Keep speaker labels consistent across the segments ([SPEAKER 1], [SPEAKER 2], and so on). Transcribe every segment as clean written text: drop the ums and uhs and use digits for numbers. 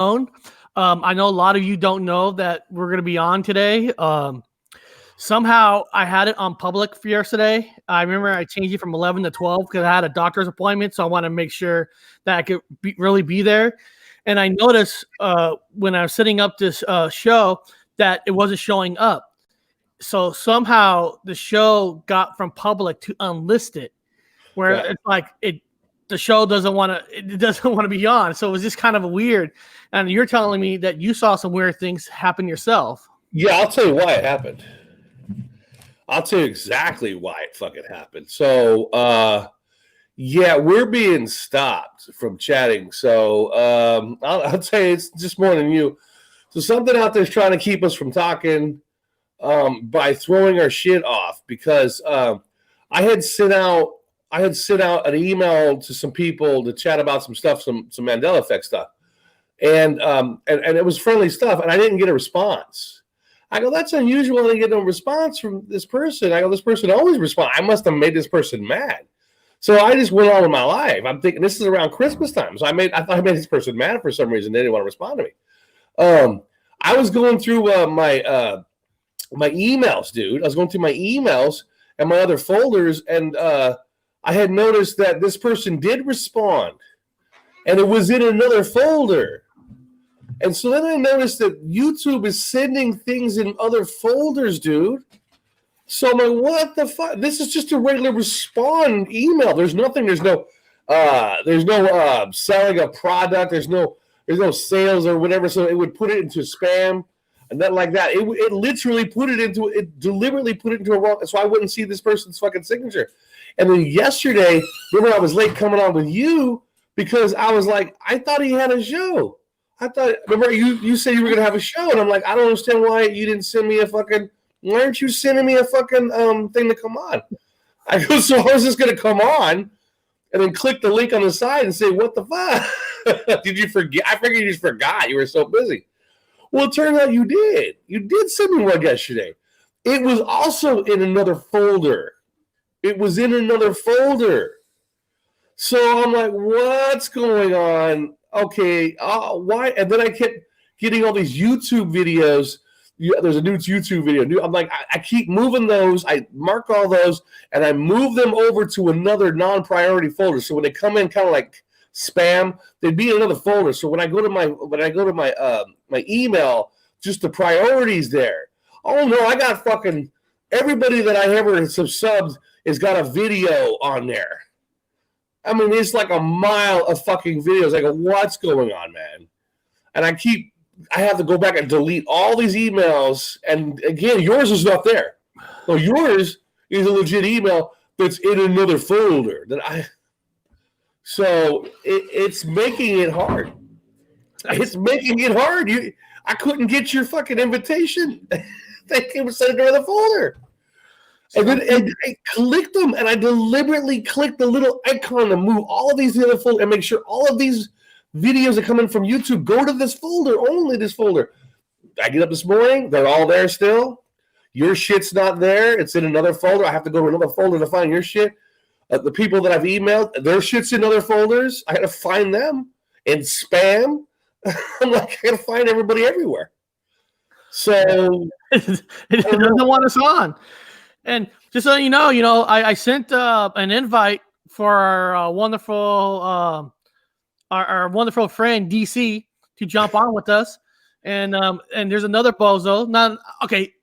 [SPEAKER 1] I know a lot of you don't know that we're going to be on today. Somehow I had it on public for yesterday. I remember I changed it from 11 to 12 because I had a doctor's appointment. So I want to make sure that I could really be there. And I noticed when I was setting up this show that it wasn't showing up. So somehow the show got from public to unlisted, where it's like the show doesn't want to be on. So it was just kind of weird. And you're telling me that you saw some weird things happen yourself.
[SPEAKER 2] Yeah, I'll tell you why it happened. I'll tell you exactly why it fucking happened. So, yeah, we're being stopped from chatting. So I'll tell you, it's just more than you. So something out there is trying to keep us from talking by throwing our shit off because I had sent out an email to some people to chat about some stuff, some Mandela effect stuff, and it was friendly stuff, and I didn't get a response. I go, that's unusual. I didn't get no response from this person. I go, this person always responds. I must have made this person mad. So I just went on with my life. I'm thinking this is around Christmas time, so I thought I made this person mad for some reason. They didn't want to respond to me. I was going through my emails, dude. I was going through my emails and my other folders, and I had noticed that this person did respond, and it was in another folder. And so then I noticed that YouTube is sending things in other folders, dude. So I'm like, what the fuck? This is just a regular respond email. There's nothing. There's no selling a product. There's no sales or whatever. So it would put it into spam and then like that. It deliberately put it into a wrong. So I wouldn't see this person's fucking signature. And then yesterday, remember I was late coming on with you because I was like, I thought he had a show. Remember you said you were gonna have a show, and I'm like, I don't understand why you didn't send me why aren't you sending me a fucking thing to come on? I go, so how is this gonna come on? And then click the link on the side and say, what the fuck? Did you forget? I figured you just forgot. You were so busy. Well, it turns out you did. You did send me one yesterday. It was also in another folder. So I'm like, what's going on? Okay, why? And then I kept getting all these YouTube videos. There's a new YouTube video. I'm like, I keep moving those. I mark all those, and I move them over to another non-priority folder. So when they come in, kind of like spam, they'd be in another folder. So when I go to my email, just the priorities there. Oh no, I got fucking everybody that I ever subbed has got a video on there. I mean, it's like a mile of fucking videos. I go, what's going on, man? And I have to go back and delete all these emails. And again, yours is not there. So yours is a legit email that's in another folder. So it's making it hard. It's making it hard. I couldn't get your fucking invitation. They came sent it to another folder. And then I clicked them, and I deliberately clicked the little icon to move all of these to the other folder and make sure all of these videos that come in from YouTube go to this folder, only this folder. I get up this morning, they're all there still. Your shit's not there. It's in another folder. I have to go to another folder to find your shit. The people that I've emailed, their shit's in other folders. I got to find them in spam. I'm like, I got to find everybody everywhere. So
[SPEAKER 1] it doesn't want us on. And just so you know, I sent an invite for our wonderful our wonderful friend DC to jump on with us. And there's another bozo.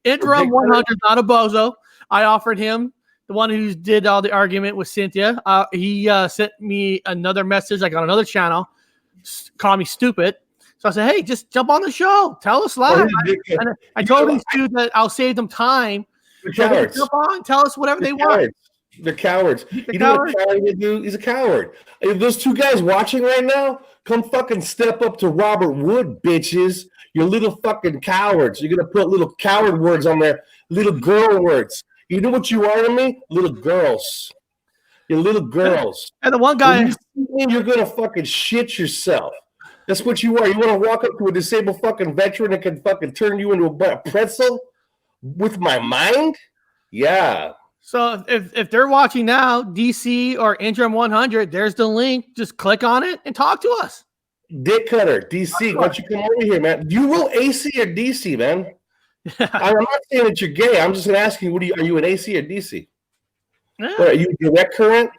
[SPEAKER 1] Interim 100, not a bozo. I offered him, the one who did all the argument with Cynthia. He sent me another message, like on another channel, called me stupid. So I said, hey, just jump on the show. Tell us live. And I told these two that I'll save them time.
[SPEAKER 2] Cowards.
[SPEAKER 1] Jump on, tell us whatever they want.
[SPEAKER 2] They're cowards. You know what a coward would do? He's a coward. If those two guys watching right now, come fucking step up to Robert Wood, bitches. You're little fucking cowards. You're going to put little coward words on there, little girl words. You know what you are to me? Little girls. You're little girls.
[SPEAKER 1] And the one guy...
[SPEAKER 2] You're going to fucking shit yourself. That's what you are. You want to walk up to a disabled fucking veteran that can fucking turn you into a pretzel with my mind? Yeah.
[SPEAKER 1] So if they're watching now, DC or Interim 100, there's the link. Just click on it and talk to us.
[SPEAKER 2] Dick Cutter, DC. Why don't you come over here, man? You will AC or DC, man? I'm not saying that you're gay. I'm just gonna ask you, are you an AC or DC?
[SPEAKER 1] Yeah.
[SPEAKER 2] What, are you direct current?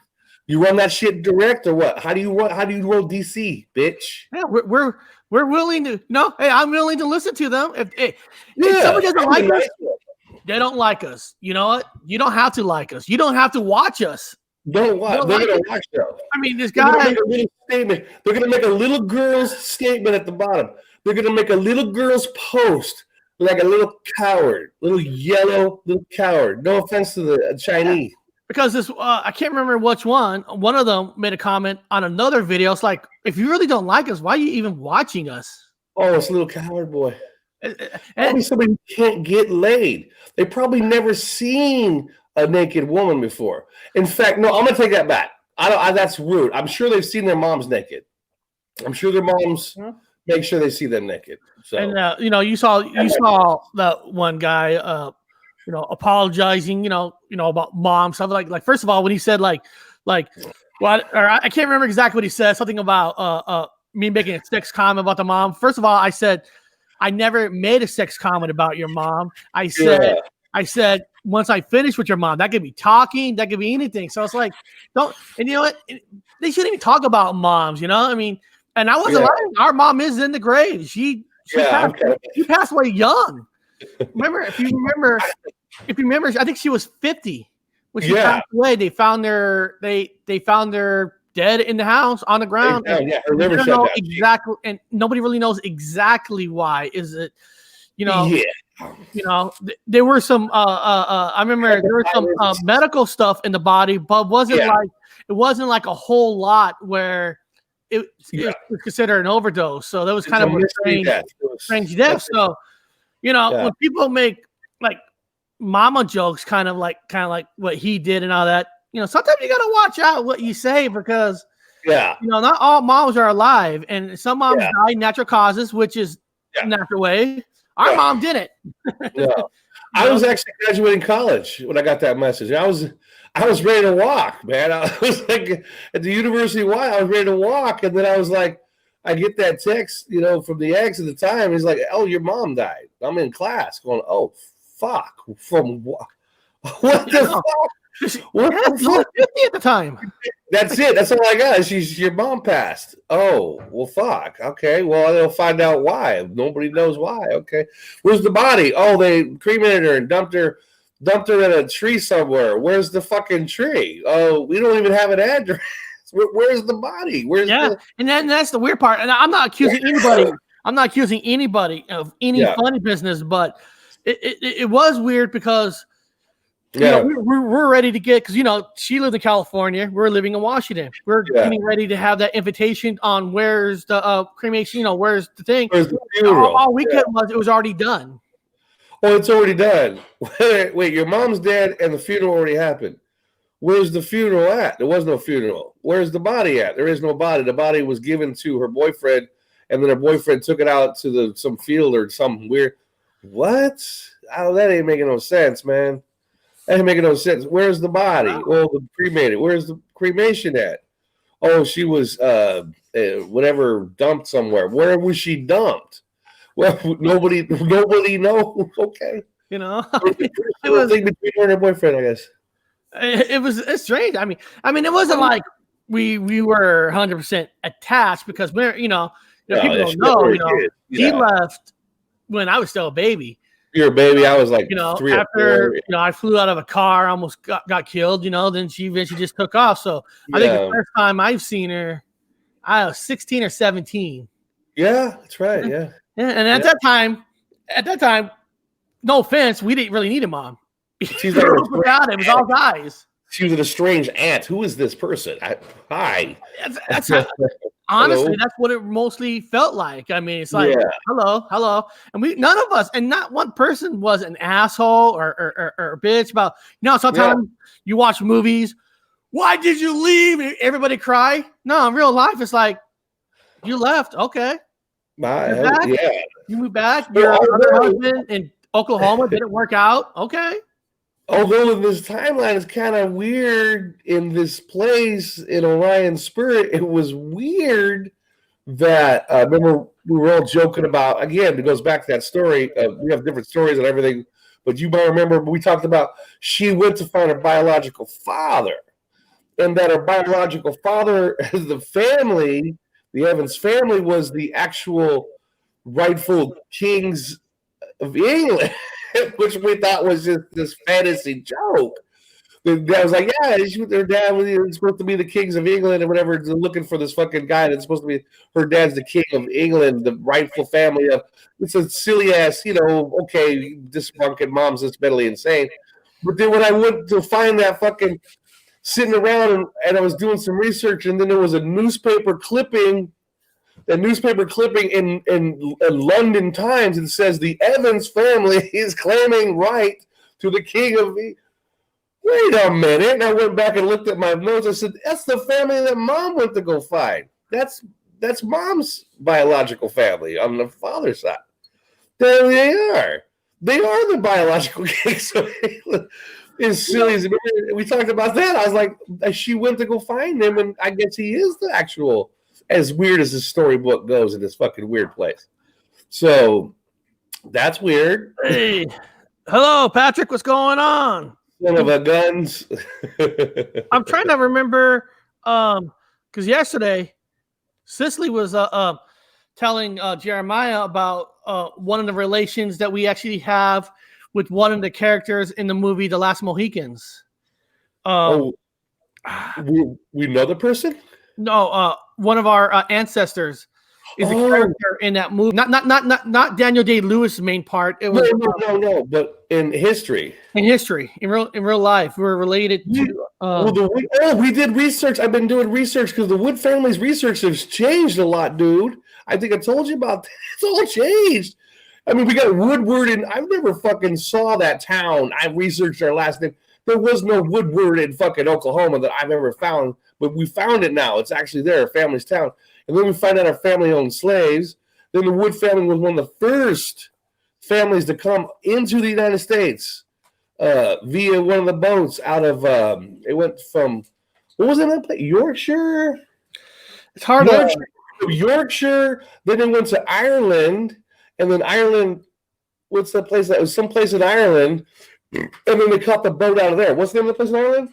[SPEAKER 2] You run that shit direct or what? How do you roll DC, bitch?
[SPEAKER 1] Yeah, we're willing to. No, hey, I'm willing to listen to them. If somebody doesn't like us, they don't like us. You know what? You don't have to like us. You don't have to watch us.
[SPEAKER 2] Don't watch. They're gonna watch though.
[SPEAKER 1] I mean, this guy.
[SPEAKER 2] They're gonna make a little statement. They're gonna make a little girl's statement at the bottom. They're gonna make a little girl's post like a little coward, little yellow little coward. No offense to the Chinese.
[SPEAKER 1] Because this, I can't remember which one. One of them made a comment on another video. It's like, if you really don't like us, why are you even watching us?
[SPEAKER 2] Oh, it's a little coward boy. Probably somebody who can't get laid. They probably never seen a naked woman before. In fact, no, I'm gonna take that back. That's rude. I'm sure they've seen their moms naked. I'm sure their moms make sure they see them naked. So,
[SPEAKER 1] and you saw that one guy. Apologizing, about mom stuff. Like first of all, when he said like what, or I can't remember exactly what he said. Something about me making a sex comment about the mom. First of all, I said I never made a sex comment about your mom. I said once I finish with your mom, that could be talking, that could be anything. So it's like don't. And you know what? They shouldn't even talk about moms. I mean, and I wasn't lying. Our mom is in the grave. She passed away young. If you remember, I think she was 50 when she passed away. They found her. They found her dead in the house on the ground.
[SPEAKER 2] Her liver shut down.
[SPEAKER 1] Exactly, and nobody really knows exactly why. Is it, there were some. I remember there was some medical stuff in the body, but it wasn't like a whole lot where it was considered an overdose. So that was kind of a strange death. So when people make like mama jokes, kind of like what he did and all that, sometimes you gotta watch out what you say because not all moms are alive, and some moms die natural causes, which is natural way. Our mom didn't.
[SPEAKER 2] I was actually graduating college when I got that message. I was ready to walk, man. I was like at the University of Hawaii, I was ready to walk, and then I was like, I get that text, from the ex at the time. He's like, "Oh, your mom died." I'm in class, going, "Oh, fuck!" From what? What the fuck? What the fuck?
[SPEAKER 1] 50 at the time.
[SPEAKER 2] That's it. That's all I got. Your mom passed. Oh, well, fuck. Okay, well, they'll find out why. Nobody knows why. Okay, where's the body? Oh, they cremated her and dumped her in a tree somewhere. Where's the fucking tree? Oh, we don't even have an address. Where's the body?
[SPEAKER 1] And then that's the weird part. And I'm not accusing anybody. I'm not accusing anybody of any funny business, but it was weird because we're ready to get, because she lived in California, we're living in Washington. We're getting ready to have that invitation on where's the cremation. Where's the thing?
[SPEAKER 2] Where's the funeral?
[SPEAKER 1] All weekend it was already done.
[SPEAKER 2] Oh, it's already done. Wait, your mom's dead and the funeral already happened. Where's the funeral at? There was no funeral. Where's the body at? There is no body. The body was given to her boyfriend, and then her boyfriend took it out to some field or something weird. What? Oh, that ain't making no sense, man. That ain't making no sense. Where's the body? Well, the cremated. Where's the cremation at? Oh, she was whatever, dumped somewhere. Where was she dumped? Well, nobody knows. Okay.
[SPEAKER 1] It
[SPEAKER 2] was between her and her boyfriend, I guess.
[SPEAKER 1] It's strange. I mean, it wasn't like we were 100% attached because we're, people don't know, he left when I was still a baby.
[SPEAKER 2] You're a baby. I was like 3
[SPEAKER 1] after, or 4. I flew out of a car, almost got killed, then she eventually just took off. So I think the first time I've seen her, I was 16 or 17.
[SPEAKER 2] Yeah, that's right. Yeah.
[SPEAKER 1] And at that time, no offense, we didn't really need a mom.
[SPEAKER 2] She's like
[SPEAKER 1] it was all guys.
[SPEAKER 2] She was an estranged aunt. Who is this person? Hi.
[SPEAKER 1] That's honestly, that's what it mostly felt like. I mean, it's like, hello. And none of us, and not one person was an asshole or a bitch about, sometimes you watch movies. Why did you leave? Everybody cry. No, in real life, it's like, you left. Okay. You moved back. Your other husband in Oklahoma didn't work out. Okay.
[SPEAKER 2] Although this timeline is kind of weird in this place in Orion Spirit, it was weird that remember we were all joking about. Again, it goes back to that story. We have different stories and everything, but you might remember we talked about she went to find her biological father, and that her biological father, the family, the Evans family, was the actual rightful kings of England, which we thought was just this fantasy joke. The dad was like, yeah, their dad was supposed to be the kings of England or whatever. They're looking for this fucking guy that's supposed to be her dad's the king of England, the rightful family of. It's a silly ass, okay, this fucking mom's just mentally insane. But then when I went to find that fucking sitting around and I was doing some research, and then there was a newspaper clipping in London Times, and says the Evans family is claiming right to the king of. Wait a minute! And I went back and looked at my notes. I said, "That's the family that Mom went to go find. That's Mom's biological family on the father's side. There they are. They are the biological kings of England." As silly as we talked about that, I was like, she went to go find him, and I guess he is the actual. As weird as the storybook goes in this fucking weird place. So that's weird.
[SPEAKER 1] Hey, hello, Patrick. What's going on?
[SPEAKER 2] Son of a guns.
[SPEAKER 1] I'm trying to remember because yesterday Cicely was telling Jeremiah about one of the relations that we actually have with one of the characters in the movie The Last Mohicans.
[SPEAKER 2] We know the person?
[SPEAKER 1] No, one of our ancestors is a character in that movie. Not Daniel Day-Lewis' main part. It was
[SPEAKER 2] no. But in history,
[SPEAKER 1] in real life, we're related to.
[SPEAKER 2] We did research. I've been doing research because the Wood family's research has changed a lot, dude. I think I told you about that. It's all changed. I mean, we got Woodward, and I've never fucking saw that town. I researched our last name. There was no Woodward in fucking Oklahoma that I've ever found, but we found it now. It's actually there, our family's town. And then we find out our family owned slaves. Then the Wood family was one of the first families to come into the United States via one of the boats out of, it went from, what was that place? Yorkshire?
[SPEAKER 1] It's hard
[SPEAKER 2] Yorkshire. Then they went to Ireland. And then Ireland, what's that place? That was someplace in Ireland. And then they caught the boat out of there. What's the name of the place in Ireland?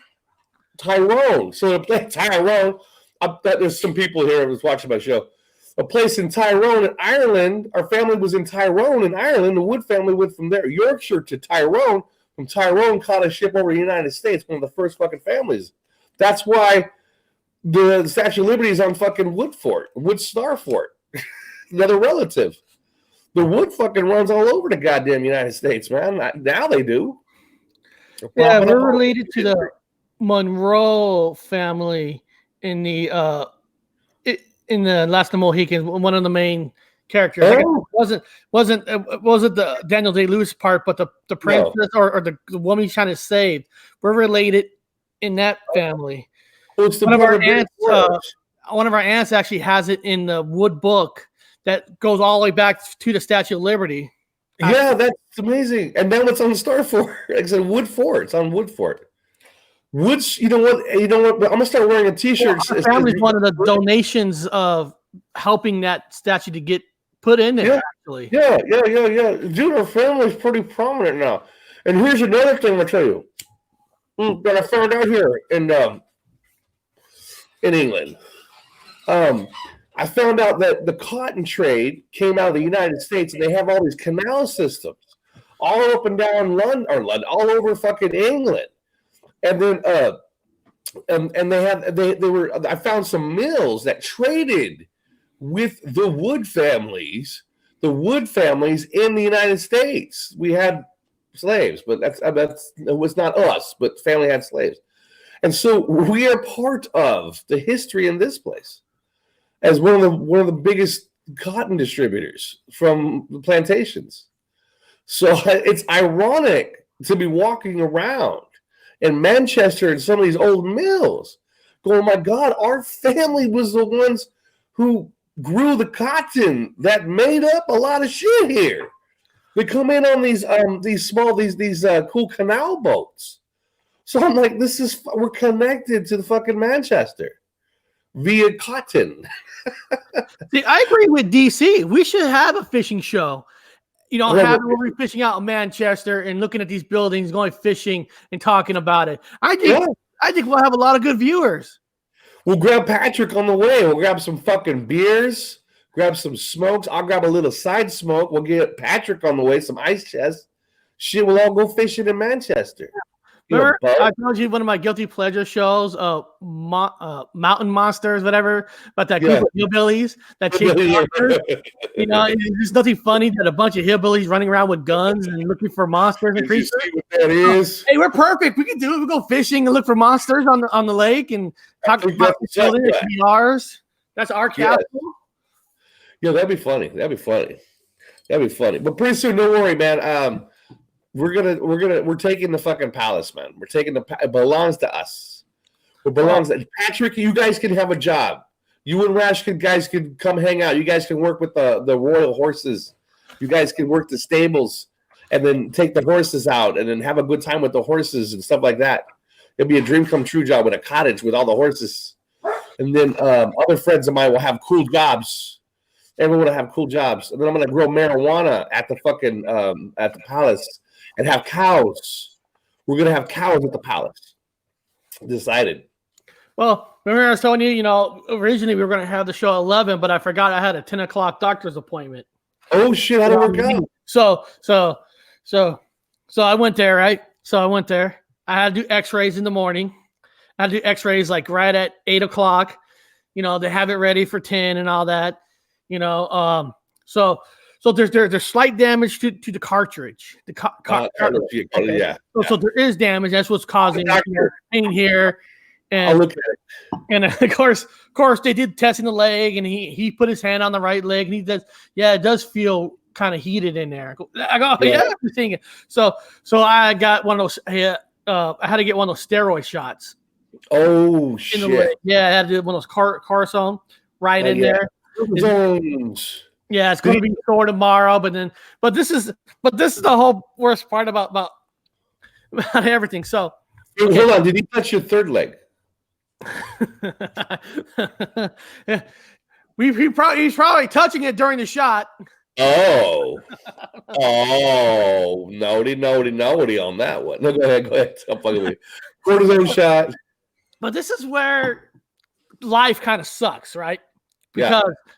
[SPEAKER 2] Tyrone. So the place Tyrone, I bet there's some people here who was watching my show. A place in Tyrone in Ireland. Our family was in Tyrone in Ireland. The Wood family went from there, Yorkshire to Tyrone. From Tyrone, caught a ship over the United States. One of the first fucking families. That's why the Statue of Liberty is on fucking Wood Star Fort. Another relative. The Wood fucking runs all over the goddamn United States, man. Now they do.
[SPEAKER 1] Yeah, we're related to the Monroe family in the Last of the Mohicans. One of the main characters. It wasn't the Daniel Day-Lewis part, but the princess or the woman he's trying to save. We're related in that family.
[SPEAKER 2] Well, one
[SPEAKER 1] of our aunts actually has it in the Wood book that goes all the way back to the Statue of Liberty.
[SPEAKER 2] Yeah, that's amazing. And now it's on the Star Fort. Like I said, Wood Fort. It's on Wood Fort. Woods, you know what? I'm gonna start wearing a T-shirt.
[SPEAKER 1] Our family's one of the donations of helping that statue to get put in there. Actually,
[SPEAKER 2] yeah. Dude, our family's pretty prominent now. And here's another thing I'll tell you that I found out here in England. I found out that the cotton trade came out of the United States, and they have all these canal systems all up and down London, all over fucking England. And then, I found some mills that traded with the Wood families in the United States. We had slaves, but it was not us, but family had slaves. And so we are part of the history in this place as one of the biggest cotton distributors from the plantations. So it's ironic to be walking around in Manchester and some of these old mills going, my God, our family was the ones who grew the cotton that made up a lot of shit here. They come in on these cool canal boats. So I'm like, we're connected to the fucking Manchester. via cotton.
[SPEAKER 1] See, I agree with DC. We should have a fishing show. Have where we're fishing out in Manchester and looking at these buildings, going fishing and talking about it. I think we'll have a lot of good viewers.
[SPEAKER 2] We'll grab Patrick on the way. We'll grab some fucking beers, grab some smokes. I'll grab a little side smoke. We'll get Patrick on the way, some ice chest. Shit, we'll all go fishing in Manchester.
[SPEAKER 1] Remember, I told you one of my guilty pleasure shows, Mountain Monsters, whatever, about that group of hillbillies that chase monsters. There's nothing funny that a bunch of hillbillies running around with guns and looking for monsters and creatures.
[SPEAKER 2] See what that is?
[SPEAKER 1] Hey, we're perfect. We can do it. We go fishing and look for monsters on the lake and talk about the building. It can be ours. That's our capital.
[SPEAKER 2] Yeah, that'd be funny. But pretty soon, don't worry, man. We're taking the fucking palace, man. We're taking it belongs to us. It belongs to Patrick. You guys can have a job. You and Rash guys can come hang out. You guys can work with the royal horses. You guys can work the stables and then take the horses out and then have a good time with the horses and stuff like that. It'll be a dream come true job with a cottage with all the horses. And then other friends of mine will have cool jobs. Everyone will have cool jobs. And then I'm gonna grow marijuana at the fucking at the palace. And have cows. We're going to have cows at the palace. Decided.
[SPEAKER 1] Well, remember I was telling you, originally we were going to have the show at 11, but I forgot I had a 10 o'clock doctor's appointment.
[SPEAKER 2] Oh, shit. How did it work out?
[SPEAKER 1] So I went there, right? So I went there. I had to do x-rays in the morning. I had to do x-rays like right at 8 o'clock. They have it ready for 10 and all that. So there's slight damage to the cartridge. Cartridge. Okay.
[SPEAKER 2] Yeah.
[SPEAKER 1] So there is damage. That's what's causing pain here. And
[SPEAKER 2] I'll look at it.
[SPEAKER 1] And of course they did testing the leg, and he put his hand on the right leg, and he does. Yeah, it does feel kind of heated in there. I go, I'm seeing it. So I got one of those. I had to get one of those steroid shots.
[SPEAKER 2] Oh shit!
[SPEAKER 1] Yeah, I had to do one of those Carsone right in there. Yeah, it's going to be sore tomorrow, but this is the whole worst part about everything. So,
[SPEAKER 2] hold on, did he touch your third leg?
[SPEAKER 1] He's probably touching it during the shot.
[SPEAKER 2] Oh, nobody on that one. No, go ahead. Stop fucking with me. Cortisone shot.
[SPEAKER 1] But this is where life kind of sucks, right?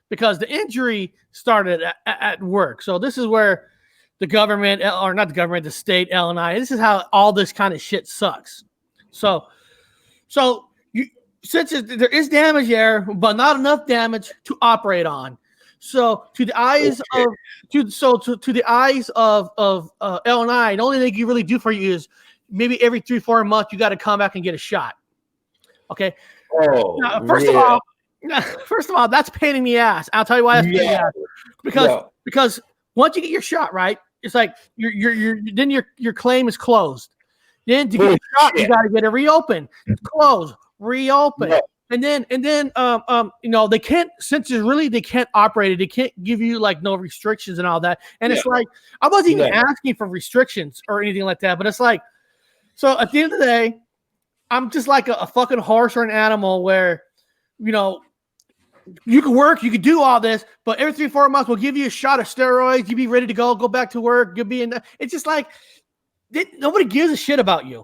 [SPEAKER 1] Because the injury started at work. So this is where the government, or not the government, the state, L&I, this is how all this kind of shit sucks. So since there is damage there, but not enough damage to operate on. So to the eyes to the eyes of L&I, the only thing you really do for you is maybe every 3-4 months you got to come back and get a shot. Okay.
[SPEAKER 2] Oh,
[SPEAKER 1] now, First of all, that's pain in the ass. I'll tell you why that's pain in the ass. Because once you get your shot, right, it's like your claim is closed. Then to get a shot, you got to get it reopened. It's closed, reopen, and then they can't, since they can't operate it. They can't give you like no restrictions and all that. And it's like I wasn't even asking for restrictions or anything like that. But it's like, so at the end of the day, I'm just like a fucking horse or an animal where. You can work, you can do all this, but every 3-4 months we'll give you a shot of steroids. You be ready to go back to work. You'll be in. It's just like nobody gives a shit about you.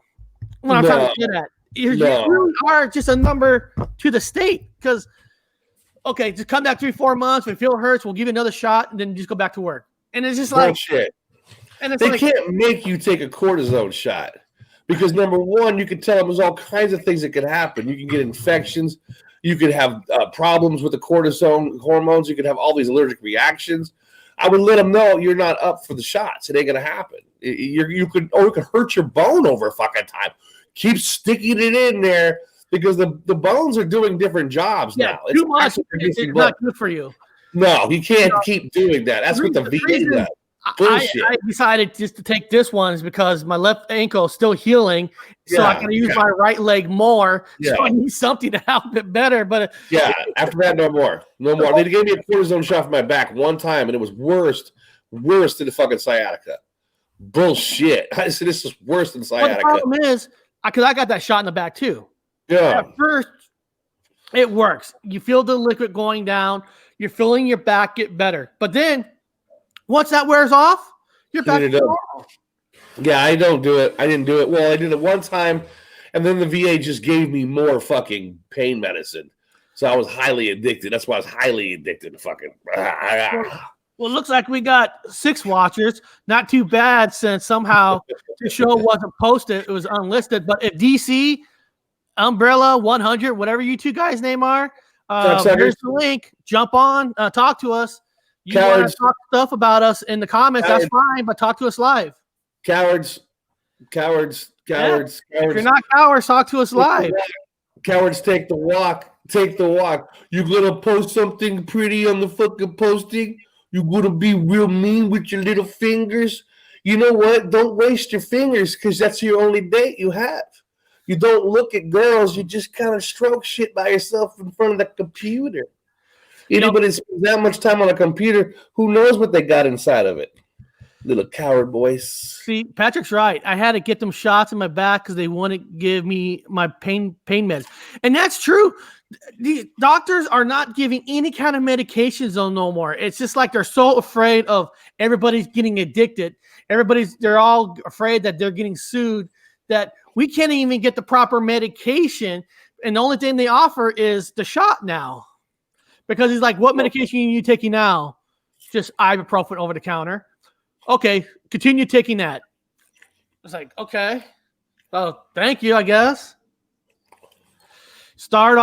[SPEAKER 1] What I'm trying to get at, you really are just a number to the state. Because just come back 3-4 months. When feel hurts, we'll give you another shot, and then just go back to work. And it's just like
[SPEAKER 2] bullshit. And they can't make you take a cortisone shot because number one, you can tell them there's all kinds of things that could happen. You can get infections. You could have problems with the cortisone hormones. You could have all these allergic reactions. I would let them know you're not up for the shots. It ain't gonna happen. You could hurt your bone over fucking time. Keep sticking it in there because the bones are doing different jobs now.
[SPEAKER 1] Too much is not good for you.
[SPEAKER 2] No, you can't keep doing that. That's what the VA does. I
[SPEAKER 1] decided just to take this one is because my left ankle is still healing, so I can use my right leg more. So I need something to help it better. But
[SPEAKER 2] after that, no more. They gave me a cortisone shot for my back one time, and it was worse than the fucking sciatica. Bullshit. I said this is worse than sciatica.
[SPEAKER 1] But the problem is, because I got that shot in the back too.
[SPEAKER 2] Yeah.
[SPEAKER 1] At first, It works. You feel the liquid going down. You're feeling your back get better. But then once that wears off, you're back to normal.
[SPEAKER 2] Yeah, I don't do it. I didn't do it. Well, I did it one time, and then the VA just gave me more fucking pain medicine. So I was highly addicted. That's why I was highly addicted to fucking.
[SPEAKER 1] Well, it looks like we got 6 watchers. Not too bad since somehow the show wasn't posted. It was unlisted. But if DC, Umbrella, 100, whatever you two guys' name are, here's the link. Jump on, talk to us. You want to talk stuff about us in the comments, that's fine, but talk to us live.
[SPEAKER 2] Cowards.
[SPEAKER 1] If you're not cowards, talk to us live.
[SPEAKER 2] Cowards, take the walk. Take the walk. You gonna post something pretty on the fucking posting? You gonna be real mean with your little fingers? You know what? Don't waste your fingers because that's your only date you have. You don't look at girls. You just kind of stroke shit by yourself in front of the computer. Anybody spends that much time on a computer, who knows what they got inside of it? Little coward boys.
[SPEAKER 1] See, Patrick's right. I had to get them shots in my back because they wouldn't give me my pain meds. And that's true. The doctors are not giving any kind of medications no more. It's just like they're so afraid of everybody's getting addicted. They're all afraid that they're getting sued, that we can't even get the proper medication. And the only thing they offer is the shot now. Because he's like, what medication are you taking now? Just ibuprofen over the counter. Okay, continue taking that. It's like, okay. Oh, thank you, I guess. Start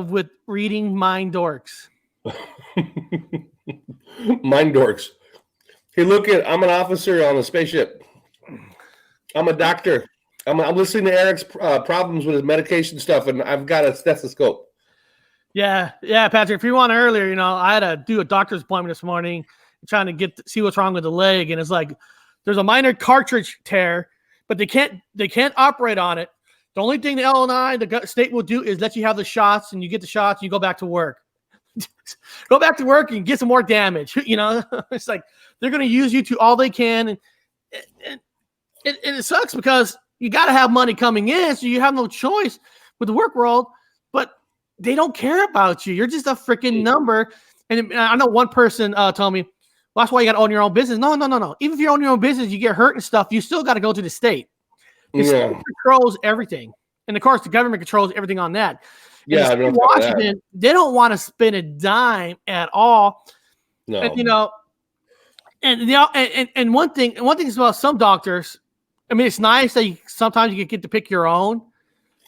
[SPEAKER 1] with reading Mind Dorks.
[SPEAKER 2] Mind Dorks. Hey, look I'm an officer on a spaceship. I'm a doctor. I'm listening to Eric's problems with his medication stuff, and I've got a stethoscope.
[SPEAKER 1] Yeah, Patrick. If you want earlier, I had to do a doctor's appointment this morning, trying to see what's wrong with the leg, and it's like there's a minor cartridge tear, but they can't operate on it. The only thing the LNI, the state, will do is let you have the shots, and you get the shots, and you go back to work. Go back to work and get some more damage. It's like they're going to use you to all they can, and it sucks because you got to have money coming in, so you have no choice with the work world. But they don't care about you. You're just a freaking number. And I know one person told me, well, that's why you got to own your own business. No. Even if you own your own business, you get hurt and stuff, you still got to go to the state. The state controls everything. And, of course, the government controls everything on that.
[SPEAKER 2] Yeah,
[SPEAKER 1] in Washington, they don't want to spend a dime at all.
[SPEAKER 2] No.
[SPEAKER 1] And one thing is about some doctors, I mean, it's nice that sometimes you get to pick your own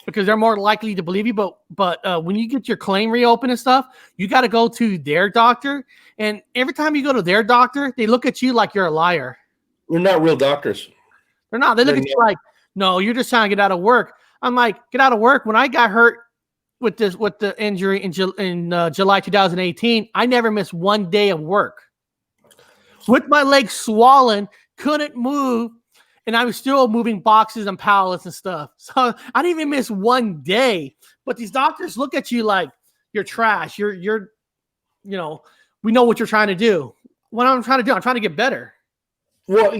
[SPEAKER 1] because they're more likely to believe you. But when you get your claim reopened and stuff, you got to go to their doctor. And every time you go to their doctor, they look at you like you're a liar.
[SPEAKER 2] We're not real doctors.
[SPEAKER 1] They're not. They look at you like, no, you're just trying to get out of work. I'm like, get out of work. When I got hurt with the injury in July 2018, I never missed one day of work. With my legs swollen, couldn't move, and I was still moving boxes and pallets and stuff. So I didn't even miss one day. But these doctors look at you like you're trash. You're we know what you're trying to do. What I'm trying to do, I'm trying to get better.
[SPEAKER 2] Well,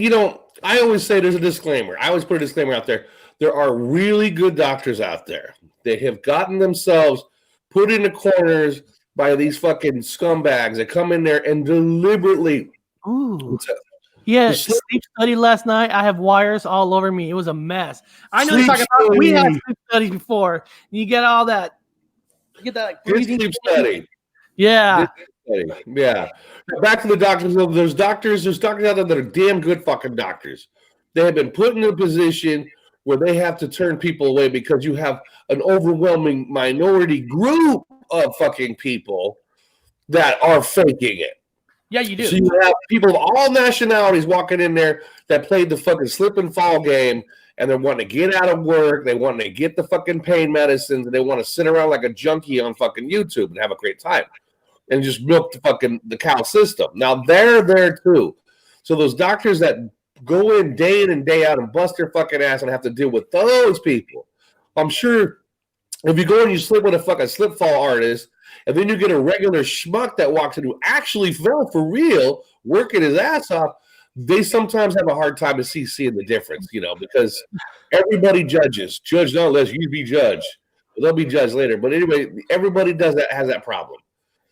[SPEAKER 2] I always say there's a disclaimer. I always put a disclaimer out there. There are really good doctors out there. They have gotten themselves put into corners by these fucking scumbags that come in there and deliberately.
[SPEAKER 1] Ooh. Yeah, sleep study last night. I have wires all over me. It was a mess. I know we had sleep studies before. You get all that. You get that like breathing
[SPEAKER 2] sleep study.
[SPEAKER 1] Yeah.
[SPEAKER 2] Yeah. Back to the doctors. There's doctors out there that are damn good fucking doctors. They have been put in a position where they have to turn people away because you have an overwhelming minority group of fucking people that are faking it.
[SPEAKER 1] Yeah, you do.
[SPEAKER 2] So you have people of all nationalities walking in there that played the fucking slip and fall game, and they're wanting to get out of work. They want to get the fucking pain medicines, and they want to sit around like a junkie on fucking YouTube and have a great time and just milk the cow system. Now they're there too. So those doctors that go in and day out and bust their fucking ass and have to deal with those people. I'm sure if you go and you slip with a fucking slip fall artist, and then you get a regular schmuck that walks in who actually fell for real, working his ass off, they sometimes have a hard time seeing the difference, because everybody judges. Judge not unless you be judged. They'll be judged later. But anyway, everybody has that problem.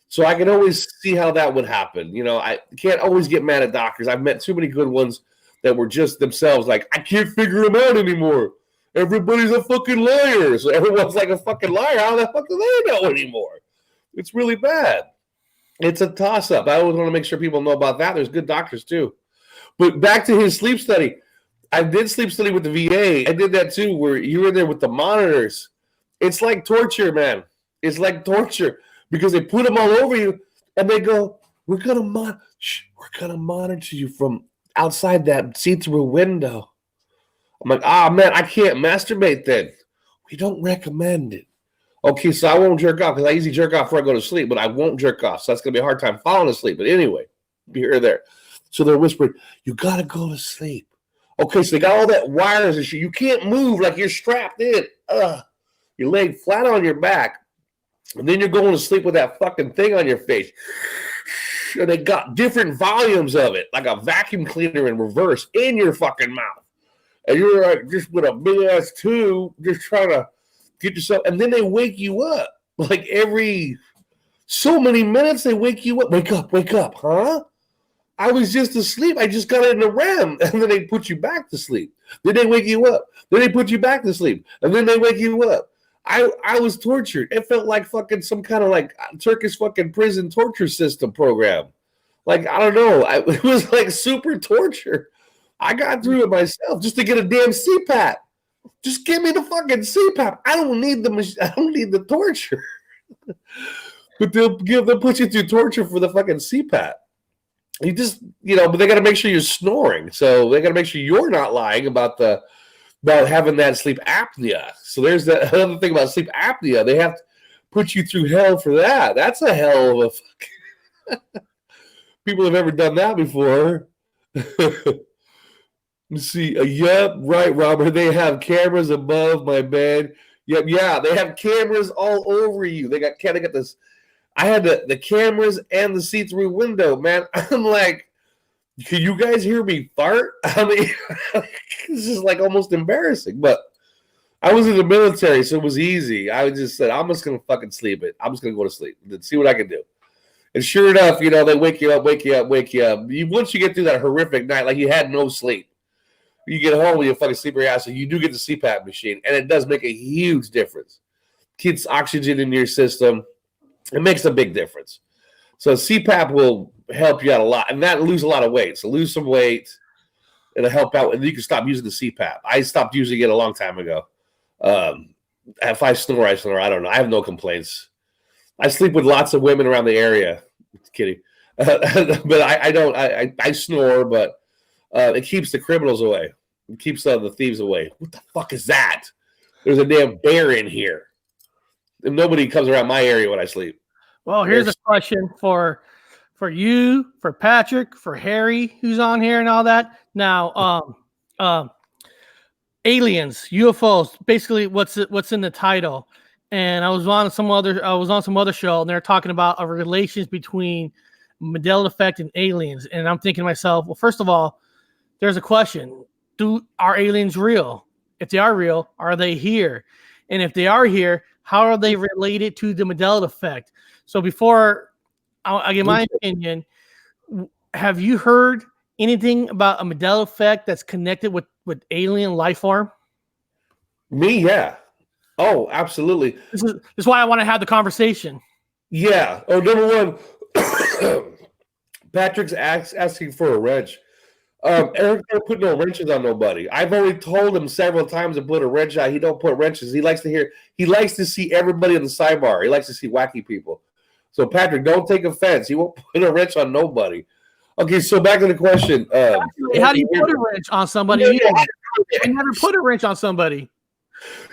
[SPEAKER 2] So I can always see how that would happen. You know, I can't always get mad at doctors. I've met too many good ones that were just themselves like, I can't figure them out anymore. Everybody's a fucking liar. So everyone's like a fucking liar. How the fuck do they know anymore? It's really bad. It's a toss-up. I always want to make sure people know about that. There's good doctors too. But back to his sleep study. I did sleep study with the VA. I did that too, where you were there with the monitors. It's like torture, man. It's like torture because they put them all over you and they go, we're gonna monitor you from outside that see-through window. I'm like, man, I can't masturbate then. We don't recommend it. Okay, so I won't jerk off because I usually jerk off before I go to sleep, but I won't jerk off. So that's gonna be a hard time falling asleep. But anyway, be here or there. So they're whispering, you gotta go to sleep. Okay, so they got all that wires and shit. You can't move like you're strapped in. You're laying flat on your back. And then you're going to sleep with that fucking thing on your face. And they got different volumes of it, like a vacuum cleaner in reverse in your fucking mouth. And you're like just with a big ass tube, just trying to get yourself. And then they wake you up. Like every so many minutes, they wake you up. Wake up, huh? I was just asleep. I just got in the REM. And then they put you back to sleep. Then they wake you up. Then they put you back to sleep. And then they wake you up. I was tortured. It felt like fucking some kind of like Turkish fucking prison torture system program. Like, I don't know. It was like super torture. I got through it myself just to get a damn CPAP. Just give me the fucking CPAP. I don't need the torture. But they'll put you through torture for the fucking CPAP. You just, but they got to make sure you're snoring. So they got to make sure you're not lying about having that sleep apnea. So there's that other thing about sleep apnea. They have to put you through hell for that. That's a hell of a fucking... People have ever done that before. Let's see. Yep, right, Robert. They have cameras above my bed. Yep, yeah, they have cameras all over you. They got this. I had the cameras and the see-through window, man. I'm like, can you guys hear me fart? I mean, this is like almost embarrassing. But I was in the military, so it was easy. I just said, I'm just gonna fucking sleep it. I'm just gonna go to sleep and see what I can do. And sure enough, they wake you up. Once you get through that horrific night, like you had no sleep, you get home with your fucking sleeper ass, and you do get the CPAP machine, and it does make a huge difference. Keeps oxygen in your system. It makes a big difference. So CPAP will help you out a lot, and that lose a lot of weight. So lose some weight, it'll help out, and you can stop using the CPAP. I stopped using it a long time ago. If I snore, I snore. I don't know. I have no complaints. I sleep with lots of women around the area. Kidding. But I don't. I snore, but it keeps the criminals away. It keeps the thieves away. What the fuck is that? There's a damn bear in here. And nobody comes around my area when I sleep.
[SPEAKER 1] Well, here's a question for you, for Patrick, for Harry, who's on here and all that. Now, aliens, UFOs, basically what's in the title. And I was on some other show, and they're talking about a relations between Mandela effect and aliens. And I'm thinking to myself, well, first of all, there's a question: are aliens real? If they are real, are they here? And if they are here, how are they related to the Mandela effect? So before I give my opinion, have you heard anything about a Mandela effect that's connected with alien life form?
[SPEAKER 2] Me, yeah. Oh, absolutely.
[SPEAKER 1] This is why I want to have the conversation.
[SPEAKER 2] Yeah. Oh, number one, Patrick's asking for a wrench. Eric don't put no wrenches on nobody. I've already told him several times to put a wrench on. He don't put wrenches. He likes to see everybody in the sidebar. He likes to see wacky people. So Patrick, don't take offense. He won't put a wrench on nobody. Okay, so back to the question.
[SPEAKER 1] How do you put a wrench on somebody? I never put a wrench on somebody.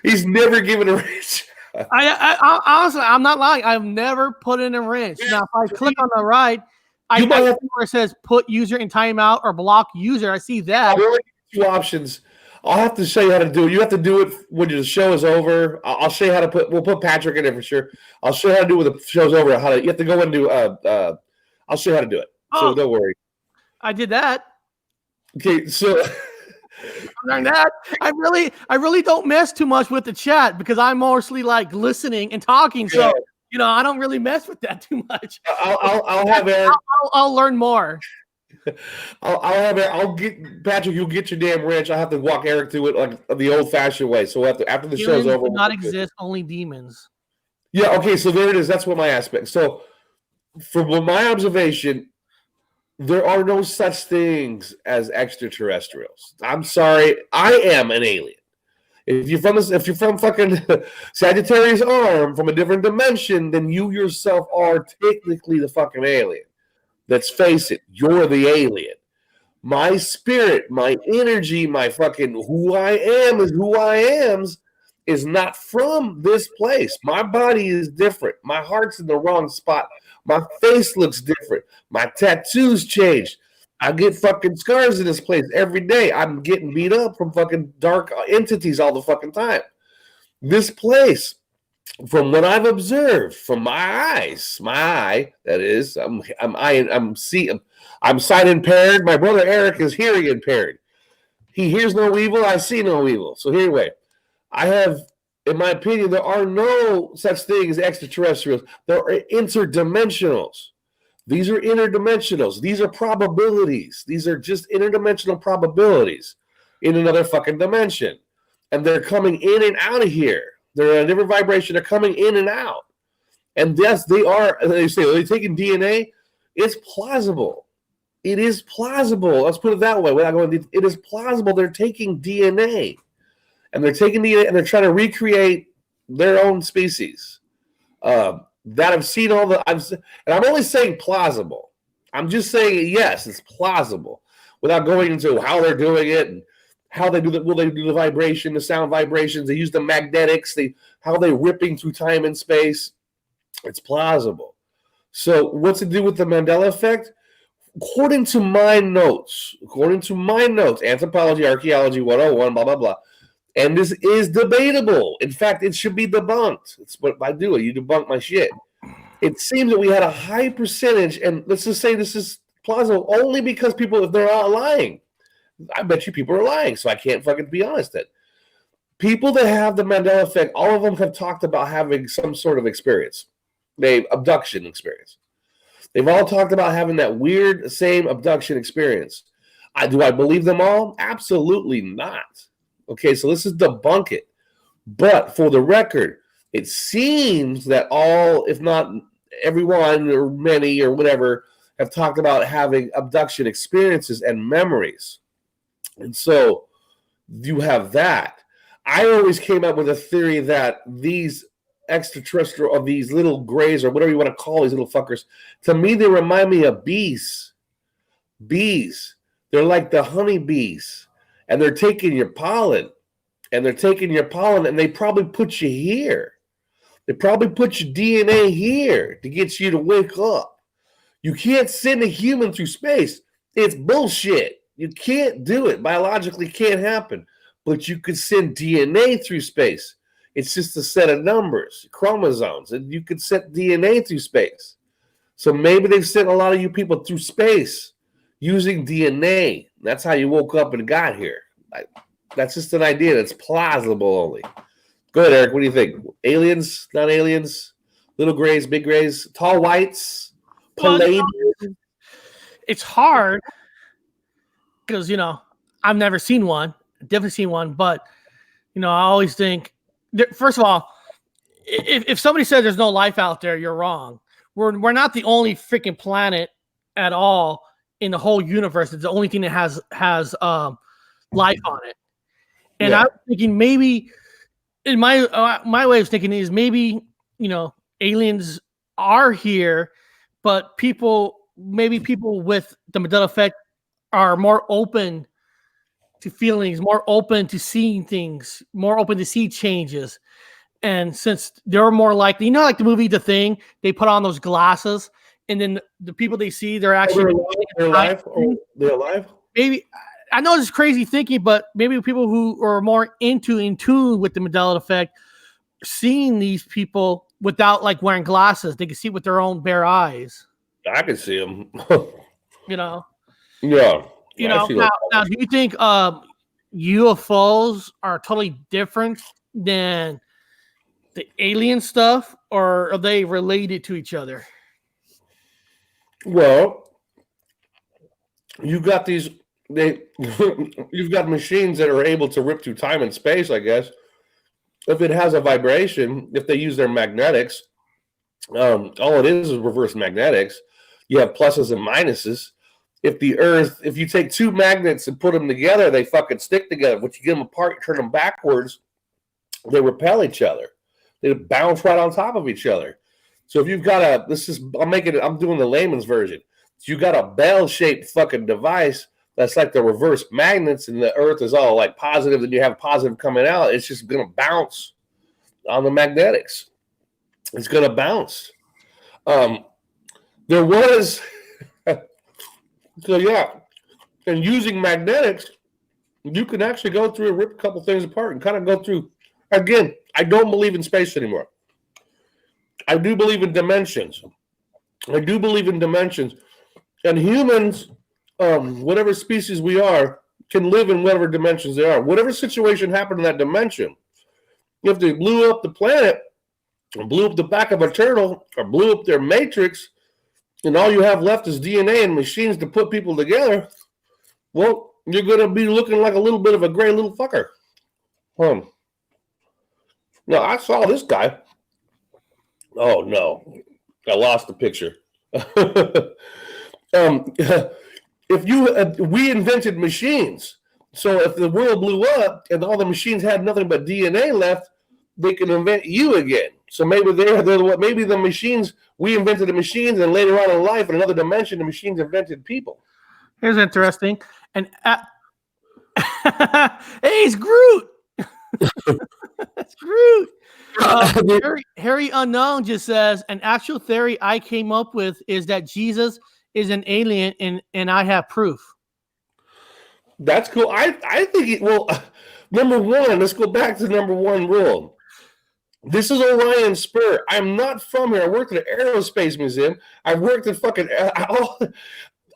[SPEAKER 2] He's never given a wrench.
[SPEAKER 1] I honestly, I'm not lying. I've never put in a wrench. Now, if I click on the right, I see where it says put user in timeout or block user. I see that.
[SPEAKER 2] There are two options. I'll have to show you how to do it. You have to do it when the show is over. I'll show you how to we'll put Patrick in there for sure. I'll show you how to do it when the show's over. You have to go and do, I'll show you how to do it. So don't worry.
[SPEAKER 1] I did that.
[SPEAKER 2] Okay, so
[SPEAKER 1] Learn that. I really don't mess too much with the chat because I'm mostly like listening and talking. So I don't really mess with that too much.
[SPEAKER 2] I'll have Eric.
[SPEAKER 1] I'll learn more.
[SPEAKER 2] I'll have Eric. I'll get Patrick. You'll get your damn wrench. I'll have to walk Eric through it like the old-fashioned way. So after the show's over,
[SPEAKER 1] do not exist. Only demons.
[SPEAKER 2] Yeah. Okay. So there it is. That's what my aspect. So from my observation, there are no such things as extraterrestrials. I'm sorry. I am an alien. If you're from fucking Sagittarius arm from a different dimension, then you yourself are technically the fucking alien. Let's face it, you're the alien. My spirit, my energy, my fucking who I am is who I am is not from this place. My body is different. My heart's in the wrong spot. My face looks different. My tattoos changed. I get fucking scars in this place every day. I'm getting beat up from fucking dark entities all the fucking time. This place, from what I've observed, from my eye, that is, I'm sight impaired. My brother Eric is hearing impaired. He hears no evil. I see no evil. So anyway, I have, in my opinion, there are no such things as extraterrestrials. There are interdimensionals. These are interdimensionals. These are probabilities. These are just interdimensional probabilities in another fucking dimension. And they're coming in and out of here. They're a different vibration. They're coming in and out. And yes, they are, they say, are they taking DNA? It's plausible. It is plausible. Let's put it that way. Without going, it is plausible. They're taking DNA. And they're taking DNA and they're trying to recreate their own species. That I've seen and I'm only saying plausible. I'm just saying yes, it's plausible, without going into how they're doing it and how they do that. Will they do the vibration, the sound vibrations? They use the magnetics. How they ripping through time and space. It's plausible. So what's it do with the Mandela effect? According to my notes, anthropology, archaeology 101, blah blah blah. And this is debatable. In fact, it should be debunked. It's what I do. You debunk my shit. It seems that we had a high percentage, and let's just say this is plausible only because people, if they're not lying, I bet you people are lying, so I can't fucking be honest. That people that have the Mandela effect, all of them have talked about having some sort of experience, abduction experience. They've all talked about having that weird same abduction experience. Do I believe them all? Absolutely not. Okay, so let's just debunk it. But for the record, it seems that all, if not everyone or many or whatever, have talked about having abduction experiences and memories. And so you have that. I always came up with a theory that these extraterrestrial, or these little grays, or whatever you want to call these little fuckers, to me, they remind me of bees. Bees. They're like the honeybees. And they're taking your pollen, and they probably put you here. They probably put your DNA here to get you to wake up. You can't send a human through space. It's bullshit. You can't do it. Biologically can't happen. But you could send DNA through space. It's just a set of numbers, chromosomes, and you could send DNA through space. So maybe they've sent a lot of you people through space using DNA. That's how you woke up and got here. That's just an idea that's plausible only. Go ahead, Eric. What do you think? Aliens, not aliens, little grays, big grays, tall whites, Palladian?
[SPEAKER 1] It's hard because, I've never seen one. Definitely seen one. But, I always think, first of all, if somebody says there's no life out there, you're wrong. We're not the only freaking planet at all in the whole universe. It's the only thing that has life on it. And I'm thinking maybe, in my way of thinking is maybe, aliens are here, but maybe people with the Mandela effect are more open to feelings, more open to seeing things, more open to see changes. And since they're more likely, like the movie The Thing, they put on those glasses, and then the people they see, they're actually
[SPEAKER 2] they're alive. They're alive.
[SPEAKER 1] Maybe, I know this is crazy thinking, but maybe people who are more in tune with the Mandela effect, seeing these people without wearing glasses, they can see with their own bare eyes.
[SPEAKER 2] I can see them.
[SPEAKER 1] Yeah.
[SPEAKER 2] Now,
[SPEAKER 1] do you think UFOs are totally different than the alien stuff, or are they related to each other?
[SPEAKER 2] Well, you've got these. You've got machines that are able to rip through time and space. I guess if it has a vibration, if they use their magnetics, all it is reverse magnetics. You have pluses and minuses. If the Earth, if you take two magnets and put them together, they fucking stick together. But you get them apart, turn them backwards, they repel each other. They bounce right on top of each other. So if you've got I'm doing the layman's version. So you got a bell-shaped fucking device that's like the reverse magnets, and the Earth is all like positive, and you have positive coming out. It's just gonna bounce on the magnetics. It's gonna bounce. There was so yeah, and using magnetics, you can actually go through and rip a couple things apart and kind of go through. Again, I don't believe in space anymore. I do believe in dimensions. And humans, whatever species we are, can live in whatever dimensions they are. Whatever situation happened in that dimension, if they blew up the planet, or blew up the back of a turtle, or blew up their matrix, and all you have left is DNA and machines to put people together, well, you're going to be looking like a little bit of a gray little fucker. Now, I saw this guy. Oh, no. I lost the picture. We invented machines. So if the world blew up and all the machines had nothing but DNA left, they can invent you again. So maybe maybe the machines, we invented the machines, and later on in life, in another dimension, the machines invented people.
[SPEAKER 1] Here's interesting. And hey, it's Groot. That's Groot. Harry Unknown just says, an actual theory I came up with is that Jesus is an alien, and I have proof.
[SPEAKER 2] That's cool. I think number one, let's go back to number one rule. This is Orion Spur. I'm not from here. I worked at an aerospace museum. I've worked at fucking.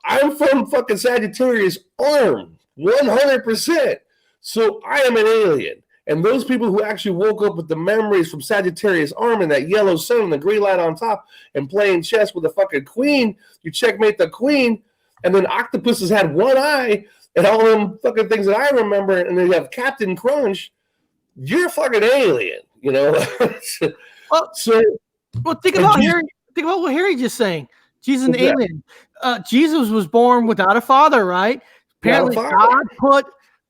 [SPEAKER 2] I'm from fucking Sagittarius Arm, 100%. So I am an alien. And those people who actually woke up with the memories from Sagittarius Arm and that yellow sun and the green light on top and playing chess with the fucking queen, you checkmate the queen, and then octopuses had one eye and all them fucking things that I remember, and then you have Captain Crunch, you're a fucking alien, you know?
[SPEAKER 1] Think about what Harry just saying. Jesus is an alien. Jesus was born without a father, right? Apparently,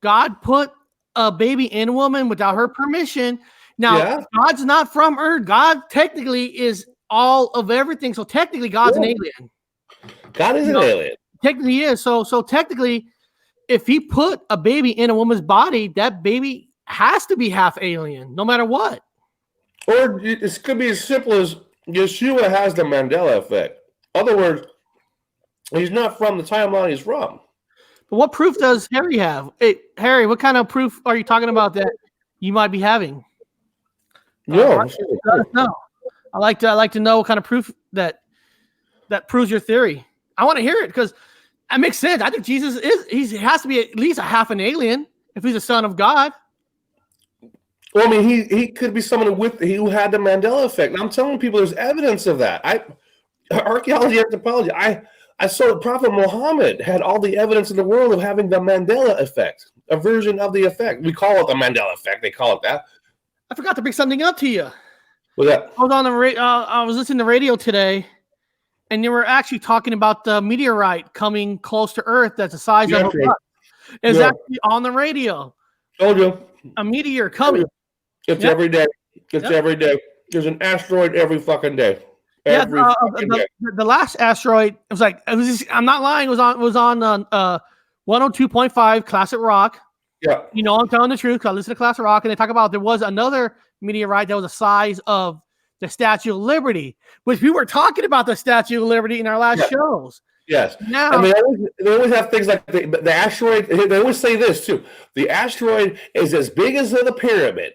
[SPEAKER 1] God put a baby in a woman without her permission. Now, God's not from Earth. God technically is all of everything. So technically, God's an alien.
[SPEAKER 2] God is an alien.
[SPEAKER 1] Technically, he is. So technically, if he put a baby in a woman's body, that baby has to be half alien, no matter what.
[SPEAKER 2] Or it could be as simple as Yeshua has the Mandela effect. In other words, he's not from the timeline he's from.
[SPEAKER 1] But what proof does Harry have? Hey, Harry, what kind of proof are you talking about that you might be having?
[SPEAKER 2] No.
[SPEAKER 1] I like to know what kind of proof that proves your theory. I want to hear it because that makes sense. I think Jesus he has to be at least a half an alien if he's a son of God.
[SPEAKER 2] Well, I mean, he could be someone who had the Mandela effect. And I'm telling people there's evidence of that. Archaeology, anthropology. I saw that Prophet Muhammad had all the evidence in the world of having the Mandela effect, a version of the effect. We call it the Mandela effect. They call it that.
[SPEAKER 1] I forgot to bring something up to you.
[SPEAKER 2] What's that?
[SPEAKER 1] I was on I was listening to radio today, and they were actually talking about the meteorite coming close to Earth that's the size of a butt. It's actually on the radio.
[SPEAKER 2] Told you.
[SPEAKER 1] A meteor coming.
[SPEAKER 2] It's every day. Every day. There's an asteroid every fucking day.
[SPEAKER 1] The last asteroid, I'm not lying, it was on 102.5 Classic Rock.
[SPEAKER 2] Yeah.
[SPEAKER 1] You know, I'm telling the truth because I listen to Classic Rock, and they talk about there was another meteorite that was the size of the Statue of Liberty, which we were talking about the Statue of Liberty in our last shows.
[SPEAKER 2] Yes.
[SPEAKER 1] Now,
[SPEAKER 2] and they always have things like the asteroid. They always say this too. The asteroid is as big as the pyramid.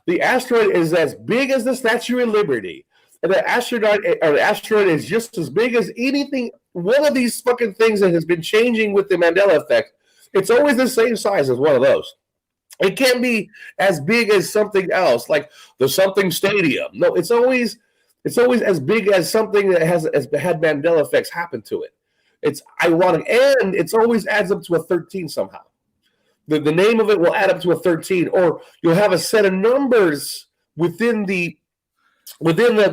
[SPEAKER 2] The asteroid is as big as the Statue of Liberty. And the asteroid is just as big as anything. One of these fucking things that has been changing with the Mandela effect. It's always the same size as one of those. It can't be as big as something else, like the something stadium. No, it's always as big as something that has had Mandela effects happen to it. It's ironic, and it's always adds up to a 13 somehow. The name of it will add up to a 13, or you'll have a set of numbers within the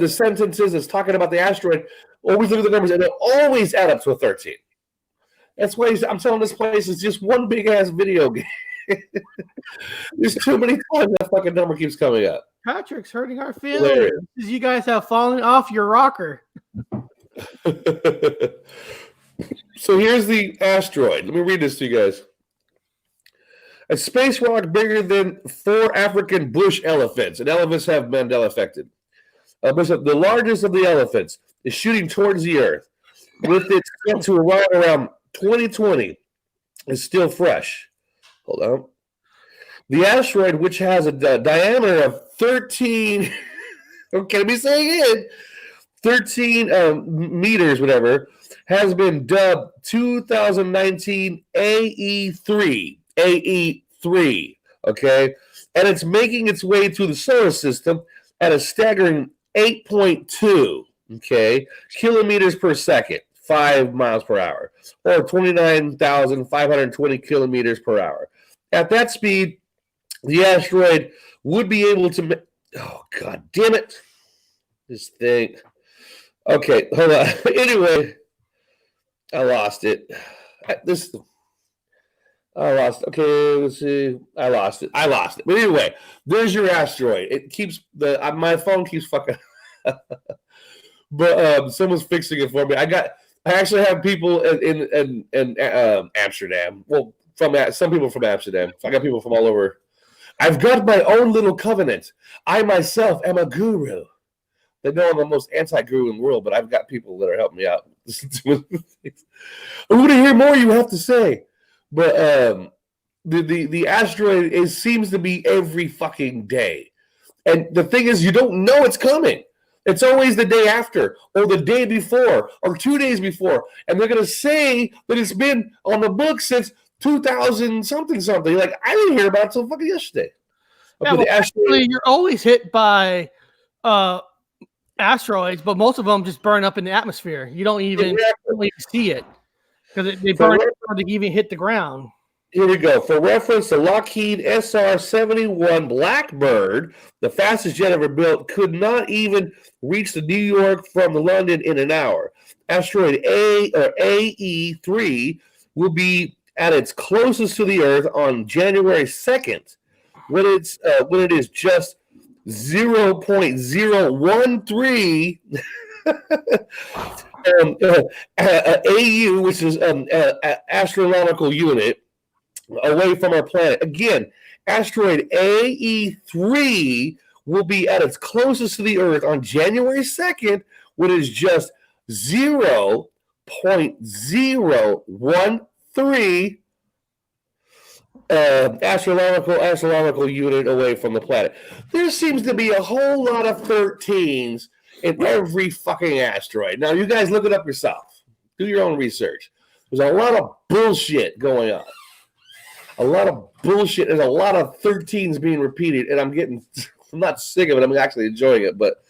[SPEAKER 2] sentences that's talking about the asteroid. Always look at the numbers, and they'll always add up to a 13. That's why I'm telling this place is just one big ass video game. There's too many times that fucking number keeps coming up.
[SPEAKER 1] Patrick's hurting our feelings because you guys have fallen off your rocker.
[SPEAKER 2] So here's the asteroid. Let me read this to you guys. A space rock bigger than 4 African bush elephants. And elephants have Mandela affected. The largest of the elephants is shooting towards the Earth. With it set to arrive around 2020, is still fresh. Hold on. The asteroid, which has a diameter of 13, okay, let me say it, 13 meters, whatever, has been dubbed 2019 AE3. AE3, okay? And it's making its way through the solar system at a staggering 8.2, okay, kilometers per second, 5 miles per hour, or 29,520 kilometers per hour. At that speed, the asteroid would be able to... Oh, God damn it. This thing... Okay, hold on. Anyway, I lost it. I lost. Okay, let's see. I lost it. But anyway, there's your asteroid. It keeps my phone keeps fucking. But someone's fixing it for me. I actually have people in Amsterdam. Well, some people from Amsterdam. I got people from all over. I've got my own little covenant. I myself am a guru. They know I'm the most anti-guru in the world, but I've got people that are helping me out. I want to hear more you have to say. But the asteroid seems to be every fucking day. And the thing is, you don't know it's coming. It's always the day after, or the day before, or 2 days before. And they're going to say that it's been on the book since 2000 something. Like, I didn't hear about it until fucking yesterday.
[SPEAKER 1] Okay, yeah, actually, you're always hit by asteroids, but most of them just burn up in the atmosphere. You don't even see it because they burn before they even hit the ground.
[SPEAKER 2] Here we go. For reference, the Lockheed SR-71 Blackbird, the fastest jet ever built, could not even reach the New York from London in an hour. Asteroid AE3 will be at its closest to the Earth on January 2nd, when it is just 0.013 AU, which is astronomical unit, away from our planet. Again, asteroid AE3 will be at its closest to the Earth on January 2nd, when it is just 0.013 astronomical unit away from the planet. There seems to be a whole lot of 13s in every fucking asteroid. Now, you guys look it up yourself. Do your own research. There's a lot of bullshit going on. A lot of bullshit. There's a lot of 13s being repeated, and I'm not sick of it. I'm actually enjoying it, but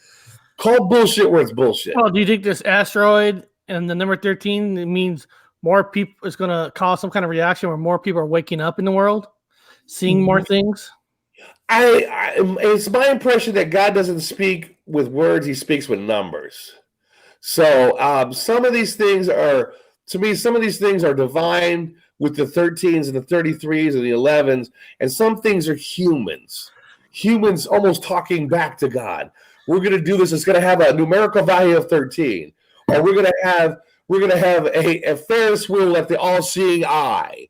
[SPEAKER 2] call bullshit where it's bullshit.
[SPEAKER 1] Well, do you think this asteroid and the number 13 it means more people is going to cause some kind of reaction where more people are waking up in the world, seeing more things?
[SPEAKER 2] It's my impression that God doesn't speak with words; He speaks with numbers. So some of these things are, to me, divine with the 13s and the 33s and the 11s, and some things are humans almost talking back to God. We're going to do this. It's going to have a numerical value of 13, or we're going to have a Ferris wheel at the all-seeing eye.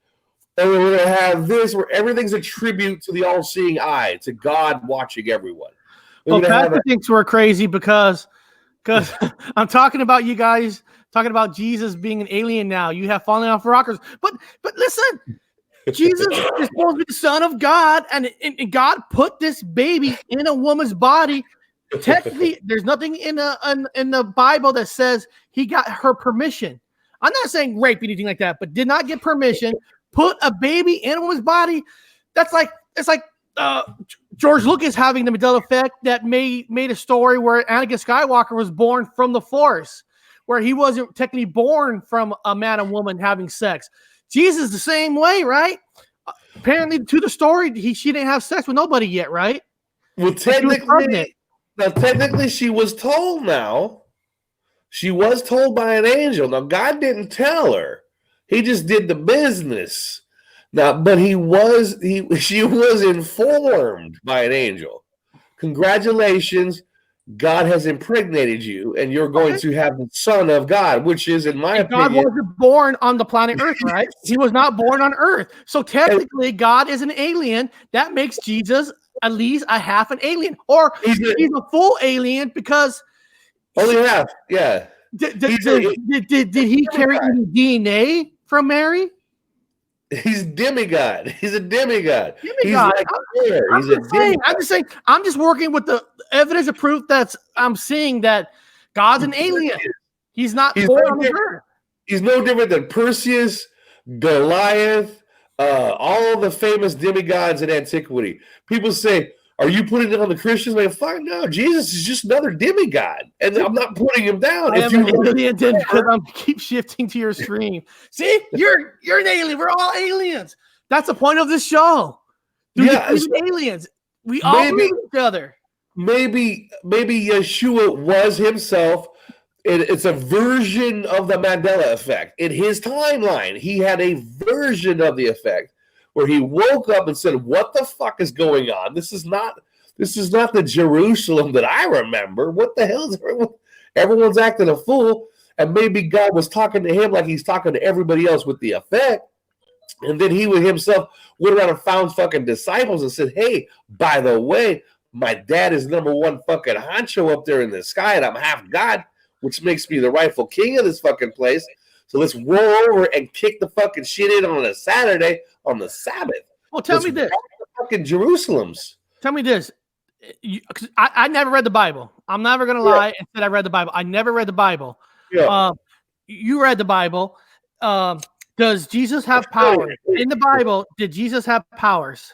[SPEAKER 2] And we're going to have this where everything's a tribute to the all-seeing eye, to God watching everyone.
[SPEAKER 1] Well, Patrick thinks we're crazy because I'm talking about you guys talking about Jesus being an alien now. You have fallen off rockers. But listen, Jesus is supposed to be the Son of God, and God put this baby in a woman's body. Technically, there's nothing in the Bible that says he got her permission. I'm not saying rape, anything like that, but did not get permission. Put a baby in a woman's body. That's like it's like George Lucas having the Mandela effect that made a story where Anakin Skywalker was born from the Force, where he wasn't technically born from a man and woman having sex. Jesus the same way, right? Apparently, to the story, she didn't have sex with nobody yet, right?
[SPEAKER 2] Well, technically, she was told now. She was told by an angel. Now, God didn't tell her. He just did the business. Now, but she was informed by an angel. Congratulations, God has impregnated you, and you're going to have the Son of God, which is, in my opinion,
[SPEAKER 1] God wasn't born on the planet Earth, right? He was not born on Earth. So technically, God is an alien. That makes Jesus at least a half an alien, or he's a full alien because
[SPEAKER 2] only half. Yeah.
[SPEAKER 1] Did he carry any DNA from Mary?
[SPEAKER 2] He's demigod. He's a demigod. He's
[SPEAKER 1] like
[SPEAKER 2] I'm
[SPEAKER 1] just saying. I'm just working with the evidence of proof I'm seeing that God's an alien. He's not born on Earth.
[SPEAKER 2] He's no different than Perseus, Goliath, all the famous demigods in antiquity. People say, are you putting it on the Christians? Like, fuck no, Jesus is just another demigod. And I'm not putting him down.
[SPEAKER 1] I am an alien because I'm keep shifting to your stream. See, you're an alien. We're all aliens. That's the point of this show. Aliens. We all believe each other.
[SPEAKER 2] Maybe Yeshua was himself. It's a version of the Mandela effect. In his timeline, he had a version of the effect where he woke up and said, what the fuck is going on? This is not the Jerusalem that I remember. What the hell is everyone's acting a fool? And maybe God was talking to him like he's talking to everybody else with the effect. And then he himself went around and found fucking disciples and said, hey, by the way, my dad is number one fucking honcho up there in the sky, and I'm half God, which makes me the rightful king of this fucking place. So let's roll over and kick the fucking shit in on a Saturday on the Sabbath.
[SPEAKER 1] Well, tell me this.
[SPEAKER 2] Fucking Jerusalems.
[SPEAKER 1] Tell me this. I never read the Bible. I'm never going to lie and say I read the Bible. I never read the Bible.
[SPEAKER 2] Yeah.
[SPEAKER 1] You read the Bible. Does Jesus have powers? In the Bible, did Jesus have powers?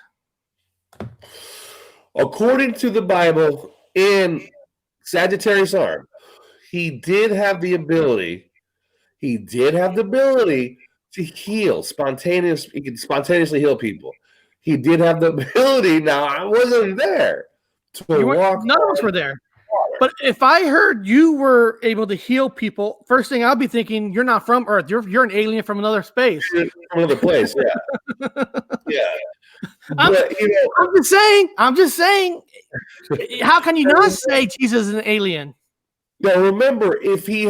[SPEAKER 2] According to the Bible, in Sagittarius arm, he did have the ability. He did have the ability to heal spontaneously. He could spontaneously heal people. He did have the ability. Now, I wasn't there to walk.
[SPEAKER 1] None of us were there. But if I heard you were able to heal people, first thing I'll be thinking, you're not from Earth. You're an alien from another space.
[SPEAKER 2] From another place, yeah. Yeah.
[SPEAKER 1] I'm just saying. How can you not say Jesus is an alien?
[SPEAKER 2] Now remember, if he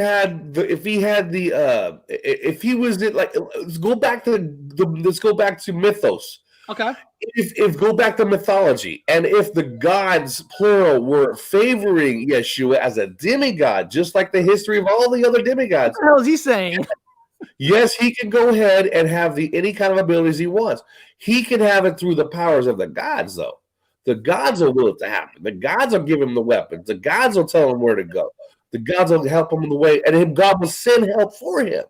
[SPEAKER 2] was like, let's go back to mythos.
[SPEAKER 1] Okay.
[SPEAKER 2] If go back to mythology, and if the gods plural were favoring Yeshua as a demigod, just like the history of all the other demigods.
[SPEAKER 1] What the hell is he saying?
[SPEAKER 2] Yes, he can go ahead and have any kind of abilities he wants. He can have it through the powers of the gods, though. The gods will will it to happen. The gods will give him the weapons. The gods will tell him where to go. The gods will help him in the way, and God will send help for him.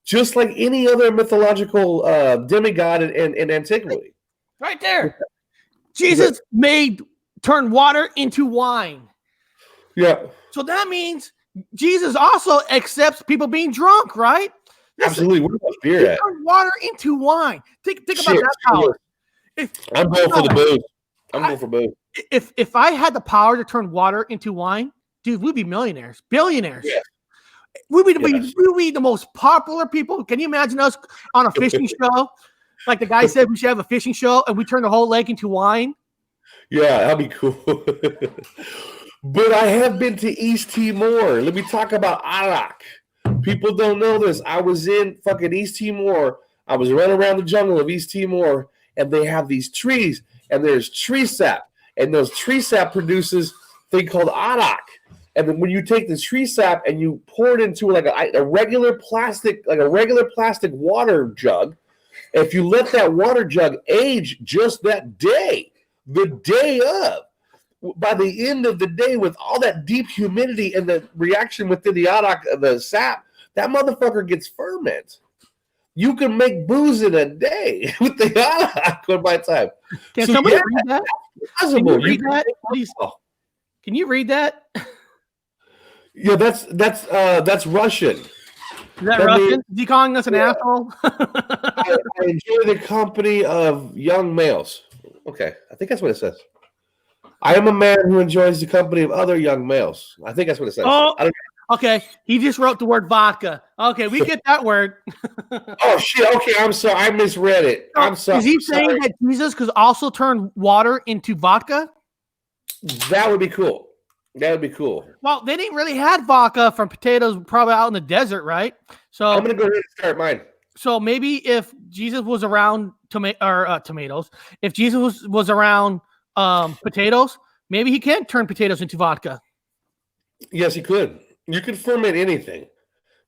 [SPEAKER 2] Just like any other mythological demigod in antiquity.
[SPEAKER 1] Right there. Jesus turned water into wine.
[SPEAKER 2] Yeah.
[SPEAKER 1] So that means Jesus also accepts people being drunk, right?
[SPEAKER 2] Absolutely. What about beer at?
[SPEAKER 1] Turned water into wine. Think about that power.
[SPEAKER 2] I'm going for the booze. I'm going for booze.
[SPEAKER 1] If I had the power to turn water into wine, dude, we'd be millionaires, billionaires.
[SPEAKER 2] Yeah.
[SPEAKER 1] We'd be the most popular people. Can you imagine us on a fishing show? Like the guy said, we should have a fishing show, and we turn the whole lake into wine.
[SPEAKER 2] Yeah, that'd be cool. But I have been to East Timor. Let me talk about Arak. People don't know this. I was in fucking East Timor. I was running around the jungle of East Timor, and they have these trees, and there's tree sap, and those tree sap produces a thing called Arak. And then when you take the tree sap and you pour it into like a regular plastic water jug, if you let that water jug age just that day, the day of, by the end of the day, with all that deep humidity and the reaction within the Arak, the sap, that motherfucker gets ferment. You can make booze in a day with the aqua by time.
[SPEAKER 1] Can
[SPEAKER 2] So
[SPEAKER 1] somebody
[SPEAKER 2] yeah,
[SPEAKER 1] read that? Can
[SPEAKER 2] possible.
[SPEAKER 1] you read that? Please.
[SPEAKER 2] Alcohol.
[SPEAKER 1] Can you read that?
[SPEAKER 2] Yeah, that's Russian.
[SPEAKER 1] Is that
[SPEAKER 2] That means
[SPEAKER 1] Russian? Is he calling us an asshole?
[SPEAKER 2] I enjoy the company of young males. Okay, I think that's what it says. I am a man who enjoys the company of other young males. I think that's what it says.
[SPEAKER 1] Oh,
[SPEAKER 2] I don't
[SPEAKER 1] okay. He just wrote the word vodka. Okay, we get that word.
[SPEAKER 2] Oh shit! Okay, I'm sorry. I misread it.
[SPEAKER 1] So,
[SPEAKER 2] I'm sorry.
[SPEAKER 1] is he saying that Jesus could also turn water into vodka?
[SPEAKER 2] That would be cool. That would be cool.
[SPEAKER 1] Well, they didn't really had vodka from potatoes, probably out in the desert, right? So
[SPEAKER 2] I'm gonna go ahead and start mine.
[SPEAKER 1] So maybe if Jesus was around tomatoes, if Jesus was around potatoes, maybe he can turn potatoes into vodka.
[SPEAKER 2] Yes, you could. You can ferment anything.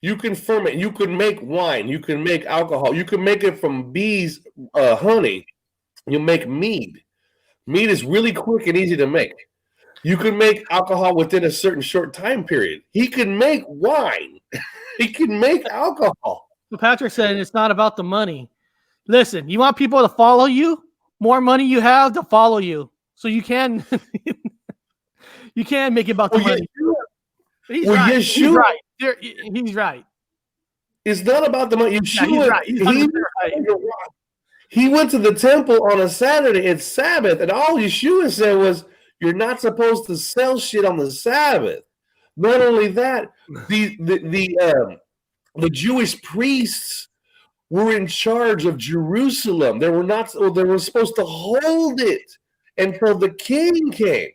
[SPEAKER 2] You can ferment. You can make wine. You can make alcohol. You can make it from bees, honey. You make mead. Mead is really quick and easy to make. You can make alcohol within a certain short time period. He can make wine. He can make alcohol.
[SPEAKER 1] So Patrick said it's not about the money. Listen, you want people to follow you? More money you have to follow you. So you can you can make it about the money. He's right. He's right. He's right.
[SPEAKER 2] It's not about the money.
[SPEAKER 1] Yeah, he's right.
[SPEAKER 2] He went to the temple on a Saturday. It's Sabbath, and all Yeshua said was, "You're not supposed to sell shit on the Sabbath." Not only that, the Jewish priests were in charge of Jerusalem. They were supposed to hold it until the king came.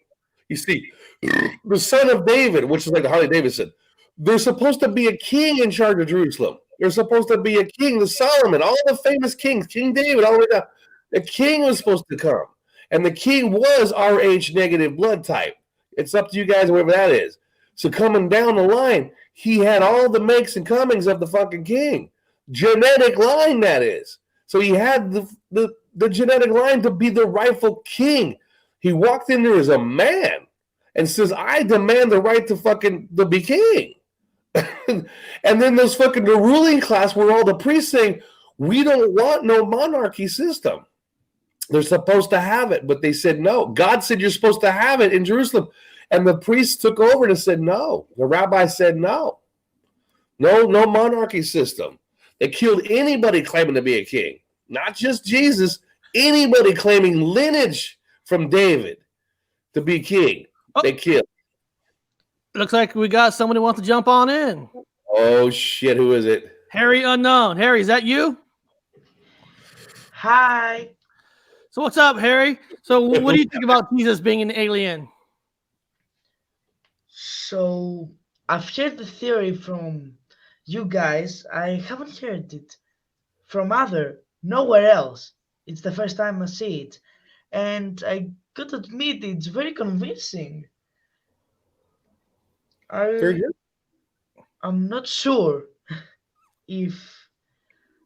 [SPEAKER 2] You see, the son of David, which is like the Harley Davidson, there's supposed to be a king in charge of Jerusalem. There's supposed to be a king, the Solomon, all the famous kings, King David, all the way down. The king was supposed to come. And the king was Rh negative blood type. It's up to you guys, whatever that is. So coming down the line, he had all the makes and comings of the fucking king. Genetic line, that is. So he had the genetic line to be the rightful king. He walked in there as a man and says, I demand the right to be king. And then the ruling class were all the priests saying, we don't want no monarchy system. They're supposed to have it, but they said no. God said you're supposed to have it in Jerusalem. And the priests took over and said no. The rabbi said no. No monarchy system. They killed anybody claiming to be a king. Not just Jesus, anybody claiming lineage from David to be king. Oh. They killed.
[SPEAKER 1] Looks like we got someone who wants to jump on in.
[SPEAKER 2] Oh, shit. Who is it?
[SPEAKER 1] Harry Unknown. Harry, is that you?
[SPEAKER 3] Hi.
[SPEAKER 1] So what's up, Harry? So what do you think about Jesus being an alien?
[SPEAKER 3] So I've heard the theory from you guys. I haven't heard it from nowhere else. It's the first time I see it. And I could admit it's very convincing.
[SPEAKER 2] Very good.
[SPEAKER 3] I'm not sure if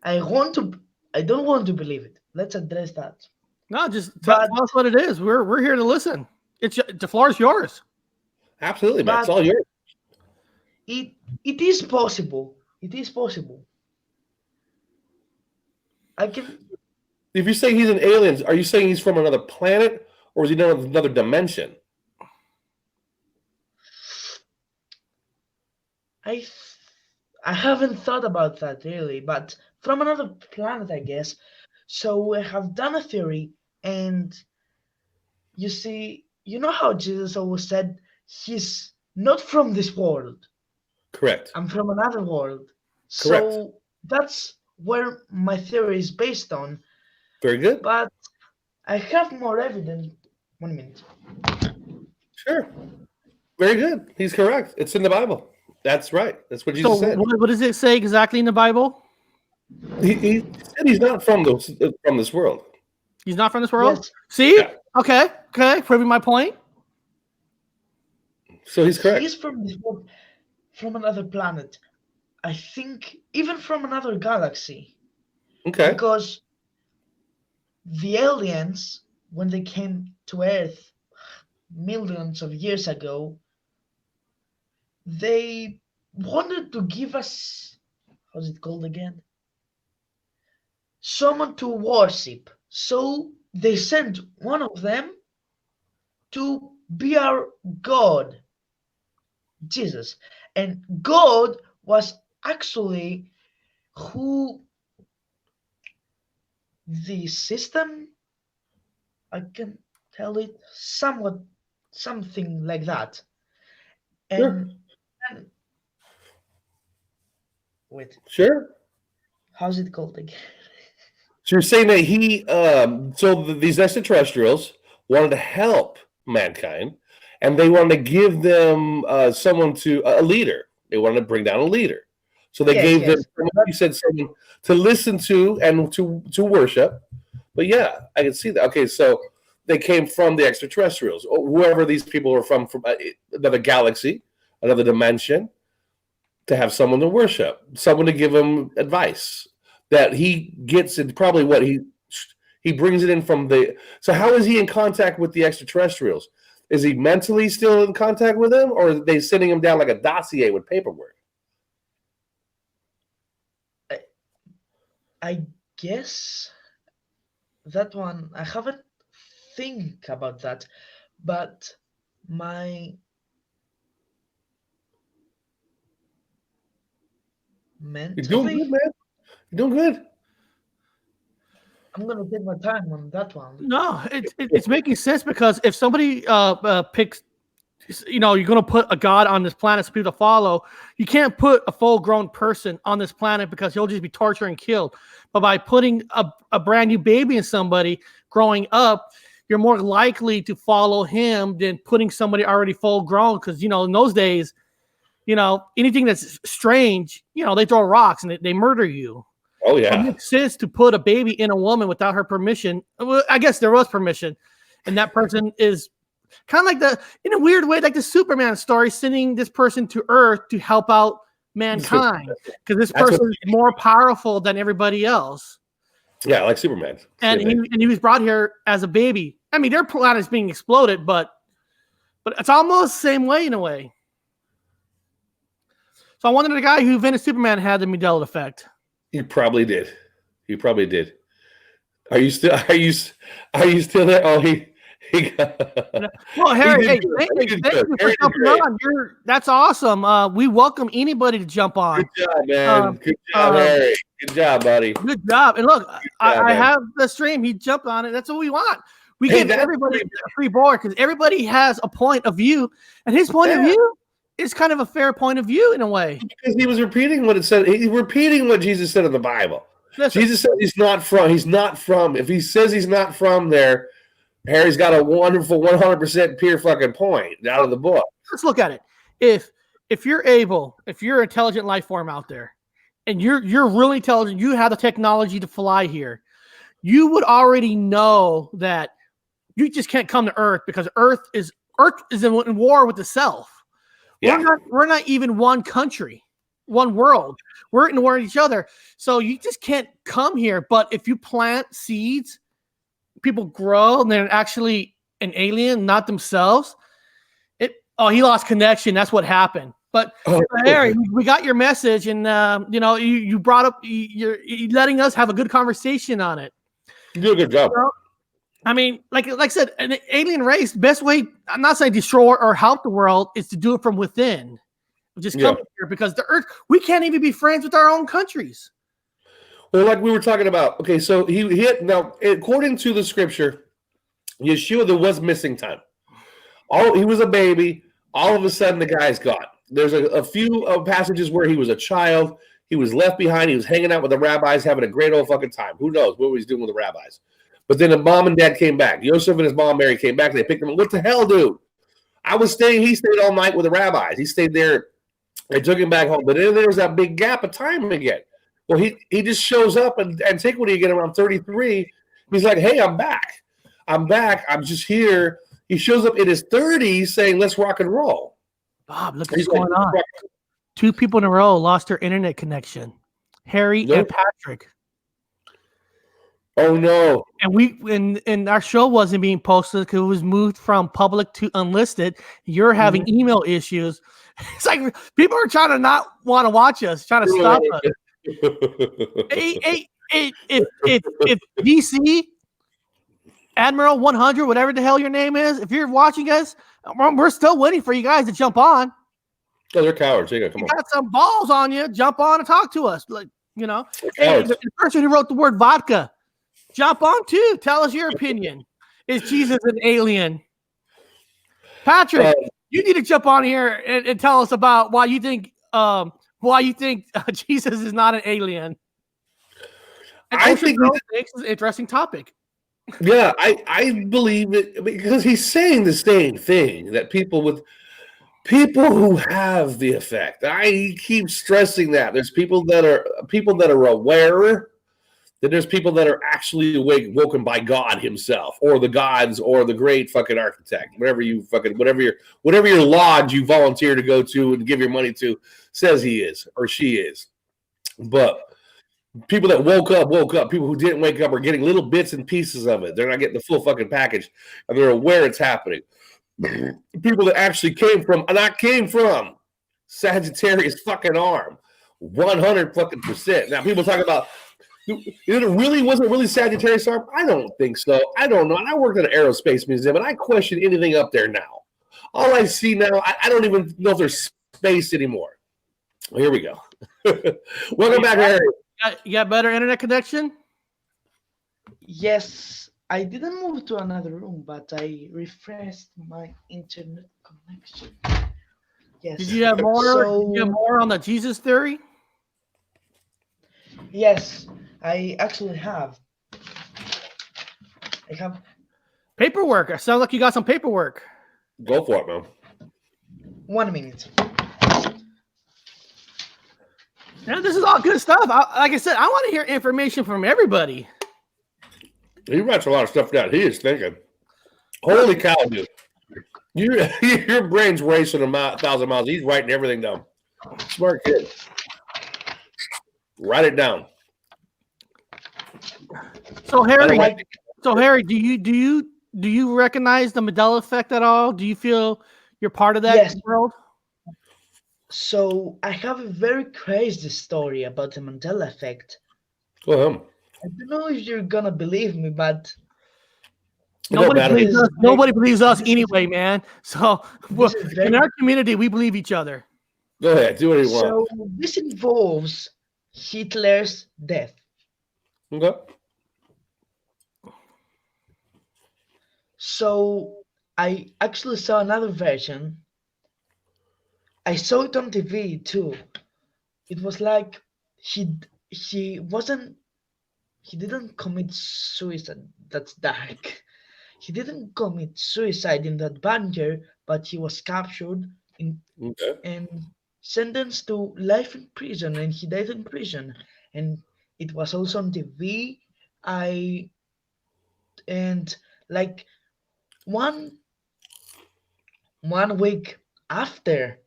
[SPEAKER 3] I don't want to believe it. Let's address that.
[SPEAKER 1] No, just tell us what it is. We're here to listen. The floor is yours.
[SPEAKER 2] Absolutely, man. It's all yours.
[SPEAKER 3] It is possible. It is possible.
[SPEAKER 2] If you say he's an alien, are you saying he's from another planet, or is he in another dimension?
[SPEAKER 3] I haven't thought about that really, but from another planet, I guess. So we have done a theory, and you see, you know how Jesus always said he's not from this world.
[SPEAKER 2] Correct.
[SPEAKER 3] I'm from another world.
[SPEAKER 2] Correct.
[SPEAKER 3] So that's where my theory is based on.
[SPEAKER 2] Very good.
[SPEAKER 3] But I have more evidence. 1 minute.
[SPEAKER 2] Sure. Very good. He's correct. It's in the Bible. That's right. That's what Jesus said.
[SPEAKER 1] What does it say exactly in the Bible?
[SPEAKER 2] He said he's not from this world.
[SPEAKER 1] He's not from this world?
[SPEAKER 3] Yes.
[SPEAKER 1] See? Yeah. Okay. Proving my point.
[SPEAKER 2] So he's correct.
[SPEAKER 3] He's from this world, from another planet. I think even from another galaxy.
[SPEAKER 2] Okay.
[SPEAKER 3] Because the aliens, when they came to Earth millions of years ago, they wanted to give us, how's it called again? someone to worship. So they sent one of them to be our God, Jesus. And God was actually who the system, I can tell it somewhat something like that.
[SPEAKER 2] Sure.
[SPEAKER 3] And wait,
[SPEAKER 2] Sure.
[SPEAKER 3] how's it called again?
[SPEAKER 2] So you're saying that these extraterrestrials wanted to help mankind, and they wanted to give them a leader. They wanted to bring down a leader. So they
[SPEAKER 3] Yes,
[SPEAKER 2] gave them,
[SPEAKER 3] yes.
[SPEAKER 2] you said, someone to listen to and to worship. But yeah, I can see that. Okay, so they came from the extraterrestrials, or whoever these people were from another galaxy, another dimension, to have someone to worship, someone to give him advice that he gets, and probably what he brings it in from the. So how is he in contact with the extraterrestrials? Is he mentally still in contact with them, or are they sending him down like a dossier with paperwork?
[SPEAKER 3] I guess that one I haven't think about that, but my
[SPEAKER 2] You're doing
[SPEAKER 3] mentally,
[SPEAKER 2] good, man. You're doing good.
[SPEAKER 3] I'm gonna take my time on that one.
[SPEAKER 1] No, it's making sense because if somebody picks, you're going to put a god on this planet for people to follow, you can't put a full-grown person on this planet because he'll just be tortured and killed. But by putting a brand new baby in somebody growing up, you're more likely to follow him than putting somebody already full-grown because, in those days, anything that's strange, they throw rocks and they murder you.
[SPEAKER 2] Oh
[SPEAKER 1] So it
[SPEAKER 2] yeah.
[SPEAKER 1] makes sense to put a baby in a woman without her permission. Well, I guess there was permission, and that person is kind of like in a weird way, like the Superman story, sending this person to Earth to help out mankind because this person is more powerful than everybody else.
[SPEAKER 2] Yeah, like Superman.
[SPEAKER 1] And he was brought here as a baby. I mean, their planet is being exploded, but it's almost the same way in a way. So I wonder if the guy who invented Superman had the Mandela effect.
[SPEAKER 2] He probably did. He probably did. Are you still there? Oh, he
[SPEAKER 1] well, Harry,
[SPEAKER 2] he
[SPEAKER 1] hey, thank you for jumping on. That's awesome. We welcome anybody to jump on.
[SPEAKER 2] Good job, man. Good job, Harry. Good job, buddy.
[SPEAKER 1] Good job. And look, I have the stream. He jumped on it. That's what we want. We give everybody a free board because everybody has a point of view, and his point of view is kind of a fair point of view in a way.
[SPEAKER 2] Because he was repeating what it said. He's repeating what Jesus said in the Bible.
[SPEAKER 1] Listen,
[SPEAKER 2] Jesus said he's not from. If he says he's not from there, Harry's got a wonderful 100% pure fucking point out of the book.
[SPEAKER 1] Let's look at it. If you're an intelligent life form out there, and you're really intelligent, you have the technology to fly here, you would already know that you just can't come to Earth because Earth is in war with itself. Yeah. We're not even one country, one world. We're in war with each other. So you just can't come here. But if you plant seeds, people grow, and they're actually an alien, not themselves. He lost connection. That's what happened. But Harry, we got your message, and you brought up you're letting us have a good conversation on it.
[SPEAKER 2] You do a good job.
[SPEAKER 1] I mean, like I said, an alien race, best way, I'm not saying destroy or help the world, is to do it from within. Just come here because the Earth, we can't even be friends with our own countries.
[SPEAKER 2] Well, like we were talking about, okay, so now, according to the scripture, Yeshua, there was missing time. He was a baby. All of a sudden, the guy's gone. There's a few passages where he was a child. He was left behind. He was hanging out with the rabbis, having a great old fucking time. Who knows what he was doing with the rabbis? But then the mom and dad came back. Joseph and his mom Mary came back. They picked him up. What the hell, dude? He stayed all night with the rabbis. He stayed there. They took him back home. But then there was that big gap of time again. Well, he just shows up and take what do you get around 33. He's like, hey, I'm back. I'm just here. He shows up in his 30s saying, let's rock and roll.
[SPEAKER 1] Bob, look what's going on. 2 people in a row lost their internet connection. Harry and Patrick.
[SPEAKER 2] Oh no!
[SPEAKER 1] And our show wasn't being posted because it was moved from public to unlisted. You're having email issues. It's like people are trying to not want to watch us, trying to stop us. if DC Admiral 100, whatever the hell your name is, if you're watching us, we're still waiting for you guys to jump on.
[SPEAKER 2] Oh, they're cowards. Come on.
[SPEAKER 1] Got some balls on you. Jump on and talk to us. Like, you know, hey, the person who wrote the word vodka, jump on too. Tell us your opinion. Is Jesus an alien? Patrick, you need to jump on here and tell us about why you think Jesus is not an alien. And
[SPEAKER 2] I think
[SPEAKER 1] it's an interesting topic.
[SPEAKER 2] Yeah, I believe it because he's saying the same thing that people who have the effect. I keep stressing that there's people that are aware. Then there's people that are actually woken by God Himself, or the gods, or the great fucking architect, whatever your lodge you volunteer to go to and give your money to says he is or she is. But people that woke up, people who didn't wake up are getting little bits and pieces of it. They're not getting the full fucking package, and they're aware it's happening. People that actually came from Sagittarius fucking arm, 100 fucking %. Now people talk about it wasn't really Sagittarius arm. I don't think so. I don't know. And I worked at an aerospace museum, and I question anything up there now. All I see now, I don't even know if there's space anymore. Well, here we go. Welcome back, Harry.
[SPEAKER 1] You got better internet connection?
[SPEAKER 3] Yes, I didn't move to another room, but I refreshed my internet connection. Yes.
[SPEAKER 1] Did you have more on the Jesus theory?
[SPEAKER 3] Yes, I actually have. I have
[SPEAKER 1] paperwork. It sounds like you got some paperwork.
[SPEAKER 2] Go for it, man.
[SPEAKER 3] 1 minute.
[SPEAKER 1] Yeah, this is all good stuff. Like I said, I want to hear information from everybody.
[SPEAKER 2] He writes a lot of stuff down. He is thinking. Holy cow, dude. Your brain's racing 1,000 miles. He's writing everything down. Smart kid. Write it down.
[SPEAKER 1] So Harry, do you recognize the Mandela effect at all? Do you feel you're part of that world?
[SPEAKER 3] So I have a very crazy story about the Mandela effect.
[SPEAKER 2] Go ahead.
[SPEAKER 3] I don't know if you're gonna believe me, but
[SPEAKER 1] nobody believes us anyway, man. So in our community, we believe each other.
[SPEAKER 2] Go ahead, do what you want.
[SPEAKER 3] So this involves Hitler's death.
[SPEAKER 2] Okay.
[SPEAKER 3] So I actually saw another version. I saw it on TV too. It was like he didn't commit suicide. That's dark. He didn't commit suicide in that bunker, but he was captured and sentenced to life in prison, and he died in prison. And it was also on TV. And like one week after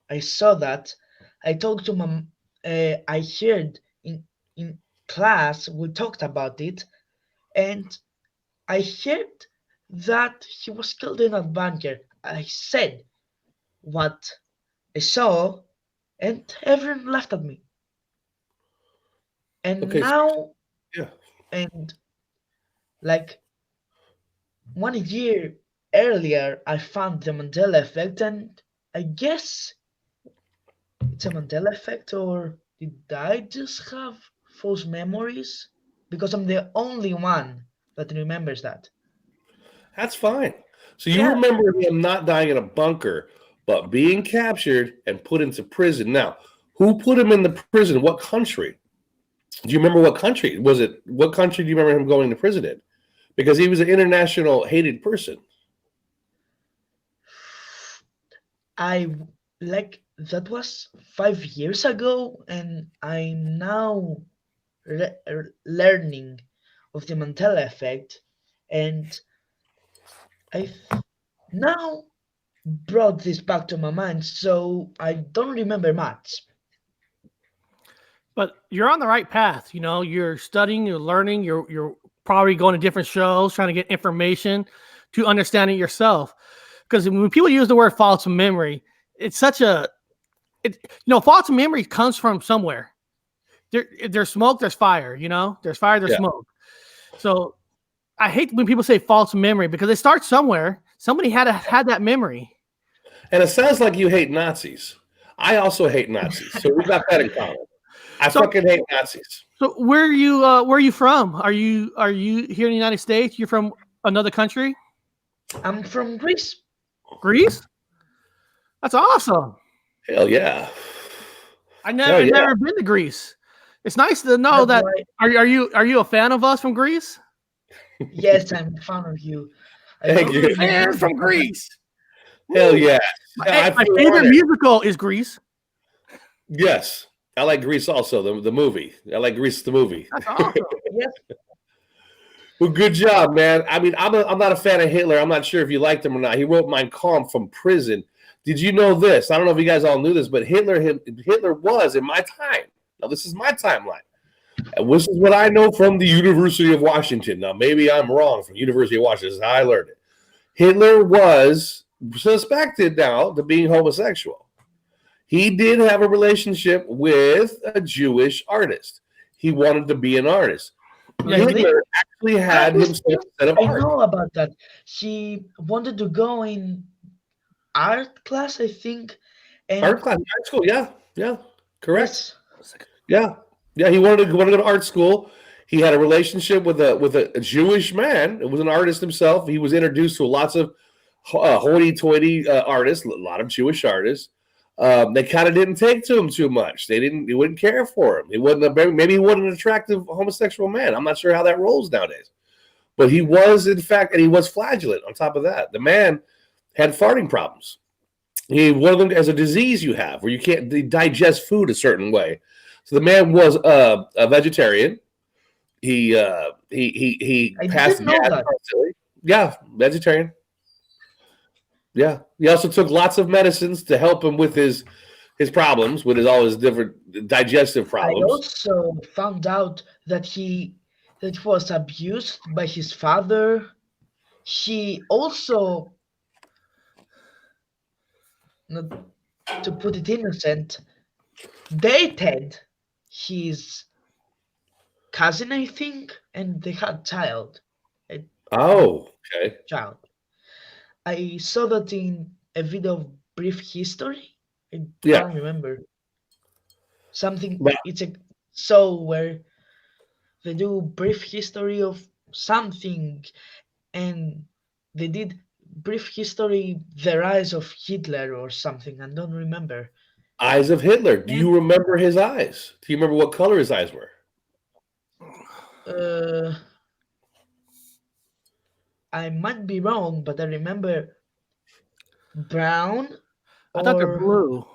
[SPEAKER 3] I saw that, I talked to mom. I heard in class we talked about it, and I heard that he was killed in a bunker. I said what I saw, and everyone laughed at me. And now, and like 1 year earlier, I found the Mandela effect, and I guess it's a Mandela effect, or did I just have false memories? Because I'm the only one that remembers that.
[SPEAKER 2] That's fine. So you remember him not dying in a bunker, but being captured and put into prison. Now, who put him in the prison? What country? Do you remember what country? What country do you remember him going to prison in? Because he was an international hated person.
[SPEAKER 3] That was 5 years ago, and I'm now learning of the Mandela effect, and I now brought this back to my mind, so I don't remember much.
[SPEAKER 1] But you're on the right path. You know, you're studying, you're learning, you're probably going to different shows, trying to get information to understand it yourself. Because when people use the word false memory, it's false memory comes from somewhere. if there's smoke, there's fire. You know, there's fire, there's
[SPEAKER 2] Yeah.
[SPEAKER 1] smoke. So I hate when people say false memory because it starts somewhere. Somebody had that memory.
[SPEAKER 2] And it sounds like you hate Nazis. I also hate Nazis, so we got that in common. I fucking hate Nazis.
[SPEAKER 1] So where are you from? Are you here in the United States? You're from another country?
[SPEAKER 3] I'm from Greece.
[SPEAKER 1] Greece? That's awesome.
[SPEAKER 2] Hell yeah.
[SPEAKER 1] I've never been to Greece. It's nice to know that. Are you a fan of us from Greece?
[SPEAKER 3] Yes, I'm a fan of you.
[SPEAKER 2] Thank you.
[SPEAKER 1] Fans from Greece.
[SPEAKER 2] Hell yeah.
[SPEAKER 1] My favorite musical is Grease.
[SPEAKER 2] Yes. I like Grease also, the movie. I like Grease the movie.
[SPEAKER 1] That's awesome.
[SPEAKER 3] Yes.
[SPEAKER 2] Well, good job, man. I mean, I'm not a fan of Hitler. I'm not sure if you liked him or not. He wrote Mein Kampf from prison. Did you know this? I don't know if you guys all knew this, but Hitler was in my time. Now, this is my timeline. And this is what I know from the University of Washington. Now, maybe I'm wrong from University of Washington. This is how I learned it. Hitler was suspected now to being homosexual. He did have a relationship with a Jewish artist. He wanted to be an artist. Hitler actually had himself a set of art.
[SPEAKER 3] I know about that. He wanted to go in art class, I think. And
[SPEAKER 2] Art class, art school, yeah, correct.
[SPEAKER 3] Yes.
[SPEAKER 2] Yeah. He wanted to go to art school. He had a relationship with a Jewish man. It was an artist himself. He was introduced to lots of hoity-toity artists, a lot of Jewish artists. They kind of didn't take to him too much. They wouldn't care for him. Maybe he wasn't an attractive homosexual man. I'm not sure how that rolls nowadays. But he was, in fact, and he was flagellant on top of that. The man had farting problems. One of them as a disease you have where you can't digest food a certain way. So the man was a vegetarian. He passed gas constantly. Yeah, vegetarian. Yeah. He also took lots of medicines to help him with his problems, with all his different digestive problems.
[SPEAKER 3] I also found out that he was abused by his father. He also, not to put it innocent, dated his cousin, I think, and they had child.
[SPEAKER 2] Oh, okay.
[SPEAKER 3] Child. I saw that in a video of Brief History. I can't remember. Something. It's a show where they do brief history of something, and they did brief history, the rise of Hitler or something. I don't remember.
[SPEAKER 2] Eyes of Hitler. Do you remember his eyes? Do you remember what color his eyes were?
[SPEAKER 3] I might be wrong, but I remember brown.
[SPEAKER 1] I thought they're blue.
[SPEAKER 2] Well,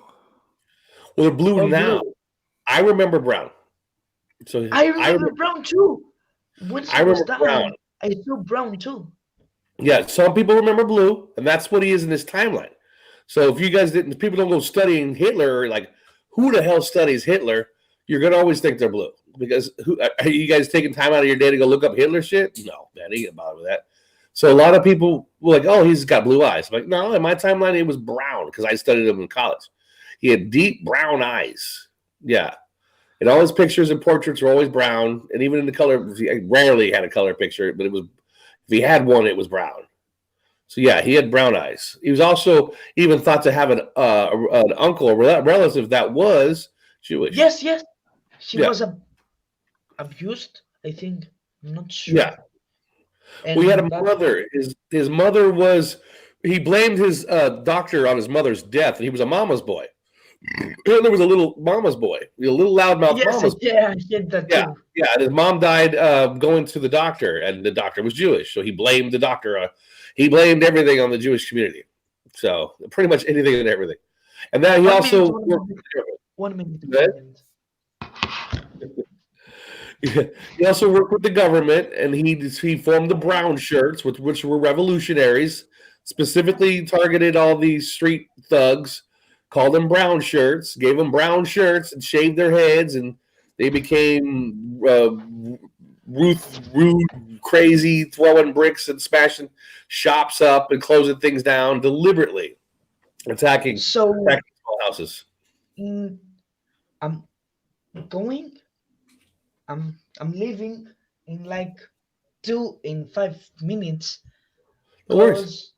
[SPEAKER 2] they're blue now. Blue. I remember brown. So
[SPEAKER 3] I remember brown too. When
[SPEAKER 2] I remember brown.
[SPEAKER 3] I saw brown too.
[SPEAKER 2] Yeah, some people remember blue, and that's what he is in this timeline. So if you guys didn't, people don't go studying Hitler, like who the hell studies Hitler? You're gonna always think they're blue because are you guys taking time out of your day to go look up Hitler shit? No, man, they get bothered with that. So a lot of people were like, "Oh, he's got blue eyes." I'm like, no, in my timeline, it was brown because I studied him in college. He had deep brown eyes. Yeah, and all his pictures and portraits were always brown, and even in the color, he rarely had a color picture, but it was if he had one, it was brown. So yeah, he had brown eyes. He was also even thought to have an uncle, a relative that was Jewish.
[SPEAKER 3] Yes. She was abused, I think. I'm not sure.
[SPEAKER 2] Yeah. And we had a mother. His mother was. He blamed his doctor on his mother's death, and he was a mama's boy. Hitler was a little mama's boy, a little loudmouth mama's boy.
[SPEAKER 3] Yeah, I did that too.
[SPEAKER 2] Yeah. And his mom died going to the doctor, and the doctor was Jewish, so he blamed the doctor. He blamed everything on the Jewish community. So pretty much anything and everything. And then he also worked with the government.
[SPEAKER 3] 1 minute.
[SPEAKER 2] He also worked with the government, and he formed the brown shirts, which were revolutionaries, specifically targeted all these street thugs, called them brown shirts, gave them brown shirts, and shaved their heads, and they became rude, crazy, throwing bricks and smashing shops up and closing things down deliberately, attacking small houses.
[SPEAKER 3] I'm going I'm leaving in like 5 minutes.
[SPEAKER 2] No worries.
[SPEAKER 3] Cause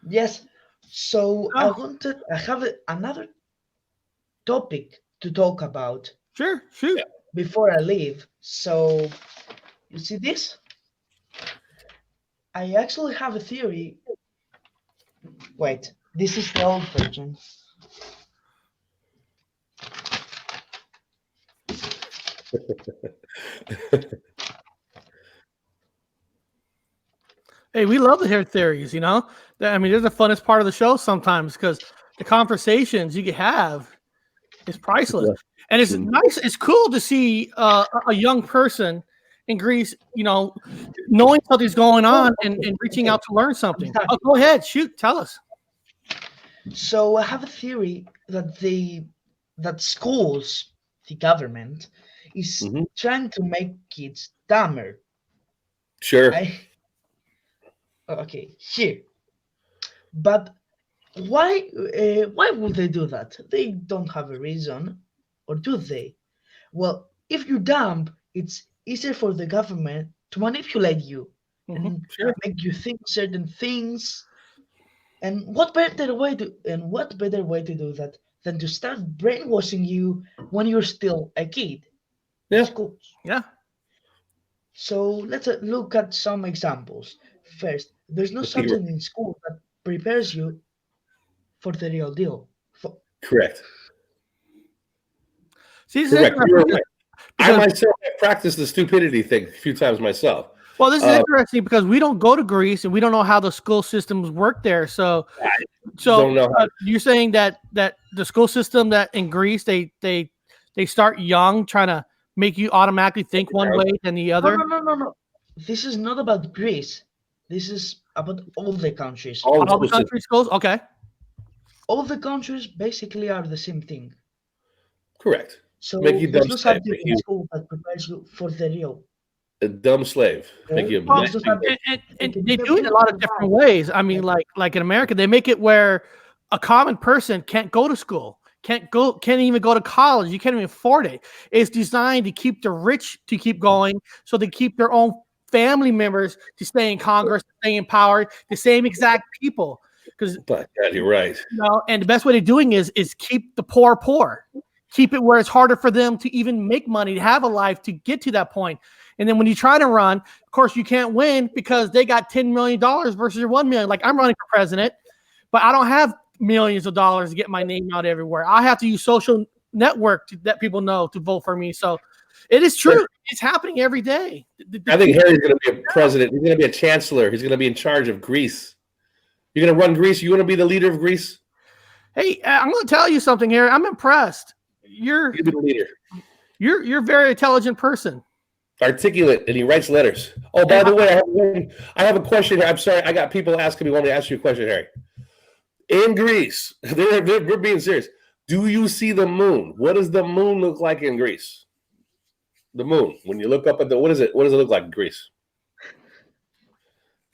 [SPEAKER 3] yes, so
[SPEAKER 1] Oh,
[SPEAKER 3] I have another topic to talk about
[SPEAKER 1] sure, shoot.
[SPEAKER 2] Yeah.
[SPEAKER 3] before I leave. So you see this? I actually have a theory. Wait, this is the old version.
[SPEAKER 1] Hey, we love to hear theories, I mean, they're the funnest part of the show sometimes because the conversations you can have is priceless. And it's nice, it's cool to see a young person in Greece, knowing something's going on and reaching out to learn something. Oh,
[SPEAKER 3] Exactly.
[SPEAKER 1] go ahead, shoot, tell us.
[SPEAKER 3] So I have a theory that schools, the government, is
[SPEAKER 2] Mhm.
[SPEAKER 3] trying to make kids dumber.
[SPEAKER 2] Sure.
[SPEAKER 3] I okay here, but why would they do that? They don't have a reason, or do they? Well, if you're dumb, it's easier for the government to manipulate you and
[SPEAKER 2] Sure.
[SPEAKER 3] make you think certain things. And what better way to do that than to start brainwashing you when you're still a kid in
[SPEAKER 2] Yeah.
[SPEAKER 3] schools?
[SPEAKER 1] Yeah.
[SPEAKER 3] So let's look at some examples. First, there's no
[SPEAKER 2] You're
[SPEAKER 3] subject in school that prepares you for the real deal.
[SPEAKER 2] correct.
[SPEAKER 1] See, this is
[SPEAKER 2] Correct.
[SPEAKER 1] interesting
[SPEAKER 2] You're right. I
[SPEAKER 1] because
[SPEAKER 2] myself have practiced the stupidity thing a few times myself.
[SPEAKER 1] well, this is
[SPEAKER 2] Uh,
[SPEAKER 1] interesting because we don't go to Greece and we don't know how the school systems work there. So
[SPEAKER 2] don't know how.
[SPEAKER 1] you're saying that the school system that in Greece they start young, trying to make you automatically think one way than the
[SPEAKER 3] No,
[SPEAKER 1] other.
[SPEAKER 3] no, no, no, no. This is not about Greece. This is about all the countries.
[SPEAKER 2] All the
[SPEAKER 1] All the
[SPEAKER 2] school systems.
[SPEAKER 1] country schools, okay.
[SPEAKER 3] All the countries basically are the same thing.
[SPEAKER 2] Correct.
[SPEAKER 3] So
[SPEAKER 2] Make you
[SPEAKER 3] there's
[SPEAKER 2] dumb
[SPEAKER 3] no
[SPEAKER 2] slave.
[SPEAKER 3] subject
[SPEAKER 2] Make
[SPEAKER 3] in
[SPEAKER 2] you
[SPEAKER 3] school that prepares you for the real.
[SPEAKER 2] a dumb slave. Make
[SPEAKER 3] Okay?
[SPEAKER 2] you a
[SPEAKER 1] Well,
[SPEAKER 3] There's no
[SPEAKER 2] nasty.
[SPEAKER 3] subject
[SPEAKER 1] and
[SPEAKER 3] that can
[SPEAKER 1] they do it
[SPEAKER 3] prepare
[SPEAKER 1] in a
[SPEAKER 3] you
[SPEAKER 1] lot
[SPEAKER 3] to
[SPEAKER 1] of different
[SPEAKER 3] survive.
[SPEAKER 1] ways. I mean, like in America, they make it where a common person can't go to school, can't even go to college. You can't even afford it. It's designed to keep the rich to keep going, so they keep their own family members to stay in Congress, to stay in power, the same exact people. Because
[SPEAKER 2] But God, you're right.
[SPEAKER 1] and the best way of doing is keep the poor, keep it where it's harder for them to even make money, to have a life, to get to that point. And then when you try to run, of course, you can't win because they got $10 million versus your 1 million. Like I'm running for president, but I don't have millions of dollars to get my name out everywhere. I have to use social network to let people know to vote for me. So it is true. It's happening every day.
[SPEAKER 2] I think Harry's going to be a president. He's going to be a chancellor. He's going to be in charge of Greece. You're going to run Greece. You want to be the leader of Greece?
[SPEAKER 1] Hey, I'm going to tell you something here. I'm impressed. You're
[SPEAKER 2] You be the leader.
[SPEAKER 1] you're a very intelligent person.
[SPEAKER 2] Articulate, and he writes letters. Oh, by the way, I have a question here. I'm sorry. I got people asking me. Want me to ask you a question, Harry? In Greece, we're being serious. Do you see the moon? What does the moon look like in Greece? The moon. When you look up at what is it? What does it look like in Greece?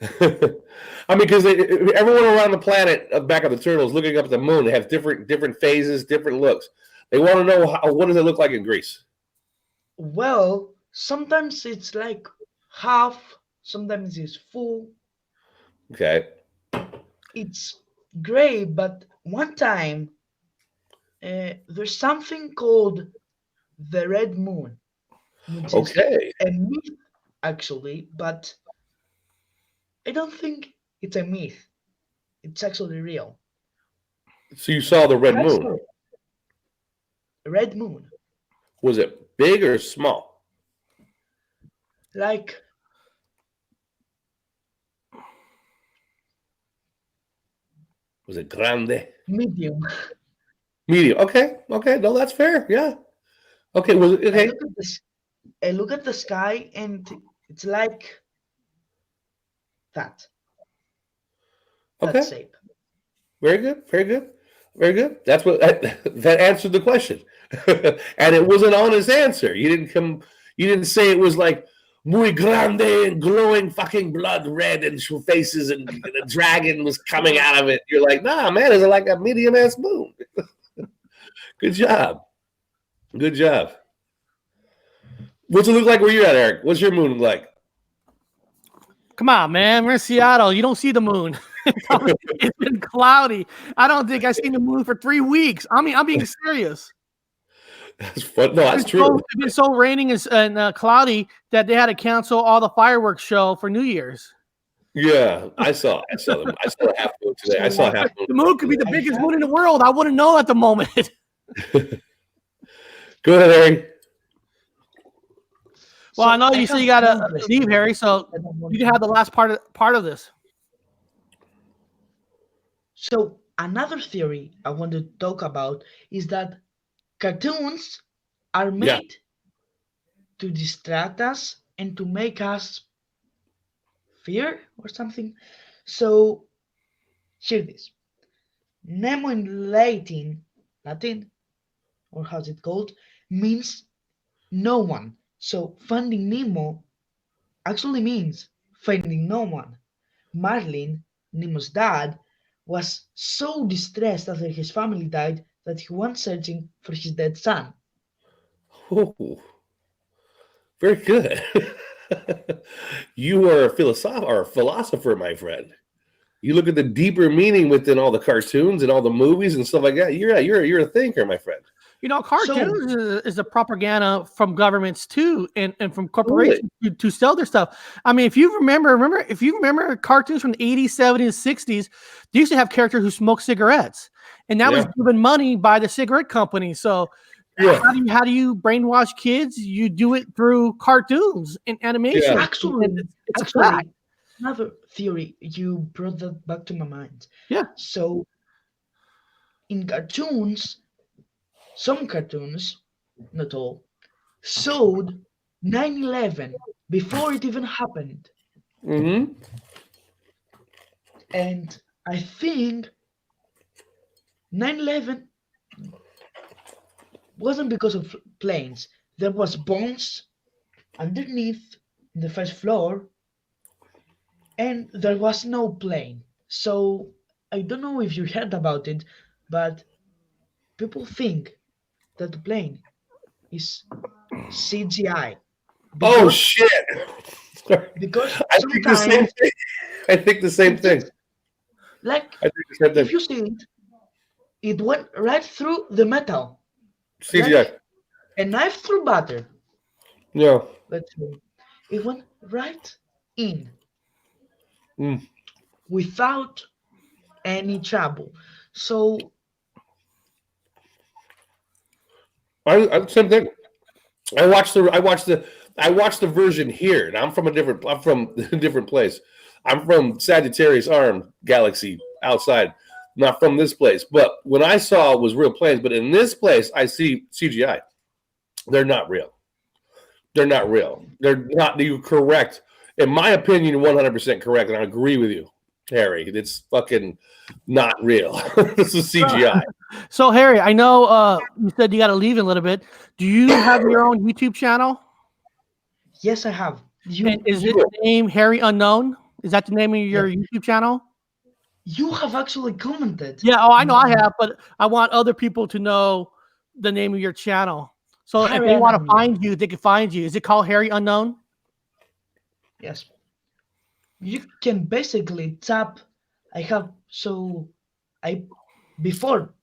[SPEAKER 2] I mean, because everyone around the planet, back of the turtles, looking up at the moon, they have different phases, different looks. They want to know what does it look like in Greece?
[SPEAKER 3] Well, sometimes it's like half, sometimes it's full.
[SPEAKER 2] Okay.
[SPEAKER 3] It's gray, but one time there's something called the red moon, which is
[SPEAKER 2] Okay.
[SPEAKER 3] a myth actually, but I don't think it's a myth. It's actually real.
[SPEAKER 2] So you saw the red
[SPEAKER 3] I saw
[SPEAKER 2] moon.
[SPEAKER 3] it. Red moon,
[SPEAKER 2] Was it big or small?
[SPEAKER 3] like
[SPEAKER 2] Was it grande?
[SPEAKER 3] medium.
[SPEAKER 2] Medium. Okay. Okay. No, that's fair. Yeah. Okay. Was it
[SPEAKER 3] I
[SPEAKER 2] okay?
[SPEAKER 3] look at I look at the sky and it's like that. That
[SPEAKER 2] Okay.
[SPEAKER 3] shape.
[SPEAKER 2] Very good. Very good. Very good. That's what that answered the question. And it was an honest answer. You didn't say it was like muy grande and glowing fucking blood red and faces and the dragon was coming out of it. You're like, nah, man, it's like a medium ass moon. Good job. Good job. What's it look like where you're at, Eric? What's your moon look like?
[SPEAKER 1] Come on, man. We're in Seattle. You don't see the moon. It's been cloudy. I don't think I've seen the moon for 3 weeks. I mean, I'm being serious.
[SPEAKER 2] That's fun. No, that's true.
[SPEAKER 1] It's been so raining and cloudy that they had to cancel all the fireworks show for New Year's.
[SPEAKER 2] Yeah, I saw them. I saw half moon today. I saw half moon.
[SPEAKER 1] The moon could be the biggest moon in the world. I wouldn't know at the moment.
[SPEAKER 2] Go ahead, Harry.
[SPEAKER 1] Well, I know you said you gotta leave, Harry, so you can have the last part of this.
[SPEAKER 3] So another theory I want to talk about is that cartoons are made to distract us and to make us fear or something. So hear this. Nemo in Latin, or how's it called, means no one. So finding Nemo actually means finding no one. Marlin, Nemo's dad, was so distressed after his family died that he went searching for his dead son.
[SPEAKER 2] Oh, very good. You are a philosopher, my friend. You look at the deeper meaning within all the cartoons and all the movies and stuff like that. You're a thinker, my friend.
[SPEAKER 1] You know, cartoons is a propaganda from governments too, and from corporations to sell their stuff. I mean, if you remember cartoons from the 80s, 70s, 60s, they used to have characters who smoked cigarettes, and that was given money by the cigarette company. So how do you brainwash kids? You do it through cartoons and animation.
[SPEAKER 3] Yeah. Actually, another theory, you brought that back to my mind.
[SPEAKER 1] Yeah.
[SPEAKER 3] So in cartoons, some cartoons, not all, showed 9/11 before it even happened.
[SPEAKER 2] Mm-hmm.
[SPEAKER 3] And I think 9/11 wasn't because of planes. There was bombs underneath the first floor, and there was no plane. So I don't know if you heard about it, but people think that the plane is CGI.
[SPEAKER 2] Oh shit!
[SPEAKER 3] Because
[SPEAKER 2] I think the same thing. I think the same thing.
[SPEAKER 3] Like,
[SPEAKER 2] I think the same thing.
[SPEAKER 3] if you see it, it went right through the metal.
[SPEAKER 2] CGI.
[SPEAKER 3] Like a knife through butter.
[SPEAKER 2] Yeah.
[SPEAKER 3] Let's see. It went right in. Without any trouble. So
[SPEAKER 2] same thing. I watched the version here, and I'm from a different place. I'm from Sagittarius Arm Galaxy outside, not from this place. But when I saw it was real planes, but in this place I see CGI. They're not real. They're not real. They're not. You correct. In my opinion, 100% correct, and I agree with you, Harry. It's fucking not real. This is CGI.
[SPEAKER 1] So, Harry, I know you said you got to leave in a little bit. Do you have your own YouTube channel?
[SPEAKER 3] Yes, I have.
[SPEAKER 1] Is it the name Harry Unknown? Is that the name of your YouTube channel?
[SPEAKER 3] You have actually commented.
[SPEAKER 1] Yeah, I know I have, but I want other people to know the name of your channel. So Harry, if they want to find you, they can find you. Is it called Harry Unknown?
[SPEAKER 3] Yes. You can basically tap. Before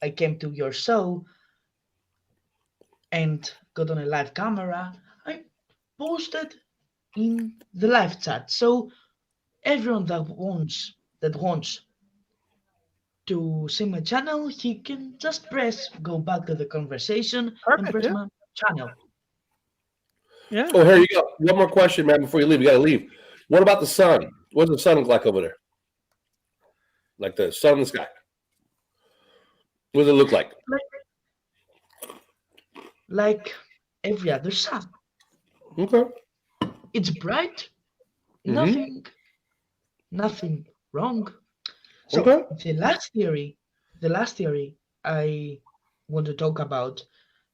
[SPEAKER 3] I came to your show and got on a live camera, I posted in the live chat. So everyone that wants to see my channel, he can just go back to the conversation and press my channel.
[SPEAKER 1] Yeah.
[SPEAKER 2] Oh, here you go. One more question, man, before you leave. You got to leave. What about the sun? What does the sun look like over there? Like the sun in the sky. What does it look like?
[SPEAKER 3] Like every other sun.
[SPEAKER 2] Okay.
[SPEAKER 3] It's bright. Nothing wrong. So the last theory I want to talk about,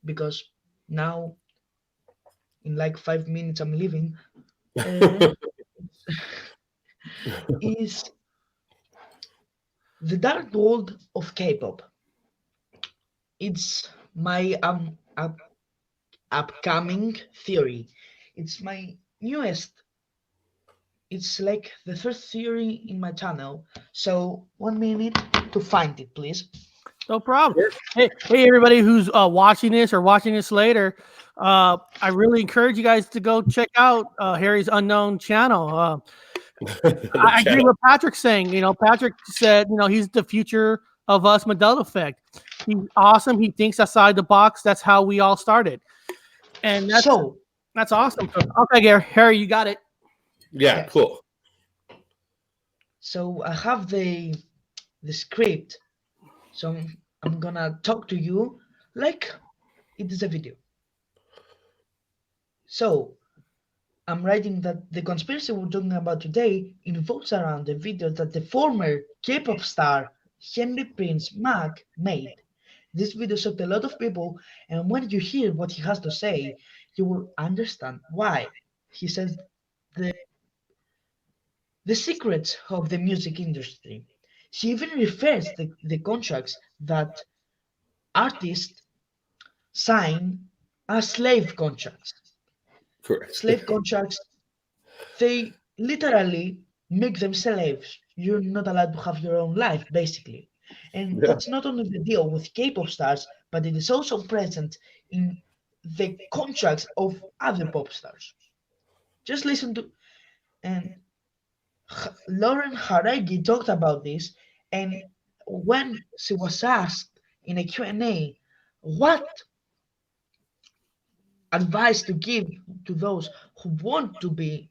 [SPEAKER 3] because now in like 5 minutes I'm leaving, is the dark world of K-pop. It's my upcoming theory. It's my newest. It's like the third theory in my channel. So 1 minute to find it, please.
[SPEAKER 1] No problem. Hey, everybody who's watching this or watching this later, I really encourage you guys to go check out Harry's Unknown channel. I agree with Patrick saying. Patrick said, he's the future of us Mandela effect. He's awesome. He thinks outside the box. That's how we all started, and that's awesome. Okay, Harry, you got it.
[SPEAKER 2] Yeah, cool.
[SPEAKER 3] So I have the script. So I'm gonna talk to you like it is a video. So I'm writing that the conspiracy we're talking about today involves around the video that the former K-pop star Henry Prince Mac made. This video shocked a lot of people, and when you hear what he has to say, you will understand why. He says the secrets of the music industry. She even refers the contracts that artists sign as slave contracts.
[SPEAKER 2] Correct.
[SPEAKER 3] Slave contracts, they literally make them slaves. You're not allowed to have your own life, basically. And that's not only the deal with K-pop stars, but it is also present in the contracts of other pop stars. Just listen to, and Lauren Haragi talked about this, and when she was asked in a Q&A what advice to give to those who want to be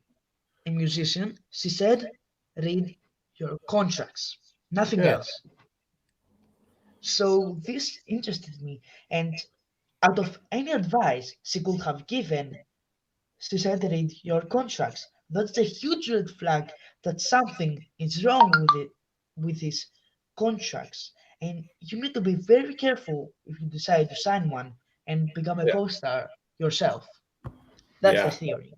[SPEAKER 3] a musician, she said, read your contracts, nothing else. So this interested me, and out of any advice she could have given, she said, read your contracts. That's a huge red flag that something is wrong with these contracts, and you need to be very careful if you decide to sign one and become a co-star yourself. That's the theory.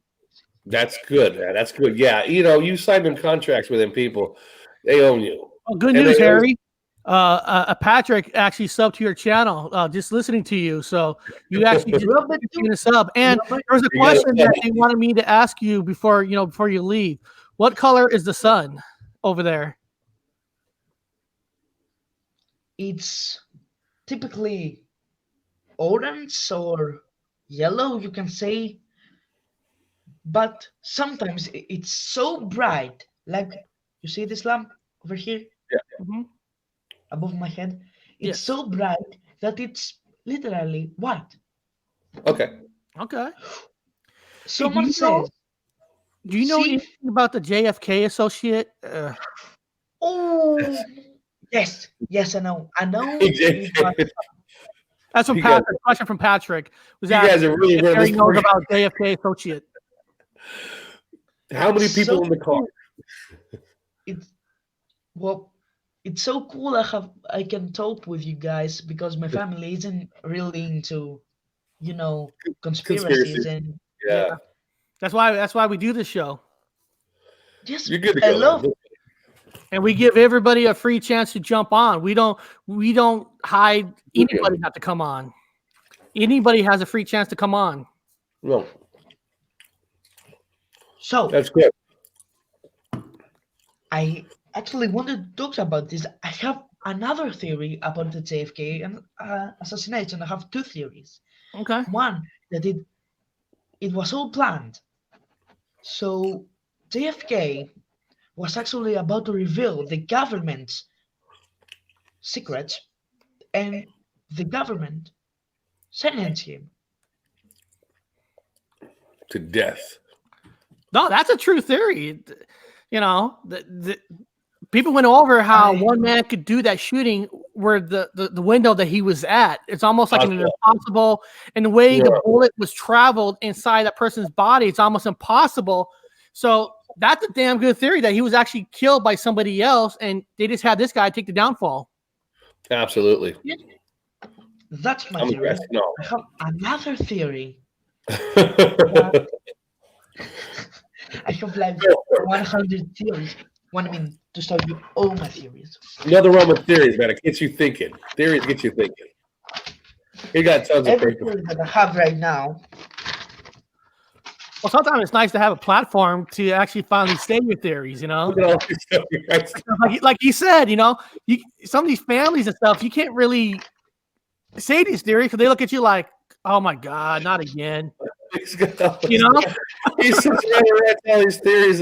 [SPEAKER 2] That's good, man. That's good. Yeah, you signed them contracts with them people. They own you.
[SPEAKER 1] Well, good news, Harry. Patrick actually subbed to your channel, just listening to you. So you actually just a sub. And there was a question that they wanted me to ask you before you leave. What color is the sun over there?
[SPEAKER 3] It's typically orange or yellow, you can say. But sometimes it's so bright, like you see this lamp over here above my head. It's so bright that it's literally white.
[SPEAKER 2] Okay.
[SPEAKER 3] Someone says,
[SPEAKER 1] do you know anything about the JFK associate?
[SPEAKER 3] Oh, yes, I know.
[SPEAKER 1] That's from Patrick. Question from Patrick was
[SPEAKER 2] you guys are really
[SPEAKER 1] Harry knows about JFK associate.
[SPEAKER 2] How many people in the car?
[SPEAKER 3] It's so cool. I can talk with you guys because my family isn't really into, conspiracies and
[SPEAKER 1] That's why we do this show.
[SPEAKER 3] Yes,
[SPEAKER 2] you're good to go.
[SPEAKER 1] And we give everybody a free chance to jump on. We don't hide anybody not to come on. Anybody has a free chance to come on.
[SPEAKER 2] No.
[SPEAKER 3] So
[SPEAKER 2] that's good.
[SPEAKER 3] I actually wanted to talk about this. I have another theory about the JFK and assassination. I have two theories.
[SPEAKER 1] Okay.
[SPEAKER 3] One, that it was all planned. So JFK was actually about to reveal the government's secrets, and the government sentenced him
[SPEAKER 2] to death.
[SPEAKER 1] No, that's a true theory. The people went over how one man could do that shooting where the window that he was at. It's almost like an impossible, and the way the bullet was traveled inside that person's body, it's almost impossible. So that's a damn good theory that he was actually killed by somebody else, and they just had this guy take the downfall.
[SPEAKER 2] Absolutely.
[SPEAKER 3] Yeah. That's my theory.
[SPEAKER 2] No.
[SPEAKER 3] I have another theory. I have like 100 theories. To start you all my theories.
[SPEAKER 2] Nothing wrong with theories, man. It gets you thinking. Theories get you thinking. He got tons of
[SPEAKER 3] Every
[SPEAKER 2] paper.
[SPEAKER 3] theory that I have right now.
[SPEAKER 1] Well, sometimes it's nice to have a platform to actually finally say your theories, you know?
[SPEAKER 2] Look at all this stuff, right?
[SPEAKER 1] Like you said, you know, some of these families and stuff, you can't really say these theories because they look at you like, oh my God, not again.
[SPEAKER 2] He's got all
[SPEAKER 1] You know?
[SPEAKER 2] He's sits around and writes all these theories.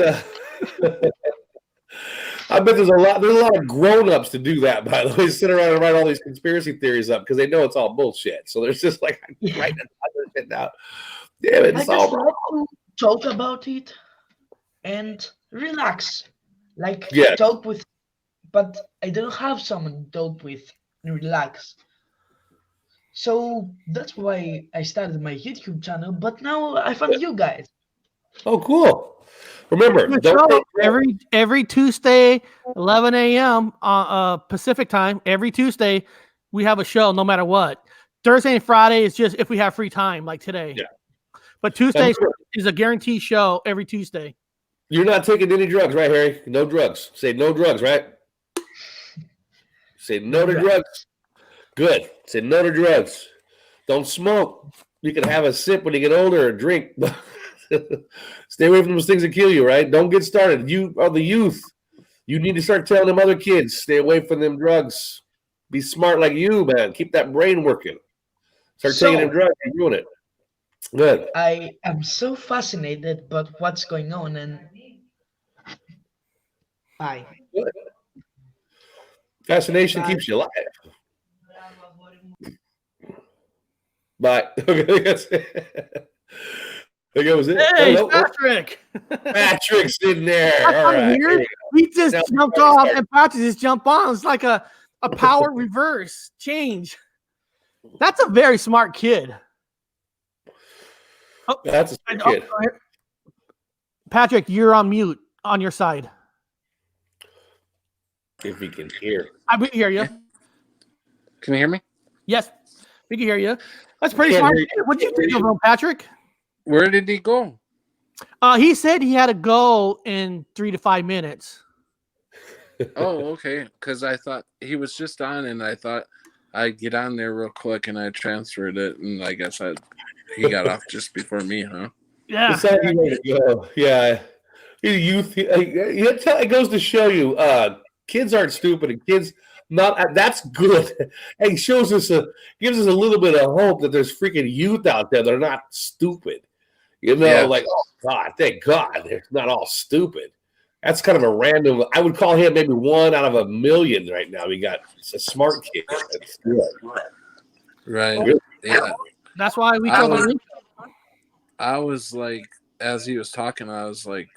[SPEAKER 2] I bet there's a lot of grown-ups to do that, by the way, sit around and write all these conspiracy theories up because they know it's all bullshit. So there's just like writing it out. Damn it,
[SPEAKER 3] I
[SPEAKER 2] it's
[SPEAKER 3] just
[SPEAKER 2] all
[SPEAKER 3] like
[SPEAKER 2] wrong.
[SPEAKER 3] to talk about it and relax. Like
[SPEAKER 2] Yeah.
[SPEAKER 3] talk with, but I don't have someone to talk with and relax. So that's why I started my YouTube channel. But now I found you guys.
[SPEAKER 2] Oh, cool. Remember,
[SPEAKER 1] The
[SPEAKER 2] don't
[SPEAKER 1] show
[SPEAKER 2] take
[SPEAKER 1] every Tuesday, 11 a.m. Pacific time. Every Tuesday, we have a show, no matter what. Thursday and Friday is just if we have free time, like today.
[SPEAKER 2] Yeah.
[SPEAKER 1] But Tuesday is a guaranteed show every Tuesday.
[SPEAKER 2] You're not taking any drugs, right, Harry? No drugs. Say no drugs, right? Say no to drugs. Good. Say no to drugs. Don't smoke. You can have a sip when you get older or drink. Stay away from those things that kill you, right? Don't get started. You are the youth. You need to start telling them other kids, stay away from them drugs. Be smart like you, man. Keep that brain working. Start taking them drugs and doing it. Good.
[SPEAKER 3] I am so fascinated by what's going on and bye.
[SPEAKER 2] Good. Fascination keeps you alive. Bye. Okay, that was it.
[SPEAKER 1] Hey,
[SPEAKER 2] Hello.
[SPEAKER 1] Patrick!
[SPEAKER 2] Patrick's in there.
[SPEAKER 1] That's
[SPEAKER 2] All
[SPEAKER 1] not
[SPEAKER 2] right.
[SPEAKER 1] weird. He just jumped off and Patrick just jumped on. It's like a power reverse change. That's a very smart kid. Oh,
[SPEAKER 2] that's a smart kid.
[SPEAKER 1] Patrick, you're on mute on your side.
[SPEAKER 2] If we can hear.
[SPEAKER 1] I can hear you.
[SPEAKER 4] Can you hear me?
[SPEAKER 1] Yes, we can hear you. That's pretty smart. What did you think of him, Patrick?
[SPEAKER 4] Where did he go?
[SPEAKER 1] He said he had to go in 3 to 5 minutes.
[SPEAKER 4] Oh, okay. Because I thought he was just on, and I thought I'd get on there real quick, and I transferred it, and I guess he got off just before me, huh?
[SPEAKER 1] Yeah.
[SPEAKER 2] It's how you let it go. Yeah. Youth. It goes to show you, kids aren't stupid, and kids not. That's good. And gives us a little bit of hope that there's freaking youth out there that are not stupid. You know,
[SPEAKER 4] Yeah.
[SPEAKER 2] like, oh God, thank God they're not all stupid. That's kind of a random. I would call him maybe 1 out of a million right now. We got a smart kid. That's good.
[SPEAKER 4] Right.
[SPEAKER 2] Really?
[SPEAKER 4] Yeah.
[SPEAKER 1] That's why we call him.
[SPEAKER 4] I was like, as he was talking, I was like,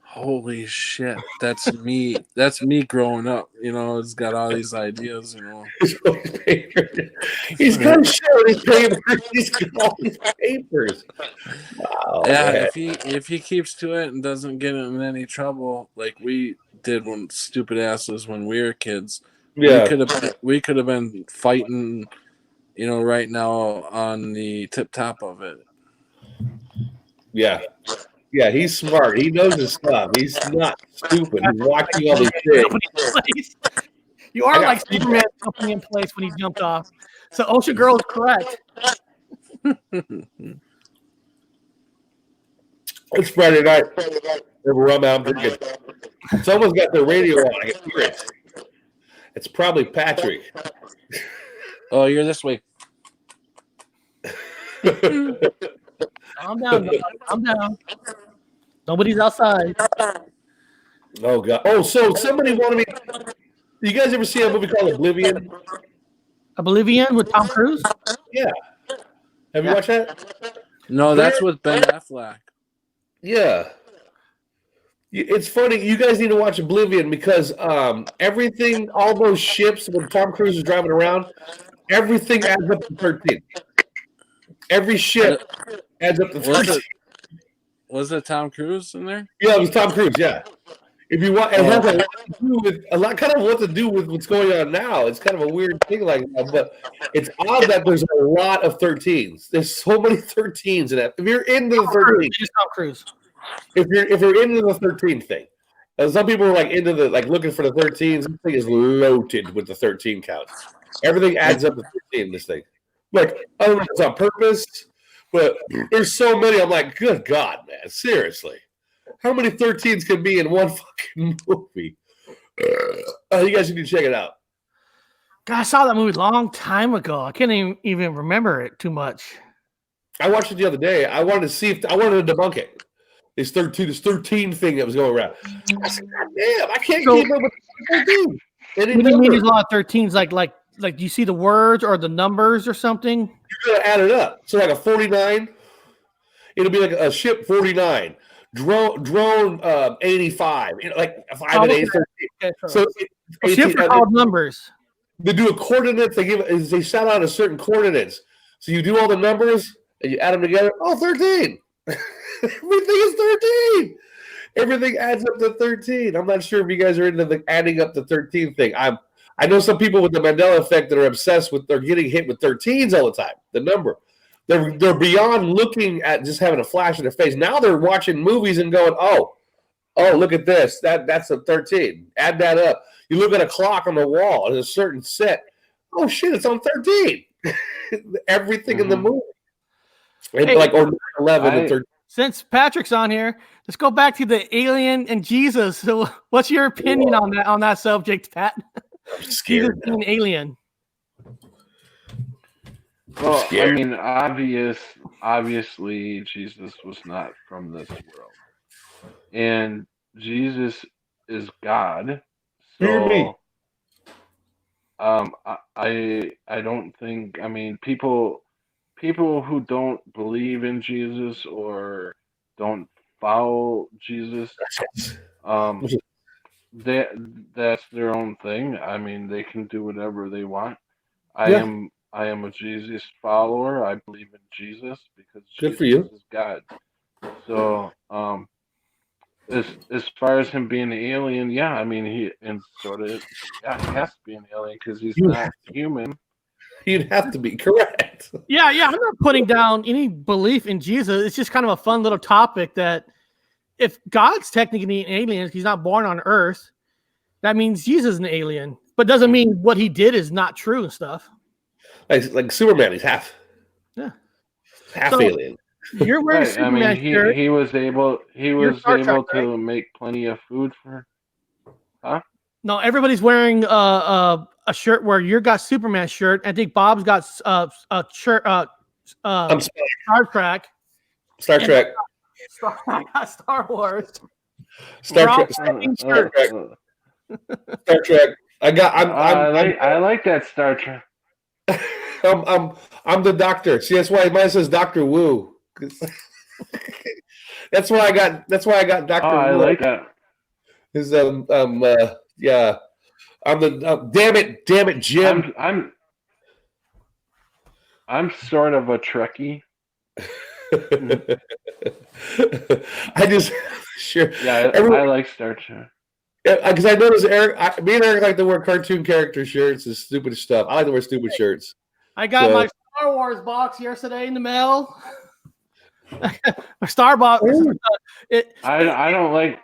[SPEAKER 4] holy shit, that's me. That's me growing up. You know, it's got all these ideas, you know.
[SPEAKER 2] He's got to show his papers. He's got all these papers. Wow,
[SPEAKER 4] Yeah,
[SPEAKER 2] man.
[SPEAKER 4] if he keeps to it and doesn't get in any trouble like we did when stupid asses when we were kids,
[SPEAKER 2] Yeah.
[SPEAKER 4] we could have been fighting, you know, right now on the tip top of it.
[SPEAKER 2] Yeah. Yeah, he's smart. He knows his stuff. He's not stupid. He's watching all these things.
[SPEAKER 1] You are like Superman jumping in place when he jumped off. So Ocean Girl is correct.
[SPEAKER 2] It's Friday night. We're out drinking. Someone's got their radio on. I can hear it. It's probably Patrick.
[SPEAKER 4] Oh, you're this way.
[SPEAKER 1] Calm down, dog. Calm down. Nobody's outside.
[SPEAKER 2] Oh God! Oh, so somebody wanted me. You guys ever see a movie called Oblivion?
[SPEAKER 1] Oblivion with Tom Cruise?
[SPEAKER 2] Yeah. Have you watched that?
[SPEAKER 4] No, that's with Ben Affleck.
[SPEAKER 2] Yeah. It's funny. You guys need to watch Oblivion because everything, all those ships when Tom Cruise is driving around, everything adds up to 13. Every ship adds up to 13.
[SPEAKER 4] Was it Tom Cruise in there?
[SPEAKER 2] Yeah, it was Tom Cruise. Yeah. If you want, it has a lot kind of what to do with what's going on now. It's kind of a weird thing like that, but it's odd that there's a lot of 13s. There's so many 13s in it. If you're into the 13,
[SPEAKER 1] Tom Cruise.
[SPEAKER 2] if you're into the 13 thing, some people are like into the looking for the 13s. This thing is loaded with the 13 count. Everything adds up to 13 in this thing. Like, I don't know if it's on purpose, but there's so many. I'm like, good God, man, seriously. How many 13s can be in one fucking movie? You guys need to check it out.
[SPEAKER 1] God, I saw that movie a long time ago. I can't even remember it too much.
[SPEAKER 2] I watched it the other day. I wanted to see if I wanted to debunk it. This 13 thing that was going around. I said, God damn, I can't keep up with 13.
[SPEAKER 1] What do you mean there's a lot of 13s? Like do you see the words or the numbers or something?
[SPEAKER 2] You're gonna add it up. So like a 49, it'll be like a ship 49, drone 85, like 5 and 8, 13.
[SPEAKER 1] Okay,
[SPEAKER 2] So
[SPEAKER 1] ships are called numbers.
[SPEAKER 2] They do a coordinate. They shout out a certain coordinates. So you do all the numbers and you add them together. Oh, 13. Everything is 13. Everything adds up to 13. I'm not sure if you guys are into the adding up to 13 thing. I know some people with the Mandela effect that are obsessed with, they're getting hit with 13s all the time. The number. They're beyond looking at just having a flash in their face. Now they're watching movies and going, oh, look at this. That's a 13. Add that up. You look at a clock on the wall and a certain set. Oh shit, it's on 13. Everything in the movie. And
[SPEAKER 1] Hey,
[SPEAKER 2] like or 11 and 13.
[SPEAKER 1] Since Patrick's on here, let's go back to the alien and Jesus. So what's your opinion on that subject, Pat?
[SPEAKER 2] I'm scared.
[SPEAKER 1] Jesus being an alien.
[SPEAKER 4] Well, I mean, obviously, Jesus was not from this world, and Jesus is God.
[SPEAKER 2] Hear me.
[SPEAKER 4] So, I don't think. I mean, people who don't believe in Jesus or don't follow Jesus, that's their own thing. I mean, they can do whatever they want. I am a Jesus follower. I believe in Jesus because
[SPEAKER 2] Good
[SPEAKER 4] Jesus
[SPEAKER 2] for you.
[SPEAKER 4] is God. So, as far as him being an alien, yeah, I mean, he has to be an alien because he's not human.
[SPEAKER 2] You'd have to be correct.
[SPEAKER 1] Yeah, I'm not putting down any belief in Jesus. It's just kind of a fun little topic that if God's technically an alien, he's not born on Earth, that means Jesus is an alien. But doesn't mean what he did is not true and stuff.
[SPEAKER 2] Like Superman, he's half alien.
[SPEAKER 1] You're wearing a Superman shirt.
[SPEAKER 4] He was able to make plenty of food for. Huh?
[SPEAKER 1] No, everybody's wearing a shirt where you got Superman shirt. I think Bob's got a shirt. Star Trek.
[SPEAKER 2] Star Trek.
[SPEAKER 1] Star Wars.
[SPEAKER 2] Star Trek. Star Trek.
[SPEAKER 4] I like that Star Trek.
[SPEAKER 2] I'm the doctor. See, that's why mine says Dr. Wu. That's why I got Dr. Wu.
[SPEAKER 4] I like that.
[SPEAKER 2] His yeah. I'm the damn it, Jim.
[SPEAKER 4] I'm sort of a Trekkie.
[SPEAKER 2] I just sure.
[SPEAKER 4] Yeah, I like Star Trek.
[SPEAKER 2] Yeah, because I noticed me and Eric like to wear cartoon character shirts and stupid stuff. I like to wear stupid shirts.
[SPEAKER 1] I got my Star Wars box yesterday in the mail. My Star box.
[SPEAKER 4] I don't like.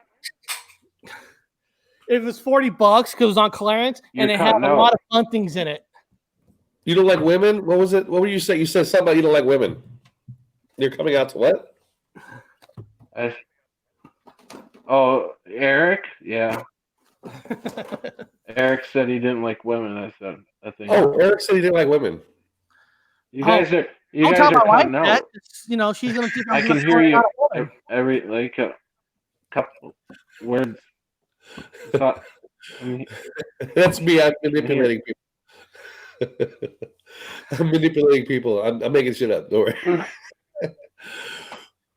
[SPEAKER 1] It was $40 because it was on clearance, and it had a lot of fun things in it.
[SPEAKER 2] You don't like women? What was it? What were you saying? You said something about you don't like women. You're coming out to what?
[SPEAKER 4] Eric? Yeah. Eric said he didn't like women. I think.
[SPEAKER 2] Oh, Eric said he didn't like women.
[SPEAKER 4] You guys are cutting out.
[SPEAKER 1] She's gonna keep.
[SPEAKER 4] I can hear you every a couple words.
[SPEAKER 2] That's me. I'm manipulating people. I'm manipulating people. I'm making shit up. Don't worry.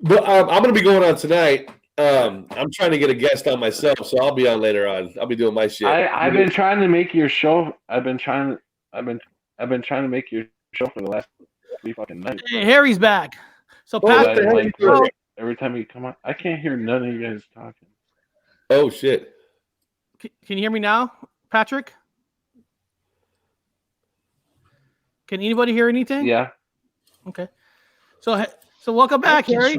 [SPEAKER 2] But I'm going to be going on tonight. I'm trying to get a guest on myself, so I'll be on later on. I'll be doing my shit.
[SPEAKER 4] I've been trying to make your show. I've been trying to make your show for the last 3 fucking nights.
[SPEAKER 1] Hey, Harry's back. So
[SPEAKER 4] every time you come on, I can't hear none of you guys talking.
[SPEAKER 2] Oh shit!
[SPEAKER 1] Can you hear me now, Patrick? Can anybody hear anything?
[SPEAKER 4] Yeah.
[SPEAKER 1] Okay. So welcome back, Harry.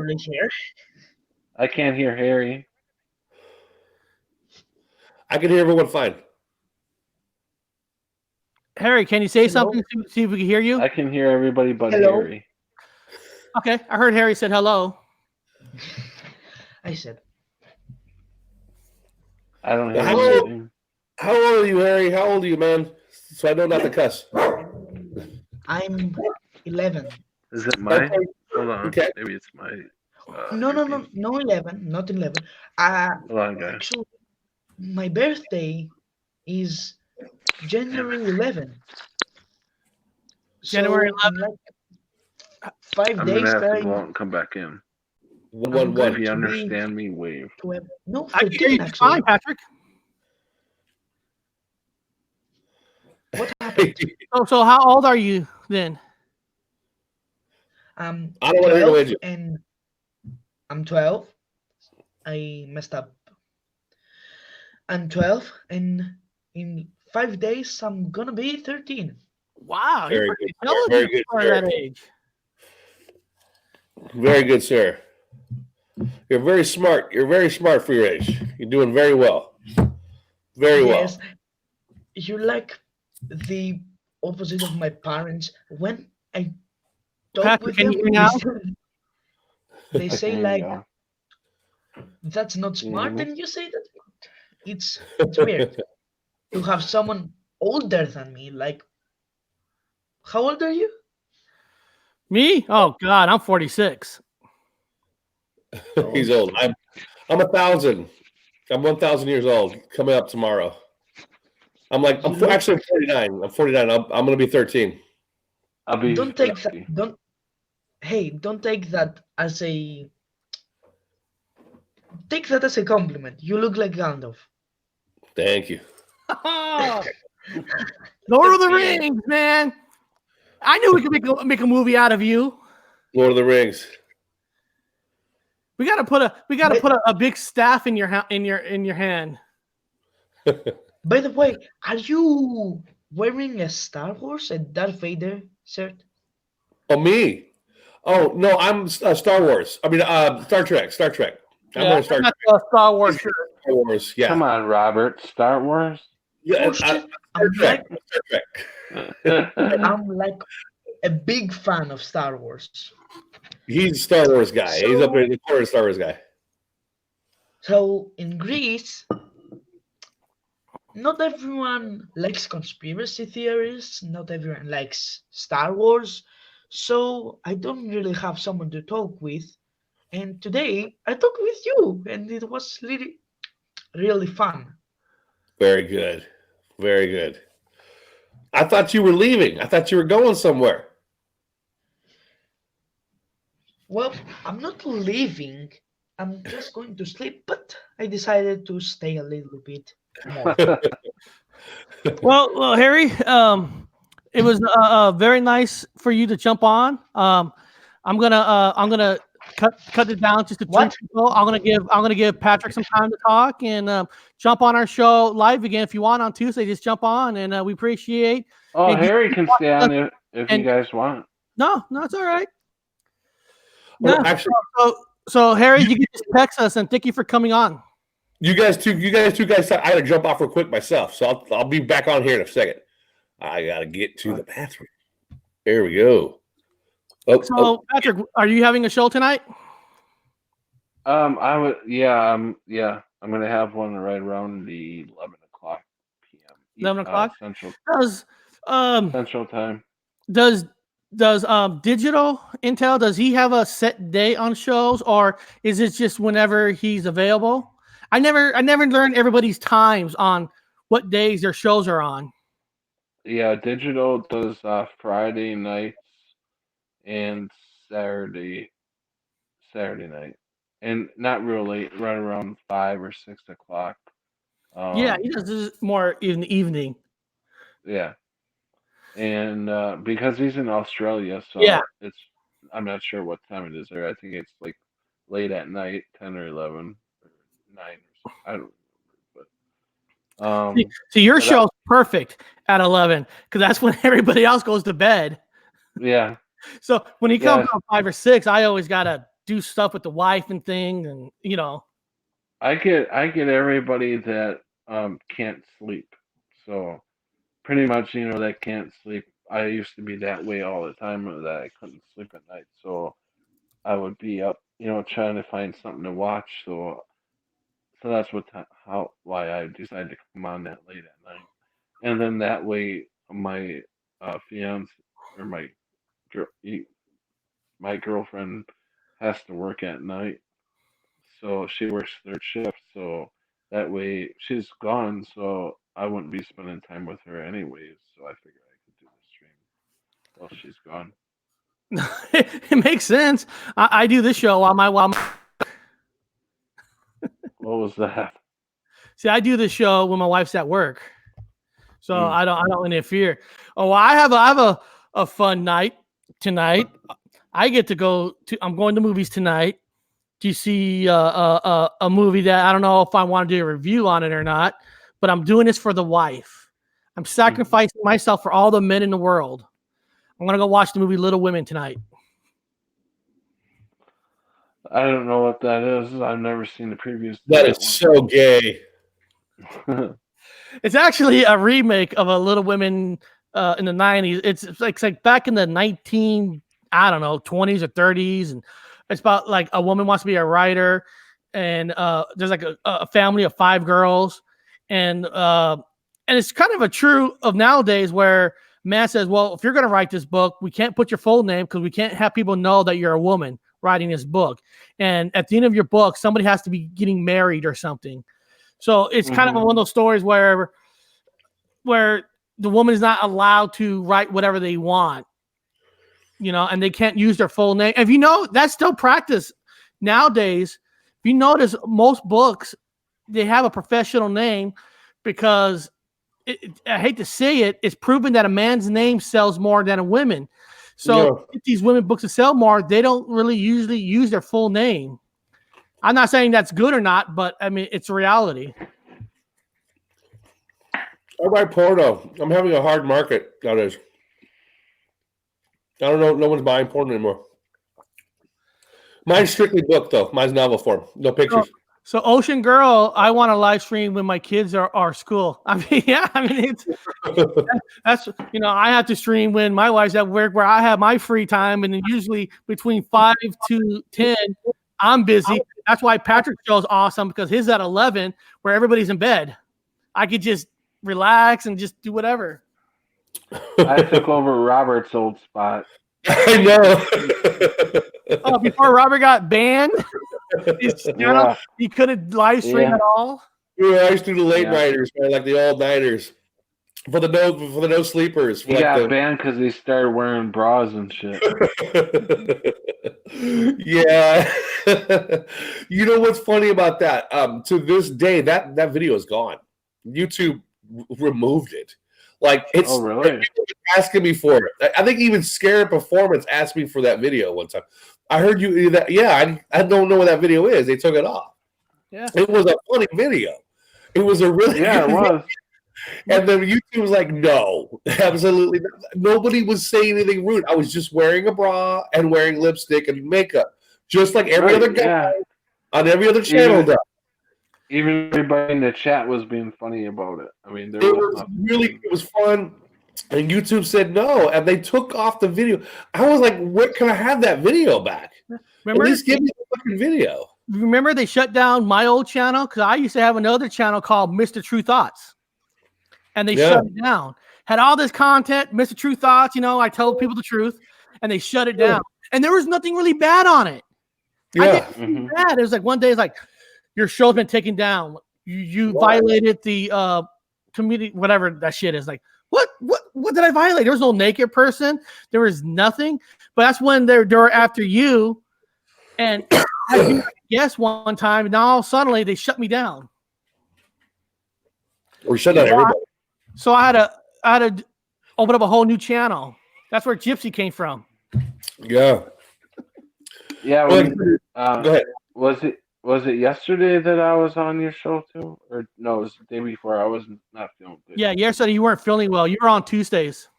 [SPEAKER 4] I can't hear Harry.
[SPEAKER 2] I can hear everyone fine.
[SPEAKER 1] Harry, can you say
[SPEAKER 3] Hello?
[SPEAKER 1] something? See if we can hear you.
[SPEAKER 4] I can hear everybody but
[SPEAKER 3] Hello?
[SPEAKER 4] Harry.
[SPEAKER 1] Okay, I heard Harry said hello.
[SPEAKER 3] I said,
[SPEAKER 4] I don't hear
[SPEAKER 2] How old,
[SPEAKER 4] anything.
[SPEAKER 2] how old are you, Harry? How old are you, man? So I know not to cuss.
[SPEAKER 3] I'm 11.
[SPEAKER 4] Is it mine?
[SPEAKER 2] Okay.
[SPEAKER 4] Hold on.
[SPEAKER 2] Okay.
[SPEAKER 4] Maybe it's my.
[SPEAKER 3] No,
[SPEAKER 4] earpiece.
[SPEAKER 3] no, 11, not 11.
[SPEAKER 4] Hold on, guys.
[SPEAKER 3] Actually, my birthday is January 11.
[SPEAKER 1] January
[SPEAKER 3] So in like 5
[SPEAKER 4] I'm
[SPEAKER 3] days
[SPEAKER 4] gonna have to
[SPEAKER 3] time,
[SPEAKER 4] go out and come back in.
[SPEAKER 2] One,
[SPEAKER 3] I'm
[SPEAKER 2] one, one.
[SPEAKER 4] If you
[SPEAKER 3] to be
[SPEAKER 4] understand me, wave.
[SPEAKER 3] 12. No,
[SPEAKER 1] I can hear
[SPEAKER 3] 13
[SPEAKER 1] you just fine,
[SPEAKER 3] actually.
[SPEAKER 1] Patrick.
[SPEAKER 3] What happened?
[SPEAKER 1] So how old are you then?
[SPEAKER 3] I'm
[SPEAKER 2] I don't want to hear no
[SPEAKER 3] 12
[SPEAKER 2] age.
[SPEAKER 3] and I'm 12. I messed up. I'm 12 and in 5 days I'm gonna be 13.
[SPEAKER 1] Wow, you're
[SPEAKER 2] Very
[SPEAKER 1] pretty
[SPEAKER 2] good, sir. Very
[SPEAKER 1] intelligent
[SPEAKER 2] good,
[SPEAKER 1] for
[SPEAKER 2] sir.
[SPEAKER 1] that age.
[SPEAKER 2] Very good, sir. You're very smart. You're very smart for your age. You're doing very well. Very
[SPEAKER 3] Yes,
[SPEAKER 2] well.
[SPEAKER 3] you're like the opposite of my parents. When I talk
[SPEAKER 1] Patrick,
[SPEAKER 3] with
[SPEAKER 1] can you
[SPEAKER 3] them,
[SPEAKER 1] hear now?
[SPEAKER 3] they
[SPEAKER 4] I
[SPEAKER 3] say
[SPEAKER 4] can hear
[SPEAKER 3] like,
[SPEAKER 4] y'all.
[SPEAKER 3] that's not
[SPEAKER 4] Can you hear
[SPEAKER 3] smart,
[SPEAKER 4] me?
[SPEAKER 3] and you say that it's weird to have someone older than me. Like, how old are you?
[SPEAKER 1] Me? Oh God, I'm 46.
[SPEAKER 2] He's old. I'm 1,000. I'm 1,000 years old. Coming up tomorrow.
[SPEAKER 3] You look,
[SPEAKER 2] Actually I'm 49. I'm 49. I'm going to be 13.
[SPEAKER 4] I'll be
[SPEAKER 3] don't take that.
[SPEAKER 4] 50.
[SPEAKER 3] Don't take that as a. Take that as a compliment. You look like Gandalf.
[SPEAKER 2] Thank you.
[SPEAKER 1] Lord of the Rings, man. I knew we could make a movie out of you.
[SPEAKER 2] Lord of the Rings.
[SPEAKER 1] We gotta put a big staff in your hand.
[SPEAKER 3] By the way, are you wearing a Star Wars, a Darth Vader shirt?
[SPEAKER 2] Oh, me? Oh, no, I'm Star Wars. I mean, Star Trek. Star Trek. I'm
[SPEAKER 1] Yeah,
[SPEAKER 2] wearing Star
[SPEAKER 1] I'm
[SPEAKER 2] Trek.
[SPEAKER 1] not a Star Wars shirt.
[SPEAKER 2] Star Wars. Yeah.
[SPEAKER 4] Come on, Robert. Star Wars.
[SPEAKER 2] Yeah.
[SPEAKER 3] Oh shit!
[SPEAKER 2] Star Trek. Star Trek.
[SPEAKER 3] I'm like a big fan of Star Wars.
[SPEAKER 2] He's a Star Wars guy. He's up there in the corner, Star Wars guy.
[SPEAKER 3] So in Greece, not everyone likes conspiracy theories. Not everyone likes Star Wars. So I don't really have someone to talk with. And today I talked with you, and it was really fun.
[SPEAKER 2] Very good. Very good. I thought you were leaving. I thought you were going somewhere.
[SPEAKER 3] Well, I'm not leaving. I'm just going to sleep, but I decided to stay a little bit more.
[SPEAKER 1] Well, Harry, it was very nice for you to jump on. I'm gonna cut it down just to three
[SPEAKER 3] What?
[SPEAKER 1] people. I'm gonna give Patrick some time to talk and jump on our show live again if you want on Tuesday. Just jump on, and we appreciate.
[SPEAKER 4] Oh,
[SPEAKER 1] and
[SPEAKER 4] Harry can stay on if you
[SPEAKER 1] and-
[SPEAKER 4] guys want.
[SPEAKER 1] No, it's all right.
[SPEAKER 2] Well,
[SPEAKER 1] No,
[SPEAKER 2] actually,
[SPEAKER 1] so Harry, you can just text us and thank you for coming on.
[SPEAKER 2] you guys two guys. I gotta jump off real quick myself, so I'll be back on here in a second. I gotta get to the bathroom. There we go.
[SPEAKER 1] So Patrick, are you having a show tonight?
[SPEAKER 4] I would. Yeah. I'm gonna have one right around the 11 o'clock p.m.
[SPEAKER 1] 11 o'clock?
[SPEAKER 4] Central
[SPEAKER 1] Does
[SPEAKER 4] Time.
[SPEAKER 1] does Digital Intel, does he have a set day on shows, or is it just whenever he's available? I never learned everybody's times on what days their shows are on.
[SPEAKER 4] Yeah, Digital does Friday nights and Saturday night, and not real late, right around 5 or 6 o'clock.
[SPEAKER 1] Yeah, he does this more in the evening.
[SPEAKER 4] Yeah, and because he's in Australia, so
[SPEAKER 1] Yeah.
[SPEAKER 4] I'm not sure what time it is there. I think it's like late at night, 10 or 11 or 9 or something. I don't remember, but
[SPEAKER 1] So your
[SPEAKER 4] but
[SPEAKER 1] show's perfect at 11 because that's when everybody else goes to bed.
[SPEAKER 4] yeah,
[SPEAKER 1] So when he comes
[SPEAKER 4] Yes.
[SPEAKER 1] on 5 or 6, I always gotta do stuff with the wife and thing, and
[SPEAKER 4] I get everybody that can't sleep. So pretty much, that can't sleep. I used to be that way all the time that I couldn't sleep at night. So I would be up, trying to find something to watch. So that's why I decided to come on that late at night. And then that way my fiance or girl, my girlfriend has to work at night. So she works third shift. So that way she's gone. So I wouldn't be spending time with her anyways. So I figured I could do the stream while she's gone.
[SPEAKER 1] It makes sense. I do this show while
[SPEAKER 4] What was that?
[SPEAKER 1] see, I do this show when my wife's at work, so
[SPEAKER 4] Mm.
[SPEAKER 1] I don't interfere. Oh, well, I have a fun night tonight. I get to go to. I'm going to movies tonight to see a movie that I don't know if I want to do a review on it or not, but I'm doing this for the wife. I'm sacrificing myself for all the men in the world. I'm gonna go watch the movie Little Women tonight.
[SPEAKER 4] I don't know what that is. I've never seen the previews. to
[SPEAKER 2] That is so gay.
[SPEAKER 4] one.
[SPEAKER 1] It's actually a remake of a Little Women in the 90s. It's like back in the 20s or 30s, and it's about like a woman wants to be a writer, and there's like a family of 5 girls, and it's kind of a true of nowadays where man says, well, if you're going to write this book, we can't put your full name because we can't have people know that you're a woman writing this book, and at the end of your book somebody has to be getting married or something. So it's kind of one of those stories where the woman is not allowed to write whatever they want, and they can't use their full name. And if that's still practice nowadays. If you notice, most books, they have a professional name because I hate to say it, it's proven that a man's name sells more than a woman. So if these women books to sell more, they don't really usually use their full name. I'm not saying that's good or not, but I mean, it's a reality.
[SPEAKER 2] I write porno. I'm having a hard market nowadays. I don't know. No one's buying porn anymore. Mine's strictly book, though. Mine's novel form. No pictures.
[SPEAKER 1] So Ocean Girl, I want to live stream when my kids are school. I mean, it's that's I have to stream when my wife's at work, where I have my free time, and then usually between 5 to 10, I'm busy. That's why Patrick's show is awesome, because his at 11, where everybody's in bed. I could just relax and just do whatever.
[SPEAKER 4] I took over Robert's old spot.
[SPEAKER 2] I know.
[SPEAKER 1] Before Robert got banned, he couldn't live stream at all.
[SPEAKER 2] Yeah, I used to do the late nighters, man, like the all nighters for the no sleepers.
[SPEAKER 4] He got banned because he started wearing bras and shit.
[SPEAKER 2] Yeah. You know what's funny about that? To this day, that video is gone. YouTube removed it. Like, it's
[SPEAKER 4] really?
[SPEAKER 2] Asking me for it. I think even Scared Performance asked me for that video one time. I heard you that. Yeah, I don't know what that video is. They took it off.
[SPEAKER 1] Yeah,
[SPEAKER 2] it was a funny video. It was a really
[SPEAKER 4] good video.
[SPEAKER 2] And then YouTube was like, no, absolutely not. Nobody was saying anything rude. I was just wearing a bra and wearing lipstick and makeup, just like every other guy on every other channel does.
[SPEAKER 4] Even everybody in the chat was being funny about it. I mean, it
[SPEAKER 2] was fun. And YouTube said no, and they took off the video. I was like, "Where can I have that video back?
[SPEAKER 1] Remember,
[SPEAKER 2] at least give me the fucking video."
[SPEAKER 1] Remember, they shut down my old channel because I used to have another channel called Mr. True Thoughts, and they shut it down. Had all this content, Mr. True Thoughts. I told people the truth, and they shut it down. And there was nothing really bad on it.
[SPEAKER 2] Yeah,
[SPEAKER 1] bad. It was like one day, it's like, your show's been taken down. You violated the community, whatever that shit is. Like, what did I violate? There was no naked person. There was nothing. But that's when they were after you. And I guess one time, and now suddenly they shut me down.
[SPEAKER 2] Or shut down everybody.
[SPEAKER 1] So I had to open up a whole new channel. That's where Gypsy came from.
[SPEAKER 2] Yeah.
[SPEAKER 4] Yeah.
[SPEAKER 2] Go ahead.
[SPEAKER 4] Was it yesterday that I was on your show too? Or no, it was the day before. I was not feeling good.
[SPEAKER 1] Yeah, yesterday you weren't feeling well. You were on Tuesdays.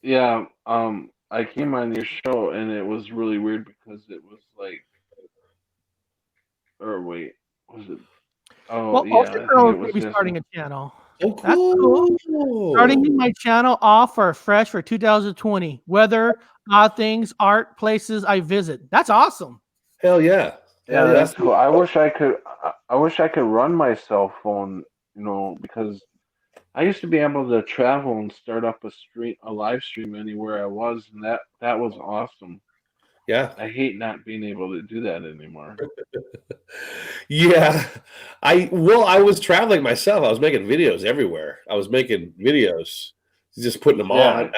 [SPEAKER 4] Yeah, I came on your show and it was really weird because it was like, or wait, was it? Oh,
[SPEAKER 1] well,
[SPEAKER 4] yeah.
[SPEAKER 1] Girl will be starting a channel.
[SPEAKER 2] Oh,
[SPEAKER 1] That's cool.
[SPEAKER 2] cool.
[SPEAKER 1] Starting my channel off for fresh for 2020. Weather, odd things, art, places I visit. That's awesome.
[SPEAKER 2] Hell yeah.
[SPEAKER 4] Yeah,
[SPEAKER 2] Hell yeah.
[SPEAKER 4] that's cool. I wish I could. I wish I could run my cell phone. Because I used to be able to travel and start up a live stream anywhere I was, and that was awesome.
[SPEAKER 2] Yeah.
[SPEAKER 4] I hate not being able to do that anymore.
[SPEAKER 2] Yeah. I was traveling myself. I was making videos everywhere. I was making videos, just putting them on.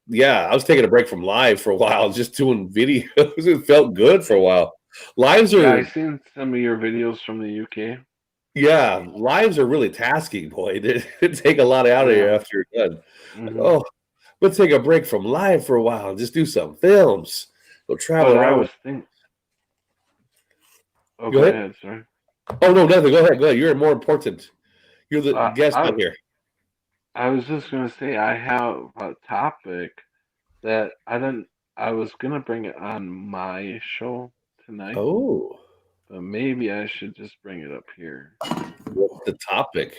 [SPEAKER 2] Yeah, I was taking a break from live for a while, just doing videos. It felt good for a while. Lives
[SPEAKER 4] Yeah, I
[SPEAKER 2] are
[SPEAKER 4] seen some of your videos from the UK.
[SPEAKER 2] Yeah, lives are really tasking, boy. It take a lot out of you
[SPEAKER 4] Yeah.
[SPEAKER 2] after you're done. Like,
[SPEAKER 4] hmm
[SPEAKER 2] oh, let's take a break from live for a while and just do some films. Go travel
[SPEAKER 4] But I
[SPEAKER 2] around.
[SPEAKER 4] was thinking. Oh,
[SPEAKER 2] Go
[SPEAKER 4] go
[SPEAKER 2] ahead.
[SPEAKER 4] ahead, sir.
[SPEAKER 2] Oh no, nothing. Go ahead. Go ahead. You're more important. You're the guest
[SPEAKER 4] I
[SPEAKER 2] on here.
[SPEAKER 4] I was just gonna say I have a topic that I was gonna bring it on my show tonight,
[SPEAKER 2] Oh,
[SPEAKER 4] but maybe I should just bring it up here.
[SPEAKER 2] what's the topic?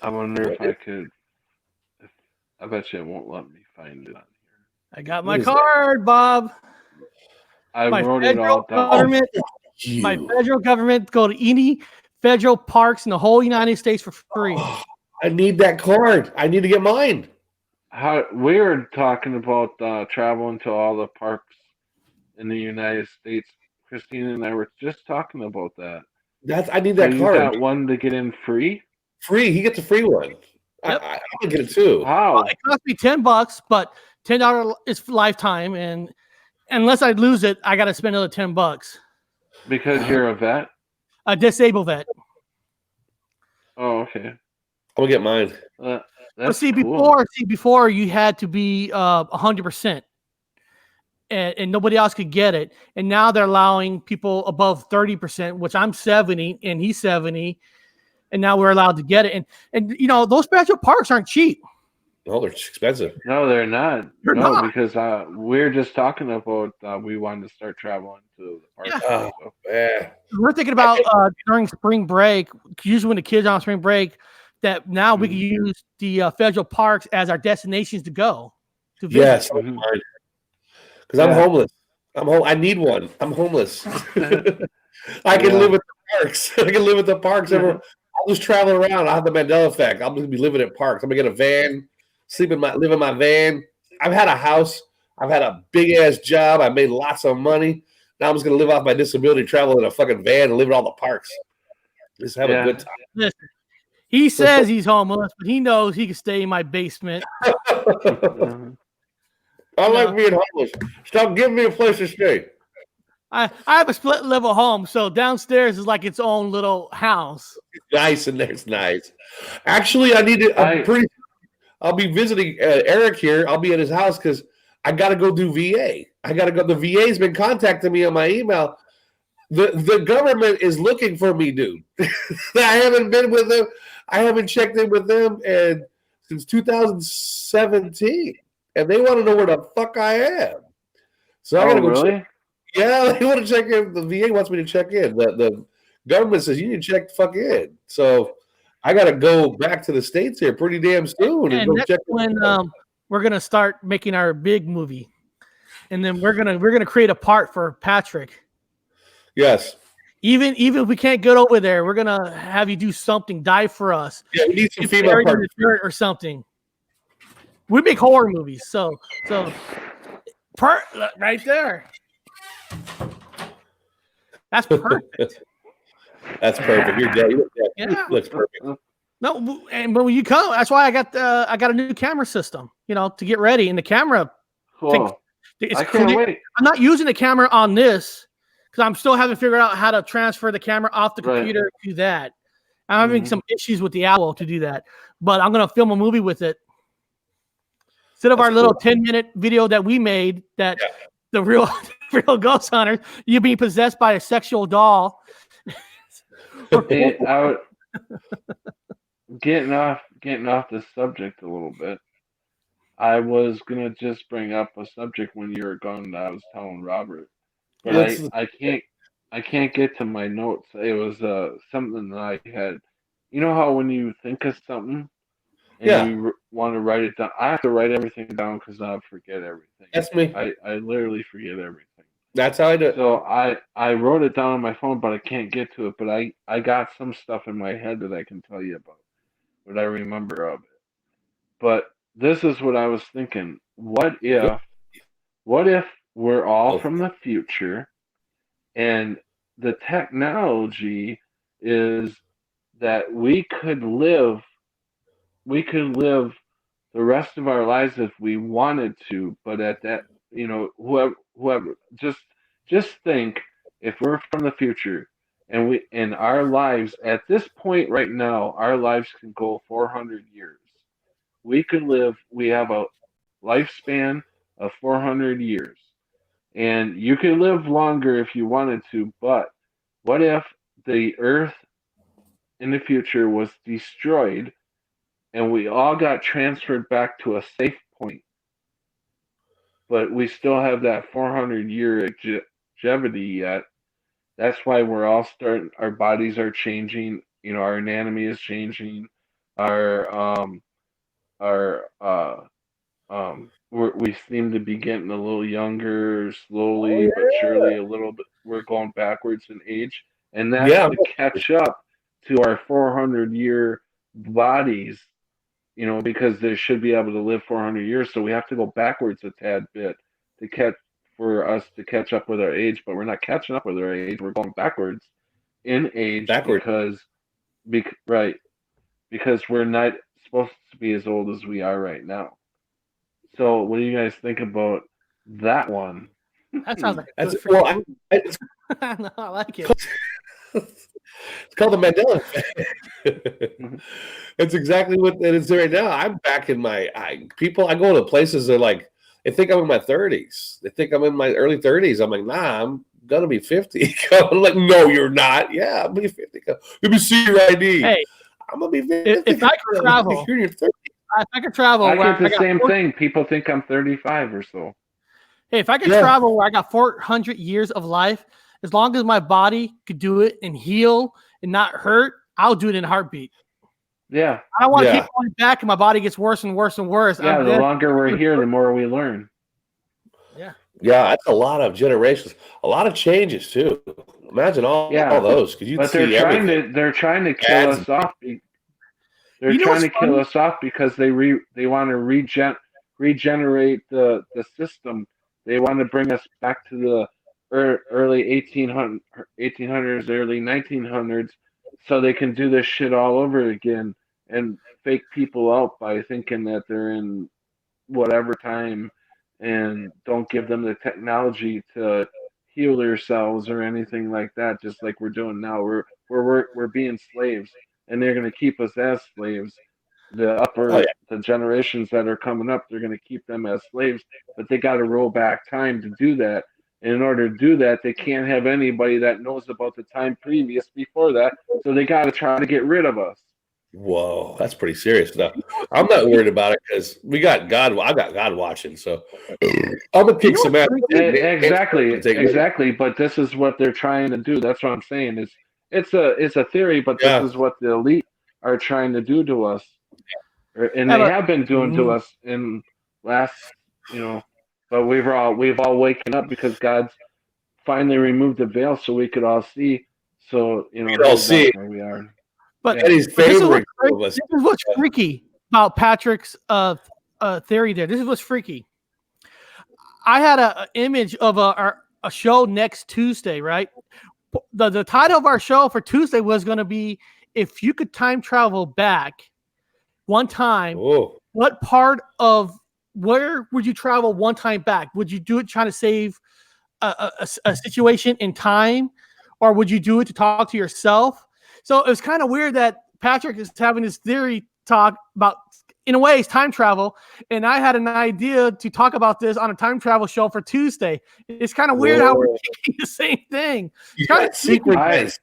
[SPEAKER 4] I wonder
[SPEAKER 2] What
[SPEAKER 4] if I could. If, I bet you it won't let me find it on here.
[SPEAKER 1] I got
[SPEAKER 2] what
[SPEAKER 1] my
[SPEAKER 2] is that?
[SPEAKER 1] card, Bob.
[SPEAKER 4] I
[SPEAKER 1] My
[SPEAKER 4] wrote it
[SPEAKER 1] federal
[SPEAKER 4] all down.
[SPEAKER 1] government, my
[SPEAKER 2] You.
[SPEAKER 1] federal government go to any federal parks in the whole United States for free.
[SPEAKER 2] Oh, I need that card. I need to get mine.
[SPEAKER 4] How we were talking about traveling to all the parks in the United States. Christine and I were just talking about that.
[SPEAKER 2] I need
[SPEAKER 4] So
[SPEAKER 2] that
[SPEAKER 4] you
[SPEAKER 2] card.
[SPEAKER 4] got one to get in free?
[SPEAKER 2] Free. He gets a free one.
[SPEAKER 1] Yep.
[SPEAKER 2] I can get it too.
[SPEAKER 4] Wow.
[SPEAKER 1] It cost me $10, but $10 is lifetime, and unless I lose it, I got to spend another $10.
[SPEAKER 4] Because you're a vet?
[SPEAKER 1] A disabled vet.
[SPEAKER 4] Oh, okay.
[SPEAKER 2] I'm gonna get mine.
[SPEAKER 1] But
[SPEAKER 4] That's
[SPEAKER 1] see,
[SPEAKER 4] cool.
[SPEAKER 1] before you had to be 100%, and nobody else could get it. And now they're allowing people above 30%, which I'm 70 and he's 70, and now we're allowed to get it. And those special parks aren't cheap.
[SPEAKER 2] Oh, they're expensive.
[SPEAKER 4] No, they're not.
[SPEAKER 1] They're
[SPEAKER 4] No,
[SPEAKER 1] not.
[SPEAKER 4] because we're just talking about we wanted to start traveling to the parks.
[SPEAKER 1] Yeah.
[SPEAKER 2] Oh, man.
[SPEAKER 1] We're thinking about during spring break, usually when the kids are on spring break, that now we can use the federal parks as our destinations to go to visit.
[SPEAKER 2] Yes,
[SPEAKER 4] Mhm.
[SPEAKER 2] because I'm
[SPEAKER 4] Yeah.
[SPEAKER 2] homeless. I need one. I'm homeless. I can live at the parks. I can live at the parks. I'll just travel around. I'll have the Mandela effect. I'm gonna be living at parks. I'm gonna get a van, live in my van. I've had a house. I've had a big ass job. I made lots of money. Now I'm just gonna live off my disability, travel in a fucking van, and live in all the parks. Just have a good time.
[SPEAKER 1] Listen, he says he's homeless, but he knows he can stay in my basement.
[SPEAKER 2] I like being homeless. Stop giving me a place to stay.
[SPEAKER 1] I have a split level home, so downstairs is like its own little house.
[SPEAKER 2] Nice, and there's nice. Actually, I need to. I'll be visiting Eric here. I'll be at his house because I got to go do VA. I got to go. The VA's been contacting me on my email. The government is looking for me, dude. I haven't been with them. I haven't checked in with them and since 2017, and they want to know where the fuck I am. So I got to go.
[SPEAKER 4] Really?
[SPEAKER 2] Check. Yeah, they want to check in. The VA wants me to check in. The government says you need to check the fuck in. So I got to go back to the States here pretty damn soon and go
[SPEAKER 1] that's
[SPEAKER 2] check.
[SPEAKER 1] when we're gonna start making our big movie, and then we're gonna create a part for Patrick.
[SPEAKER 2] Yes.
[SPEAKER 1] Even if we can't get over there, we're gonna have you do something, die for us.
[SPEAKER 2] Yeah, we need some
[SPEAKER 1] Get
[SPEAKER 2] female
[SPEAKER 1] buried in
[SPEAKER 2] parts.
[SPEAKER 1] the dirt or something. We make horror movies, so right there. That's perfect.
[SPEAKER 2] That's perfect. You're dead.
[SPEAKER 1] Yeah.
[SPEAKER 2] Looks perfect.
[SPEAKER 1] No, and when you come, that's why I got a new camera system, to get ready. And the camera,
[SPEAKER 4] Cool.
[SPEAKER 1] it's
[SPEAKER 4] I can't
[SPEAKER 1] clear.
[SPEAKER 4] wait.
[SPEAKER 1] I'm not using the camera on this because I'm still haven't figured out how to transfer the camera off the computer to that. I'm having some issues with the Apple to do that, but I'm gonna film a movie with it. Instead of our little 10-minute video that we made, that the real ghost hunter, you being possessed by a sexual doll.
[SPEAKER 4] Getting off the subject a little bit. I was gonna just bring up a subject when you were gone that I was telling Robert, but I can't get to my notes. It was something that I had. You know how when you think of something and
[SPEAKER 2] Yeah,
[SPEAKER 4] you want to write it down. I have to write everything down because I forget everything.
[SPEAKER 2] that's me.
[SPEAKER 4] I literally forget everything.
[SPEAKER 2] That's how I do it.
[SPEAKER 4] So I wrote it down on my phone, but I can't get to it. But I got some stuff in my head that I can tell you about, what I remember of it. But this is what I was thinking.
[SPEAKER 2] Go,
[SPEAKER 4] What if we're all
[SPEAKER 2] go for
[SPEAKER 4] from the future and the technology is that we could live the rest of our lives if we wanted to, but at that, whoever, just think, if we're from the future and our lives at this point right now, our lives can go 400 years. We have a lifespan of 400 years. And you could live longer if you wanted to, but what if the earth in the future was destroyed and we all got transferred back to a safe point, but we still have that 400-year longevity yet? That's why we're all starting, our bodies are changing, our anatomy is changing, our, we seem to be getting a little younger,
[SPEAKER 2] Oh
[SPEAKER 4] slowly but
[SPEAKER 2] yeah,
[SPEAKER 4] surely. A little bit, we're going backwards in age, and that's
[SPEAKER 2] yeah.
[SPEAKER 4] to catch up to our 400-year bodies. Because they should be able to live 400 years, so we have to go backwards a tad bit to catch for us to catch up with our age. But we're not catching up with our age; we're going backwards in age
[SPEAKER 2] Backward.
[SPEAKER 4] right, because we're not supposed to be as old as we are right now. So, what do you guys think about that one?
[SPEAKER 1] That sounds like a
[SPEAKER 2] That's
[SPEAKER 1] good
[SPEAKER 2] well.
[SPEAKER 1] freaking movie.
[SPEAKER 2] It's,
[SPEAKER 1] No, I like it.
[SPEAKER 2] it's called the Mandela effect. It's exactly what it is right now. I'm back in people. I go to places. They're like, they think I'm in my 30s. They think I'm in my early 30s. I'm like, nah, I'm gonna be 50. I'm like, no, you're not. Yeah, I'm gonna be 50. Let me see your ID.
[SPEAKER 1] Hey,
[SPEAKER 2] I'm gonna be 50.
[SPEAKER 1] if I could travel,
[SPEAKER 2] You're in your 30s.
[SPEAKER 1] if I could travel
[SPEAKER 4] I
[SPEAKER 1] where
[SPEAKER 4] get
[SPEAKER 1] I
[SPEAKER 4] the
[SPEAKER 1] got
[SPEAKER 4] same thing. People think I'm 35 or so.
[SPEAKER 1] hey, if I could
[SPEAKER 2] Yeah.
[SPEAKER 1] travel where I got 400 years of life, as long as my body could do it and heal and not hurt, I'll do it in a heartbeat.
[SPEAKER 4] Yeah,
[SPEAKER 1] I don't want to
[SPEAKER 2] Yeah.
[SPEAKER 1] keep going back and my body gets worse and worse and worse.
[SPEAKER 4] yeah. The longer we're here, the more we learn.
[SPEAKER 1] Yeah.
[SPEAKER 2] Yeah, that's a lot of generations, a lot of changes too. Imagine all
[SPEAKER 4] Yeah,
[SPEAKER 2] those because you'd
[SPEAKER 4] but they're
[SPEAKER 2] see
[SPEAKER 4] trying
[SPEAKER 2] everything.
[SPEAKER 4] to kill
[SPEAKER 2] Ads.
[SPEAKER 4] us off. They're
[SPEAKER 1] You know
[SPEAKER 4] trying
[SPEAKER 1] what's
[SPEAKER 4] to kill
[SPEAKER 1] funny?
[SPEAKER 4] us off because they want to regenerate the system. They want to bring us back to the early 1800s, early 1900s, so they can do this shit all over again and fake people out by thinking that they're in whatever time, and don't give them the technology to heal themselves or anything like that. Just like we're doing now, we're being slaves, and they're going to keep us as slaves.
[SPEAKER 2] Oh yeah.
[SPEAKER 4] The generations that are coming up, they're going to keep them as slaves, but they got to roll back time to do that. And in order to do that, they can't have anybody that knows about the time previous before that, so they got to try to get rid of us.
[SPEAKER 2] Whoa, that's pretty serious stuff. I'm not worried about it because we got God. I got God watching, so I'm gonna kick some ass.
[SPEAKER 4] Exactly. But this is what they're trying to do. That's what I'm saying. It's a theory, but this
[SPEAKER 2] Yeah.
[SPEAKER 4] is what the elite are trying to do to us, and
[SPEAKER 1] Yeah,
[SPEAKER 4] they
[SPEAKER 1] but
[SPEAKER 4] have been doing to us in last, But we've all waken up because God's finally removed the veil so we could all see. So
[SPEAKER 2] We could all see.
[SPEAKER 4] that's where we are.
[SPEAKER 1] But,
[SPEAKER 4] Yeah.
[SPEAKER 2] And he's
[SPEAKER 1] but
[SPEAKER 2] favoring some of us.
[SPEAKER 1] this is what's freaky about Patrick's theory there. This is what's freaky. I had an image of a show next Tuesday, right? The title of our show for Tuesday was going to be, if you could time travel back one time,
[SPEAKER 2] Oh,
[SPEAKER 1] what part of where would you travel one time back? Would you do it trying to save a situation in time, or would you do it to talk to yourself? So it was kind of weird that Patrick is having this theory talk about, in a way, it's time travel, and I had an idea to talk about this on a time travel show for Tuesday. It's kind of weird how we're thinking the same thing.
[SPEAKER 2] you
[SPEAKER 1] kinda
[SPEAKER 2] got secret
[SPEAKER 4] I-
[SPEAKER 2] guys.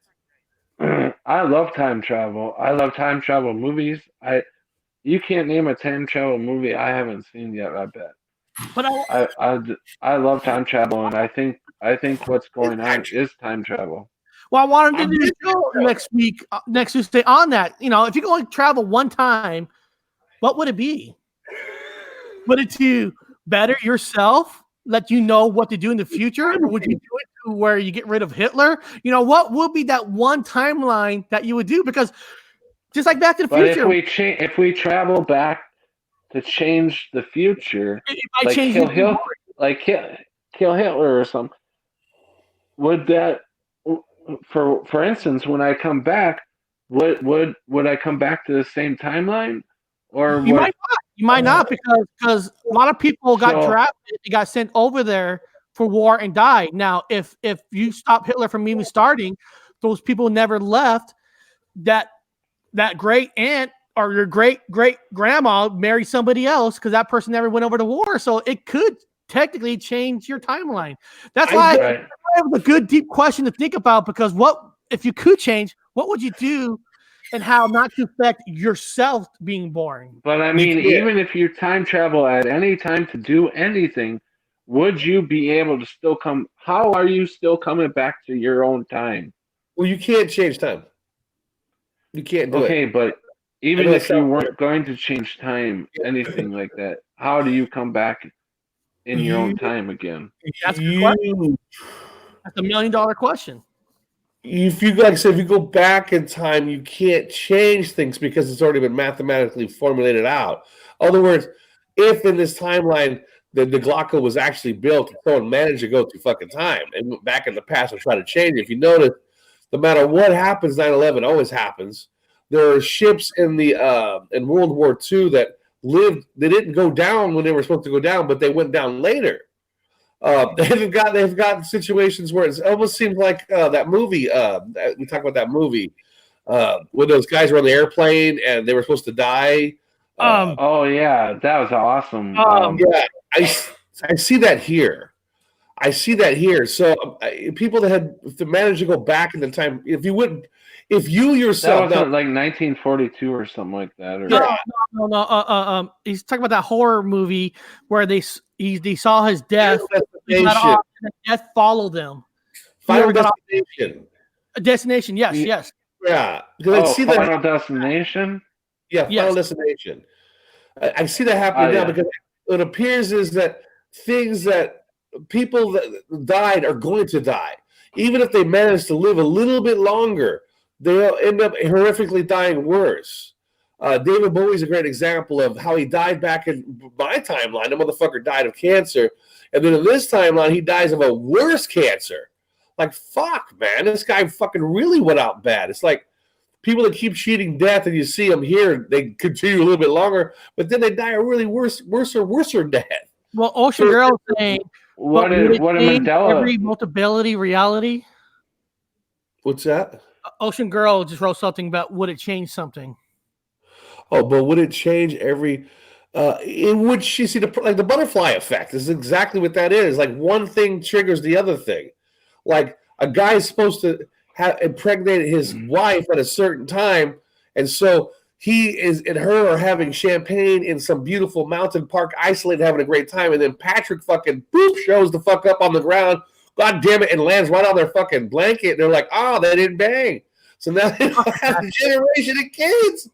[SPEAKER 4] I love time travel. I love time travel movies. You can't name a time travel movie I haven't seen yet. I bet.
[SPEAKER 1] But
[SPEAKER 4] I love time travel, and I think what's going on is time travel.
[SPEAKER 1] I wanted to do a show next week, next Tuesday on that. If you can only travel one time, what would it be? Would it to better yourself, let you know what to do in the future? Or would you do it to where you get rid of Hitler? What would be that one timeline that you would do? Because just like Back to the
[SPEAKER 4] But
[SPEAKER 1] Future,
[SPEAKER 4] if we travel back to change the future,
[SPEAKER 1] it might
[SPEAKER 4] like
[SPEAKER 1] change
[SPEAKER 4] kill Hitler or something, would that, for instance, when I come back, would I come back to the same timeline, or
[SPEAKER 1] You might not. You might not because a lot of people got drafted, they got sent over there for war and died. Now, if you stop Hitler from even starting, those people never left. That great aunt or your great grandma married somebody else because that person never went over to war. So it could technically change your timeline. That's why I have a good deep question to think about, because what if you could change, what would you do and how not to affect yourself being born?
[SPEAKER 4] But I mean, even if you time travel at any time to do anything, would you be able to still come? How are you still coming back to your own time?
[SPEAKER 2] Well, you can't change time. You can't do it.
[SPEAKER 4] Okay, but even if you weren't going to change time, anything like that, how do you come back in your own time again?
[SPEAKER 1] That's a good question. That's $1 million question.
[SPEAKER 2] If you, like I said, if you go back in time, you can't change things because it's already been mathematically formulated out. In other words, if in this timeline the Glocka was actually built and someone managed to go through fucking time and went back in the past and try to change it, if you notice, no matter what happens, 9/11 always happens. There are ships in World War II that lived. They didn't go down when they were supposed to go down, but they went down later. They've got situations where it almost seems like that movie. We talk about that movie when those guys were on the airplane and they were supposed to die.
[SPEAKER 4] Oh yeah, that was awesome.
[SPEAKER 2] Yeah, I see that here. I see that here. So people that had managed to go back in the time, if you yourself,
[SPEAKER 4] that wasn't like 1942 or something like that. Or
[SPEAKER 1] no. He's talking about that horror movie where they saw his death. Death followed them.
[SPEAKER 2] Final Destination.
[SPEAKER 1] Destination, yes.
[SPEAKER 2] Yeah, because I see that.
[SPEAKER 4] Final Destination.
[SPEAKER 2] Yeah, Final Destination. I see that happening now because what appears is that things that people that died are going to die. Even if they manage to live a little bit longer, they'll end up horrifically dying worse. David Bowie's a great example of how he died back in my timeline. The motherfucker died of cancer. And then in this timeline, he dies of a worse cancer. Like, fuck, man. This guy fucking really went out bad. It's like people that keep cheating death and you see them here, they continue a little bit longer, but then they die a really worse death.
[SPEAKER 1] Well, Ocean Girl is saying,
[SPEAKER 4] what did Mandela?
[SPEAKER 1] Every multibility reality.
[SPEAKER 2] What's that?
[SPEAKER 1] Ocean Girl just wrote something about would it change something?
[SPEAKER 2] Oh, but would it change every? In which you see the butterfly effect is exactly what that is. Like one thing triggers the other thing. Like a guy is supposed to have impregnated his wife at a certain time, and so he and her are having champagne in some beautiful mountain park, isolated, having a great time, and then Patrick fucking shows the fuck up on the ground, god damn it, and lands right on their fucking blanket. And they're like, oh, they didn't bang. So now they have a generation of kids.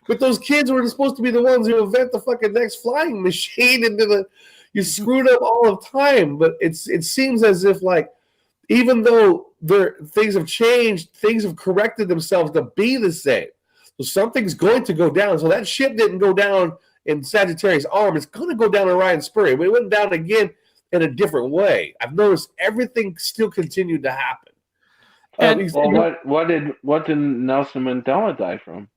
[SPEAKER 2] But those kids were supposed to be the ones who invent the fucking next flying machine, and you screwed up all of time. But it seems as if, like, even though things have changed, things have corrected themselves to be the same. So something's going to go down. So that ship didn't go down in Sagittarius Arm. It's going to go down in Orion Spur. But it went down again in a different way. I've noticed everything still continued to happen.
[SPEAKER 4] What did Nelson Mandela die from?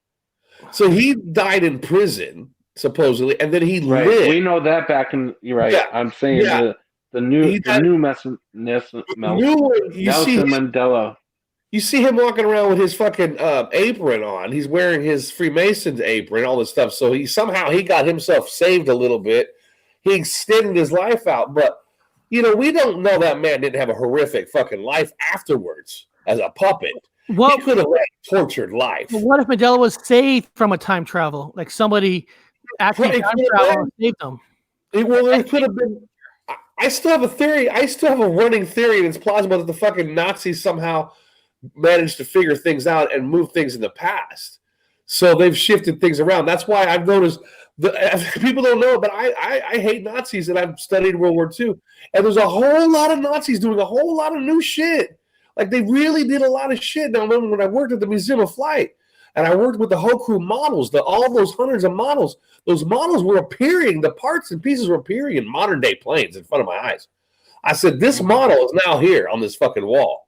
[SPEAKER 2] So he died in prison, supposedly, and then he lived.
[SPEAKER 4] We know that back in. You're right. Yeah. I'm saying the new Nelson Mandela.
[SPEAKER 2] You see him walking around with his fucking apron on. He's wearing his Freemason's apron, all this stuff. So he got himself saved a little bit. He extended his life out, but we don't know that man didn't have a horrific fucking life afterwards as a puppet. He could have had a tortured life.
[SPEAKER 1] Well, what if Mandela was saved from a time travel? Like somebody actually time traveled and saved him.
[SPEAKER 2] Well, it could have been. I still have a theory. I still have a running theory, and it's plausible that the fucking Nazis somehow managed to figure things out and move things in the past. So they've shifted things around. That's why I've noticed people don't know it, but I hate Nazis, and I've studied World War II. And there's a whole lot of Nazis doing a whole lot of new shit. Like they really did a lot of shit. Now, when I worked at the Museum of Flight, and I worked with the whole crew models, all those hundreds of models, those models were appearing, the parts and pieces were appearing in modern day planes in front of my eyes. I said, this model is now here on this fucking wall.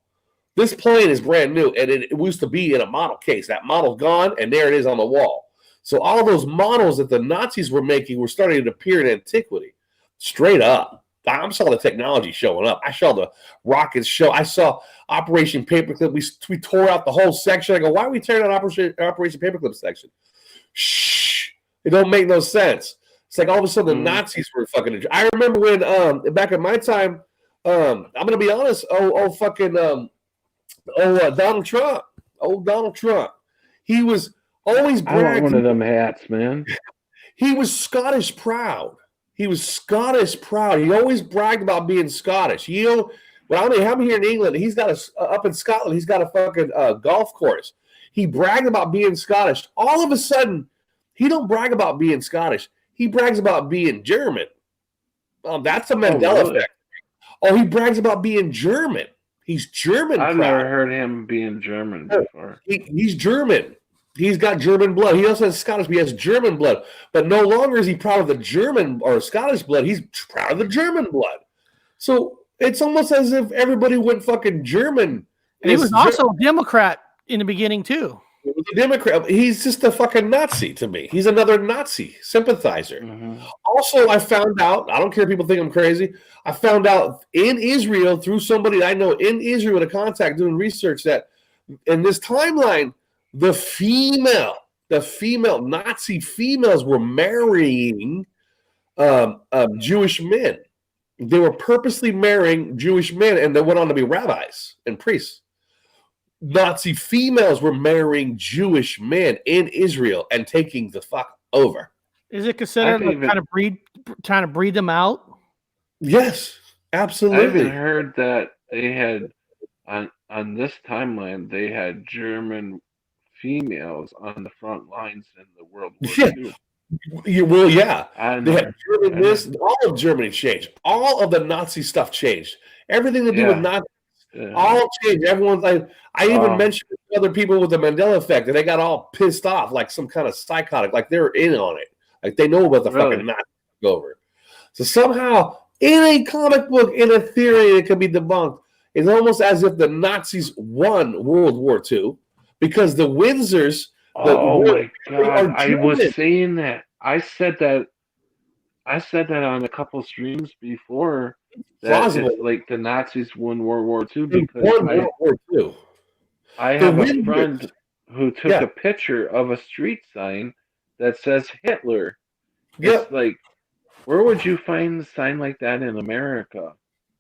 [SPEAKER 2] This plane is brand new, and it used to be in a model case. That model's gone, and there it is on the wall. So all those models that the Nazis were making were starting to appear in antiquity. Straight up. I saw the technology showing up. I saw the rockets show. I saw Operation Paperclip. We tore out the whole section. I go, why are we tearing out Operation Paperclip section? Shh. It don't make no sense. It's like all of a sudden the Nazis were fucking. I remember when back in my time, I'm gonna be honest. Donald Trump. Donald Trump. He was always bragging.
[SPEAKER 4] I want one of them hats, man.
[SPEAKER 2] He was Scottish proud. He was Scottish proud. He always bragged about being Scottish. You know, when I'm here in England, he's got up in Scotland, he's got a fucking golf course. He bragged about being Scottish. All of a sudden, he don't brag about being Scottish. He brags about being German. That's a Mandela effect. Oh, he brags about being German. He's German
[SPEAKER 4] I've
[SPEAKER 2] proud.
[SPEAKER 4] never heard him being German before.
[SPEAKER 2] He's German. He's got German blood. He also has Scottish, but he has German blood. But no longer is he proud of the German or Scottish blood. He's proud of the German blood. So it's almost as if everybody went fucking German.
[SPEAKER 1] And he was also a Democrat in the beginning, too.
[SPEAKER 2] He was a Democrat. He's just a fucking Nazi to me. He's another Nazi sympathizer.
[SPEAKER 4] Mm-hmm.
[SPEAKER 2] Also, I found out, I don't care if people think I'm crazy, I found out in Israel through somebody I know in Israel with a contact doing research that in this timeline, the female Nazi females were marrying Jewish men. They were purposely marrying Jewish men, and they went on to be rabbis and priests. Nazi females were marrying Jewish men in Israel and taking the fuck over.
[SPEAKER 1] Is it considered trying to breed them out?
[SPEAKER 2] Yes, absolutely.
[SPEAKER 4] I even heard that they had on this timeline they had German females on the front lines in the World War II.
[SPEAKER 2] Yeah. They had German this, all of Germany changed. All of the Nazi stuff changed. Everything to do with Nazis, all changed. Everyone's like, I even mentioned other people with the Mandela effect, and they got all pissed off like some kind of psychotic, like they're in on it. Like they know about the fucking Nazi over. So somehow, in a comic book, in a theory, it can be debunked. It's almost as if the Nazis won World War II. Because the Windsors,
[SPEAKER 4] my God! I was saying that. I said that on a couple streams before. That it's like the Nazis won World War II because
[SPEAKER 2] World War II.
[SPEAKER 4] I have a friend who took a picture of a street sign that says Hitler. It's like, where would you find a sign like that in America?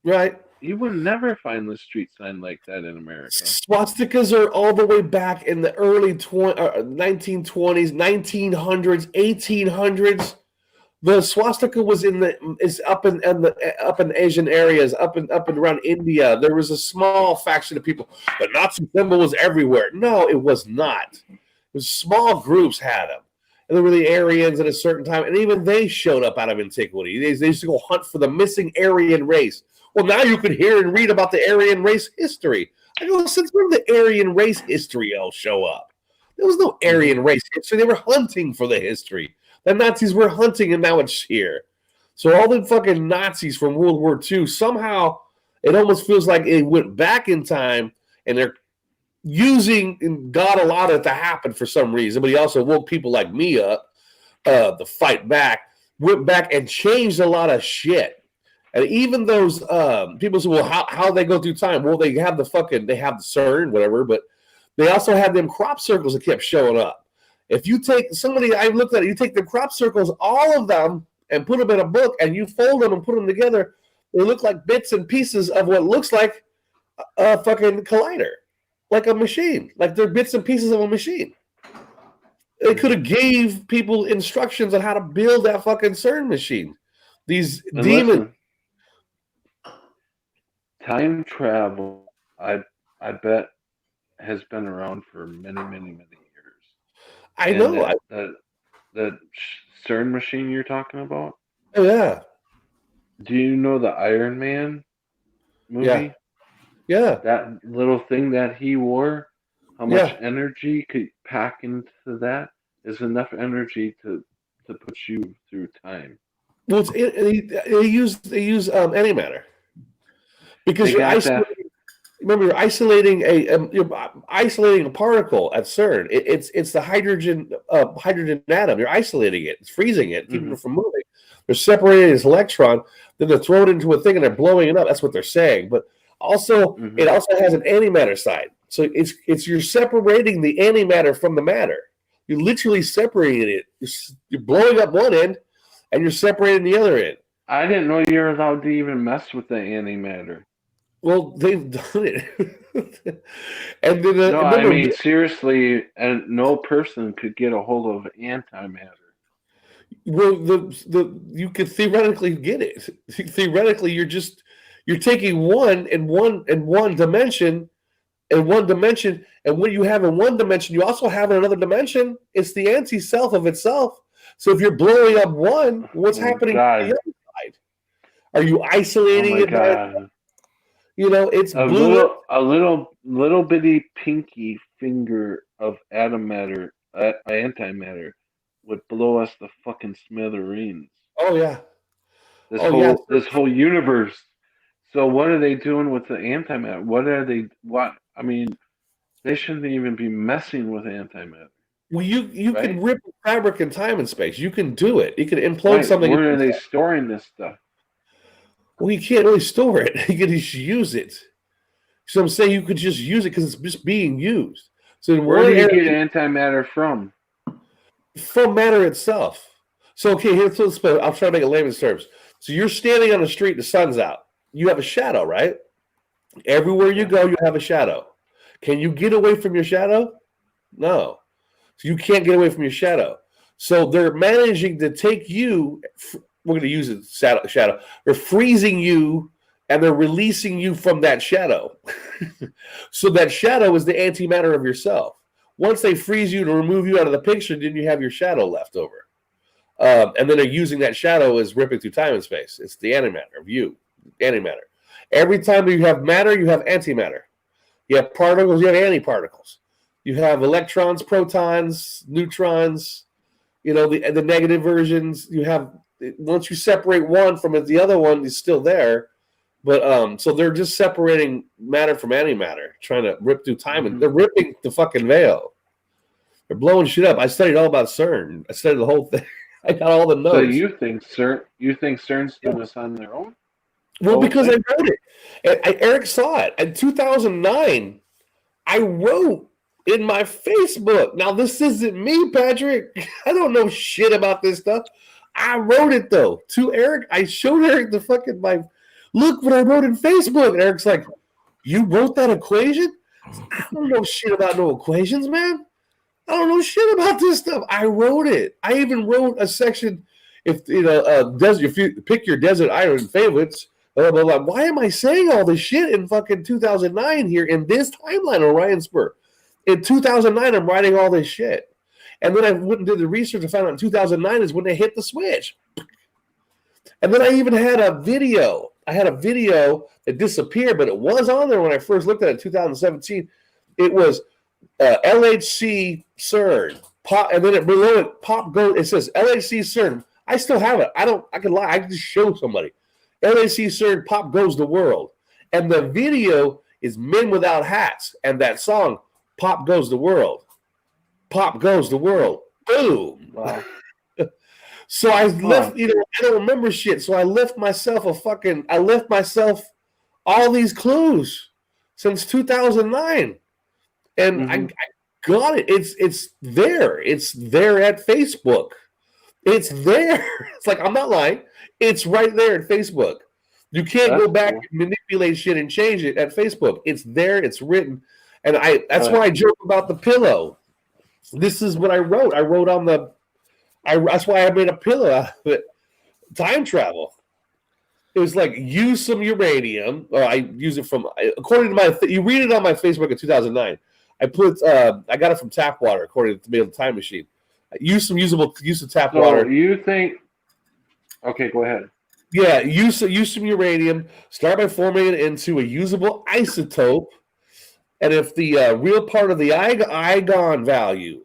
[SPEAKER 2] Right.
[SPEAKER 4] You would never find the street sign like that in America.
[SPEAKER 2] Swastikas are all the way back in the early 1920s, 1900s, 1800s. The swastika was up in Asian areas, up and around India. There was a small faction of people. The Nazi symbol was everywhere. No, it was not. It was small groups had them. And there were the Aryans at a certain time, and even they showed up out of antiquity. They used to go hunt for the missing Aryan race. Well, now you could hear and read about the Aryan race history. I go, since when did the Aryan race history all show up? There was no Aryan race history. They were hunting for the history. The Nazis were hunting, and now it's here. So all the fucking Nazis from World War II, somehow it almost feels like it went back in time, and they're using, and God allowed it to happen for some reason, but he also woke people like me up to fight back, went back and changed a lot of shit. And even those people say, well, how they go through time? Well, they have the CERN, whatever, but they also have them crop circles that kept showing up. If you take I looked at it, you take the crop circles, all of them, and put them in a book, and you fold them and put them together, they look like bits and pieces of what looks like a fucking collider, like a machine, like they're bits and pieces of a machine. They could have gave people instructions on how to build that fucking CERN machine. These demons.
[SPEAKER 4] Time travel, I bet, has been around for many, many, many years.
[SPEAKER 2] I
[SPEAKER 4] And
[SPEAKER 2] know.
[SPEAKER 4] that CERN machine you're talking about.
[SPEAKER 2] Oh yeah,
[SPEAKER 4] Do you know the Iron Man movie?
[SPEAKER 2] yeah,
[SPEAKER 4] That little thing that he wore, how much
[SPEAKER 2] yeah.
[SPEAKER 4] energy could pack into that is enough energy to put you through time.
[SPEAKER 2] Well, they use antimatter because
[SPEAKER 4] They got that.
[SPEAKER 2] remember, you're isolating you're isolating a particle at CERN. It's the hydrogen atom. You're isolating it. It's freezing it, keeping
[SPEAKER 4] Mhm.
[SPEAKER 2] it from moving. They're separating this electron. Then they're throwing it into a thing and they're blowing it up. That's what they're saying. But also, it
[SPEAKER 4] Mhm.
[SPEAKER 2] also has an antimatter side. So it's you're separating the antimatter from the matter. You're literally separating it. You're blowing up one end, and you're separating the other end.
[SPEAKER 4] I didn't know you were allowed to even mess with the antimatter.
[SPEAKER 2] Well, they've done it. And then
[SPEAKER 4] No, I
[SPEAKER 2] remember,
[SPEAKER 4] mean seriously, and no person could get a hold of antimatter.
[SPEAKER 2] well, the you could theoretically get it. Theoretically, you're taking one dimension in one dimension, and what you have in one dimension, you also have in another dimension. It's the anti-self of itself. So if you're blowing up one, what's
[SPEAKER 4] Oh
[SPEAKER 2] happening to the
[SPEAKER 4] God!
[SPEAKER 2] other side? Are you
[SPEAKER 4] Oh
[SPEAKER 2] isolating
[SPEAKER 4] my
[SPEAKER 2] it by,
[SPEAKER 4] God!
[SPEAKER 2] it's
[SPEAKER 4] A
[SPEAKER 2] blue?
[SPEAKER 4] little bitty pinky finger of antimatter, antimatter, would blow us the fucking smithereens.
[SPEAKER 2] Oh yeah.
[SPEAKER 4] This
[SPEAKER 2] Oh yeah.
[SPEAKER 4] whole universe. So what are they doing with the antimatter? What are they? What I mean, they shouldn't even be messing with antimatter,
[SPEAKER 2] Well, you can
[SPEAKER 4] right?
[SPEAKER 2] rip fabric in time and space. You can do it. You can implode
[SPEAKER 4] Right.
[SPEAKER 2] something.
[SPEAKER 4] Where are they storing this stuff?
[SPEAKER 2] Well, you can't really store it. You can just use it. So I'm saying you could just use it because it's just being used. So in
[SPEAKER 4] Where
[SPEAKER 2] one
[SPEAKER 4] do you
[SPEAKER 2] area,
[SPEAKER 4] get antimatter from?
[SPEAKER 2] from matter itself. So okay, here's let's I'll try to make it layman's terms. So you're standing on the street, the sun's out. You have a shadow, right? Everywhere you
[SPEAKER 4] Yeah.
[SPEAKER 2] go, you have a shadow. Can you get away from your shadow? No. So you can't get away from your shadow. So they're managing to take you. We're going to use it shadow. They're freezing you and they're releasing you from that shadow. So that shadow is the antimatter of yourself. Once they freeze you to remove you out of the picture, then you have your shadow left over. And then they're using that shadow as ripping through time and space. It's the antimatter of you, antimatter. Every time you have matter, you have antimatter. You have particles, you have antiparticles. You have electrons, protons, neutrons, the negative versions. You have, once you separate one from it, the other one is still there. But so they're just separating matter from antimatter, trying to rip through time, and they're ripping the fucking veil. They're blowing shit up. I studied all about CERN. I studied the whole thing. I got all the
[SPEAKER 4] So
[SPEAKER 2] notes.
[SPEAKER 4] you think CERN's doing this on their own?
[SPEAKER 2] Well, because I
[SPEAKER 4] thing?
[SPEAKER 2] wrote it. Eric saw it. In 2009, I wrote in my Facebook. Now, this isn't me, Patrick. I don't know shit about this stuff. I wrote it, though, to Eric. I showed Eric the fucking, look what I wrote in Facebook. And Eric's like, you wrote that equation? I don't know shit about no equations, man. I don't know shit about this stuff. I wrote it. I even wrote a section, if you pick your desert island favorites, blah, blah, blah. Why am I saying all this shit in fucking 2009 here in this timeline, Orion Spur? In 2009, I'm writing all this shit. And then I went and did the research and found out in 2009 is when they hit the switch. And then I even had a video. I had a video that disappeared, but it was on there when I first looked at it in 2017. It was LHC CERN. Pop, and then below it, pop goes. It says LHC CERN. I still have it. I can lie. I can just show somebody. LHC CERN, pop goes the world. And the video is Men Without Hats. And that song, Pop Goes the World. Pop Goes the World. Boom.
[SPEAKER 4] Wow.
[SPEAKER 2] So I left, I don't remember shit. So I left myself all these clues since 2009. And I got it. It's there. It's there at Facebook. It's there. It's like, I'm not lying. It's right there at Facebook. You can't go back and manipulate shit and change it at Facebook. It's there. It's written. And that's why I joke about the pillow. This is what I wrote. I wrote on that's why I made a pillow out of it. Time travel. It was like, use some uranium. Or I use it from, according to you read it on my Facebook in 2009. I got it from tap water, according to the time machine. Use some tap
[SPEAKER 4] So
[SPEAKER 2] water.
[SPEAKER 4] you think? Okay, go ahead.
[SPEAKER 2] Yeah, use some uranium. Start by forming it into a usable isotope. And if the real part of the Eigen value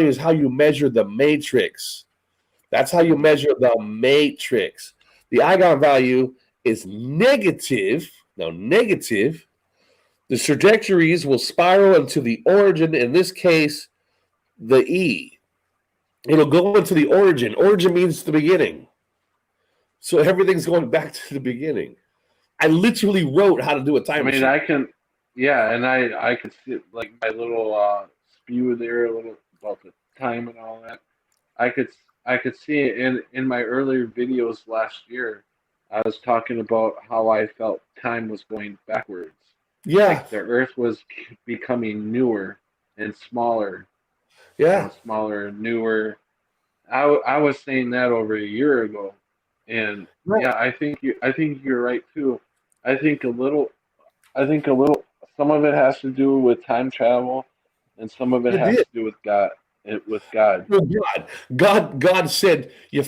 [SPEAKER 2] is how you measure the matrix. That's how you measure the matrix. The Eigen value is negative. Now, negative. The trajectories will spiral into the origin. In this case, the E. It'll go into the origin. Origin means the beginning. So everything's going back to the beginning. I literally wrote how to do a time machine.
[SPEAKER 4] I can, yeah, and I could see like my little spew there, a little about the time and all that. I could see it in my earlier videos last year. I was talking about how I felt time was going backwards.
[SPEAKER 2] Yeah,
[SPEAKER 4] like the Earth was becoming newer and smaller.
[SPEAKER 2] Yeah,
[SPEAKER 4] and smaller and newer. I was saying that over a year ago, and
[SPEAKER 2] right.
[SPEAKER 4] yeah, I think you're right too. I think a little. Some of it has to do with time travel, and some of it has to do with God. With God.
[SPEAKER 2] Well, God said you.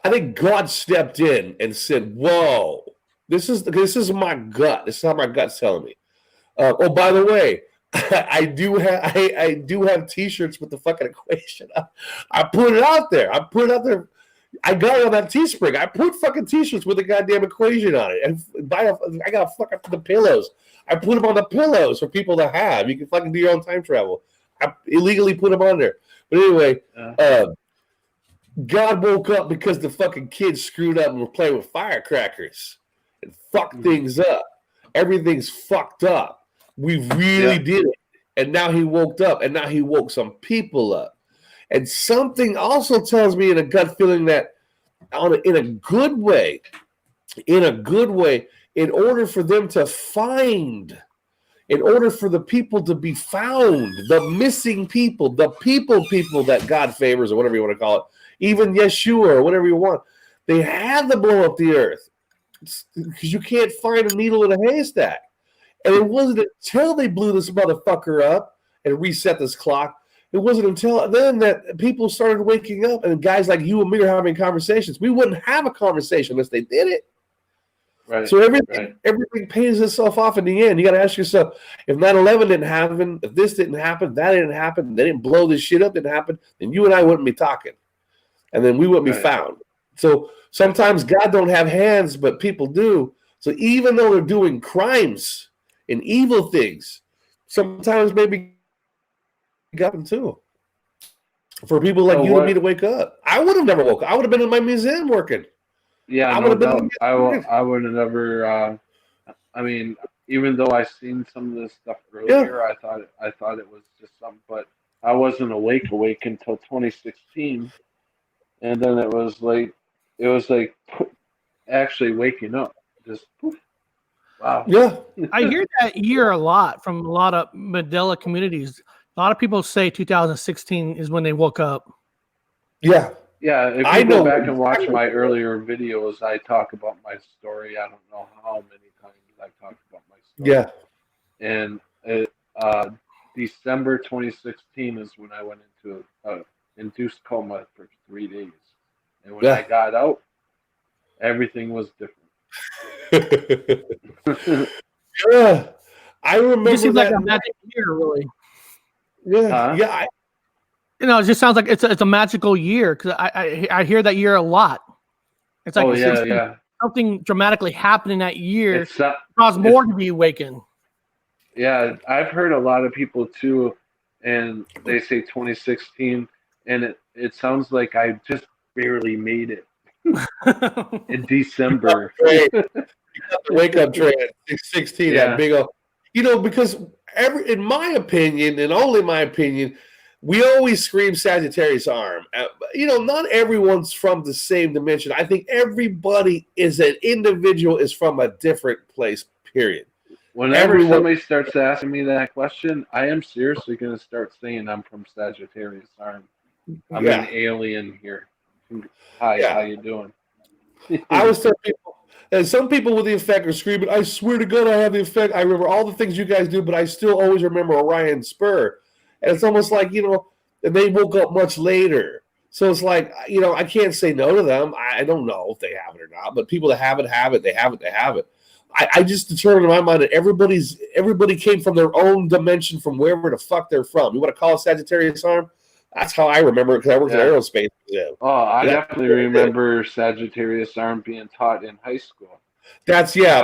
[SPEAKER 2] I think God stepped in and said, "Whoa, this is my gut. This is how my gut's telling me." Oh, by the way, I do have T-shirts with the fucking equation. I put it out there. I got it on that Teespring. I put fucking T-shirts with the goddamn equation on it, and I got fucking the pillows. I put them on the pillows for people to have. You can fucking do your own time travel. I illegally put them on there. But anyway, God woke up because the fucking kids screwed up and were playing with firecrackers and fucked things up. Everything's fucked up. We really did it. And now he woke up, and now he woke some people up. And something also tells me in a gut feeling that in a good way, in order for them to find, in order for the people to be found, the missing people, the people that God favors, or whatever you want to call it, even Yeshua or whatever you want, they had to blow up the earth because you can't find a needle in a haystack. And it wasn't until they blew this motherfucker up and reset this clock, it wasn't until then that people started waking up, and guys like you and me are having conversations. We wouldn't have a conversation unless they did it.
[SPEAKER 4] Right.
[SPEAKER 2] So everything pays itself off in the end. You got to ask yourself, if 9/11 didn't happen, if this didn't happen, that didn't happen, they didn't blow this shit up, didn't happen, then you and I wouldn't be talking. And then we wouldn't be found. So sometimes God don't have hands, but people do. So even though they're doing crimes and evil things, sometimes maybe got them too. For people like you and me to wake up. I would have never woke up. I would have been in my museum working.
[SPEAKER 4] Yeah, I would have never. I mean, even though I seen some of this stuff earlier, I thought it was just something, but I wasn't awake until 2016, and then it was like actually waking up. Just poof. Wow.
[SPEAKER 2] Yeah,
[SPEAKER 1] I hear that year a lot from a lot of Mandela communities. A lot of people say 2016 is when they woke up.
[SPEAKER 2] Yeah.
[SPEAKER 4] Yeah, if you go back and watch my earlier videos, I talk about my story. I don't know how many times I talked about my story.
[SPEAKER 2] Yeah.
[SPEAKER 4] And December 2016 is when I went into an induced coma for 3 days. And when I got out, everything was different.
[SPEAKER 2] Yeah. I remember
[SPEAKER 1] It seems like a magic year, really.
[SPEAKER 2] Yeah.
[SPEAKER 1] It just sounds like it's a magical year because I hear that year a lot. It's like something dramatically happened in that year caused more to be awakened.
[SPEAKER 4] Yeah, I've heard a lot of people too, and they say 2016, and it sounds like I just barely made it in December.
[SPEAKER 2] Wake up train at 16, that big old, because in my opinion, and only my opinion, we always scream Sagittarius arm. Not everyone's from the same dimension. I think everybody is an individual is from a different place, period.
[SPEAKER 4] Whenever somebody starts asking me that question, I am seriously going to start saying I'm from Sagittarius arm. I'm an alien here. Hi, how you doing?
[SPEAKER 2] I always tell people, and some people with the effect are screaming, I swear to God, I have the effect. I remember all the things you guys do, but I still always remember Orion Spur. And it's almost like, and they woke up much later. So it's like, I can't say no to them. I don't know if they have it or not, but people that have it, have it. They have it, they have it. I just determined in my mind that everybody came from their own dimension from wherever the fuck they're from. You want to call it Sagittarius arm? That's how I remember it because I worked in aerospace.
[SPEAKER 4] Oh, I definitely remember Sagittarius arm being taught in high school.
[SPEAKER 2] That's I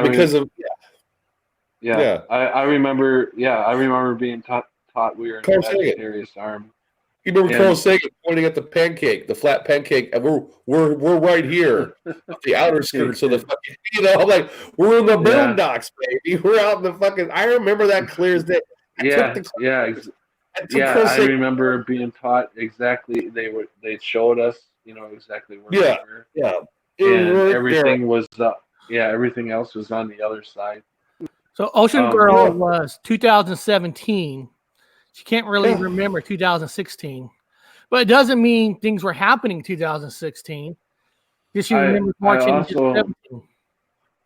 [SPEAKER 4] remember. Yeah, I remember being taught we were in Sagittarius arm.
[SPEAKER 2] You remember Carl Sagan pointing at the pancake, the flat pancake, and we're right here, the outer skirts of the fucking, I'm like, we're in the boondocks, baby. We're out in the fucking. I remember that clear as day.
[SPEAKER 4] I remember being taught exactly. They showed us, exactly where we were.
[SPEAKER 2] Yeah,
[SPEAKER 4] and everything was everything else was on the other side.
[SPEAKER 1] So Ocean Girl was 2017. She can't really remember 2016, but it doesn't mean things were happening in 2016. Just she remembers watching 2017.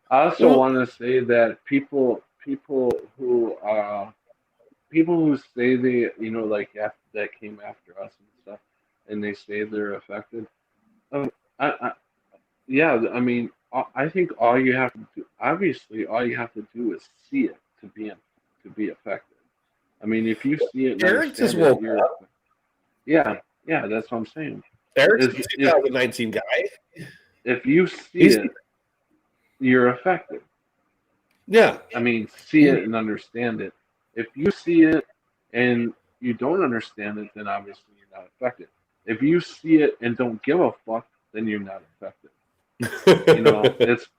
[SPEAKER 4] I also want to say that people who say they, that came after us and stuff, and they say they're affected. I think all you have to do, obviously, all you have to do is see it to be affected. I mean, if you see it,
[SPEAKER 2] Eric just woke up.
[SPEAKER 4] Yeah, that's what I'm saying.
[SPEAKER 2] Eric's a 2019 guy.
[SPEAKER 4] If you see it, you're affected.
[SPEAKER 2] Yeah.
[SPEAKER 4] I mean, see it and understand it. If you see it and you don't understand it, then obviously you're not affected. If you see it and don't give a fuck, then you're not affected.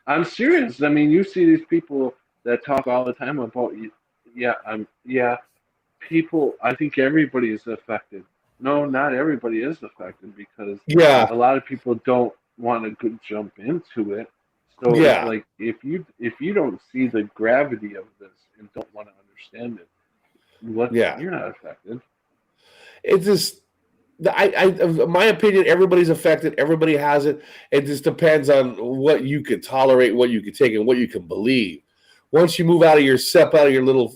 [SPEAKER 4] I'm serious. I mean, you see these people that talk all the time about people, I think everybody is affected. No, not everybody is affected because a lot of people don't want to jump into it. So it's like if you don't see the gravity of this and don't want to understand it, you're not affected.
[SPEAKER 2] It's just in my opinion, everybody's affected. Everybody has it. It just depends on what you can tolerate, what you can take, and what you can believe. Once you step out of your little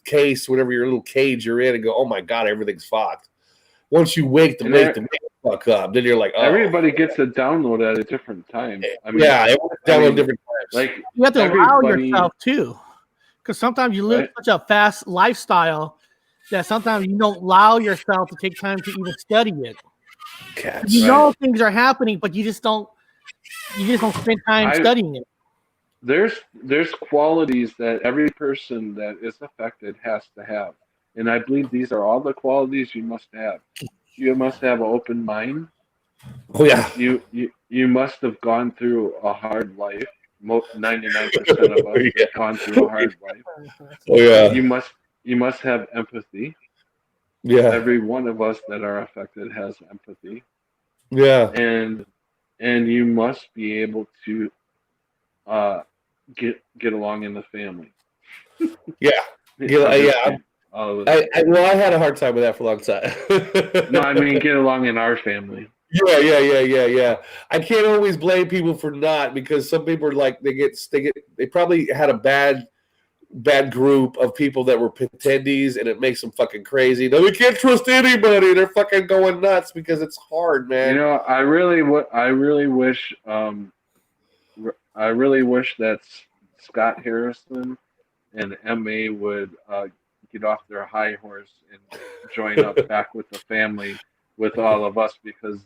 [SPEAKER 2] case, whatever your little cage you're in, and go, oh my God, everything's fucked. Once you wake the fuck up, then you're like, oh.
[SPEAKER 4] Everybody gets a download at a different time.
[SPEAKER 2] Download different times.
[SPEAKER 1] Like you have to allow yourself too, because sometimes you live such a fast lifestyle that sometimes you don't allow yourself to take time to even study it. Things are happening, but you just don't spend time studying it.
[SPEAKER 4] There's qualities that every person that is affected has to have. And I believe these are all the qualities you must have. You must have an open mind.
[SPEAKER 2] Oh yeah.
[SPEAKER 4] You must have gone through a hard life. 99% of us have gone through a hard life.
[SPEAKER 2] Oh yeah.
[SPEAKER 4] You must have empathy.
[SPEAKER 2] Yeah.
[SPEAKER 4] Every one of us that are affected has empathy.
[SPEAKER 2] Yeah.
[SPEAKER 4] And you must be able to get along in the family.
[SPEAKER 2] Yeah. I had a hard time with that for a long time.
[SPEAKER 4] No, I mean get along in our family.
[SPEAKER 2] Yeah. I can't always blame people for not, because some people are like they probably had a bad group of people that were pretendies, and it makes them fucking crazy. No, we can't trust anybody. They're fucking going nuts because it's hard, man.
[SPEAKER 4] I really wish that Scott Harrison and MA would get off their high horse and join up back with the family, with all of us, because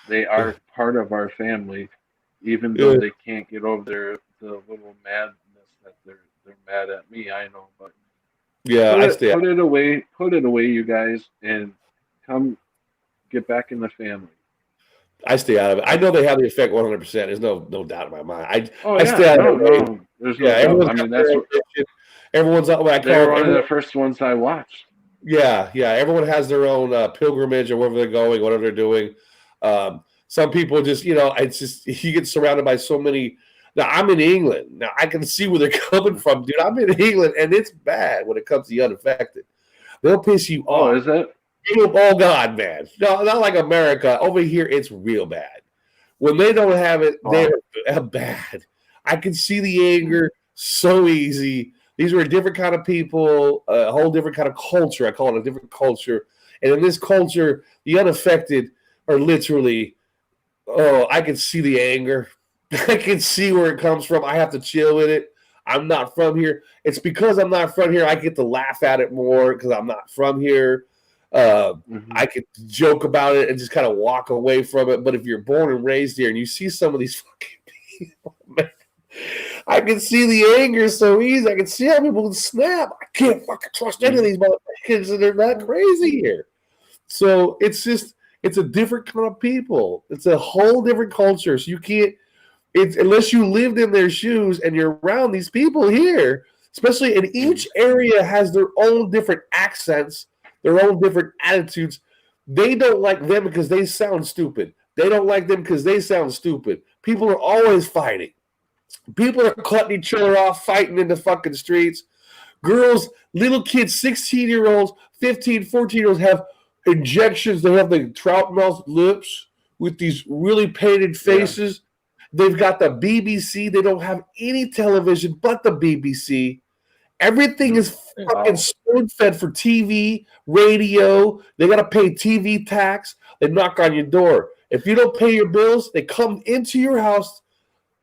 [SPEAKER 4] they are part of our family, even though they can't get over the little madness that they're mad at me. I know, but put it away, you guys, and come get back in the family.
[SPEAKER 2] I stay out of it. I know they have the effect 100%. There's no doubt in my mind. I
[SPEAKER 4] stay out of it. There's no doubt. I mean,
[SPEAKER 2] everyone's out.
[SPEAKER 4] They're one of the first ones I watched.
[SPEAKER 2] Yeah. Everyone has their own pilgrimage or wherever they're going, whatever they're doing. Some people just, it's just you get surrounded by so many. Now I'm in England. Now I can see where they're coming from, dude. I'm in England, and it's bad when it comes to the unaffected. They'll piss you off.
[SPEAKER 4] Oh, is it?
[SPEAKER 2] Oh God, man! No, not like America. Over here, it's real bad. When they don't have it,
[SPEAKER 4] Wow.
[SPEAKER 2] they're bad. I can see the anger so easy. These were a different kind of people, a whole different kind of culture. I call it a different culture. And in this culture, the unaffected are literally, oh, I can see the anger. I can see where it comes from. I have to chill with it. I'm not from here. It's because I'm not from here. I get to laugh at it more because I'm not from here. I can joke about it and just kind of walk away from it. But if you're born and raised here and you see some of these fucking people, man, I can see the anger so easy. I can see how people snap. I can't fucking trust any of these motherfuckers, and they're not crazy here. So it's a different kind of people. It's a whole different culture. So you can't, unless you lived in their shoes and you're around these people here, especially in each area has their own different accents, their own different attitudes. They don't like them because they sound stupid. They don't like them because they sound stupid. People are always fighting. People are cutting each other off, fighting in the fucking streets. Girls, little kids, 16-year-olds, 15, 14-year-olds have injections. They have the trout mouth lips with these really painted faces. Yeah. They've got the BBC. They don't have any television but the BBC. Everything is fucking spoon-fed for TV, radio. They got to pay TV tax. They knock on your door. If you don't pay your bills, they come into your house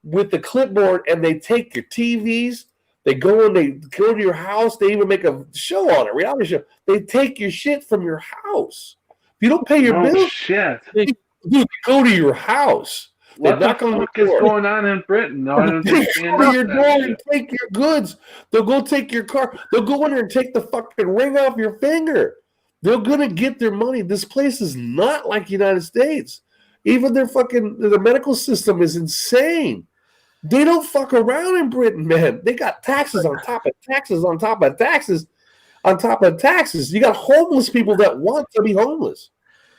[SPEAKER 2] with the clipboard and they take your TVs. They go to your house. They even make a show on it, reality show. They take your shit from your house. If you don't pay your bills, they go to your house.
[SPEAKER 4] What the fuck is going on in Britain? No, I don't understand.
[SPEAKER 2] They go to your door and take your goods. They'll go take your car. They'll go in there and take the fucking ring off your finger. They're gonna get their money. This place is not like the United States. Even the medical system is insane. They don't fuck around in Britain, man. They got taxes on top of taxes on top of taxes on top of taxes. You got homeless people that want to be homeless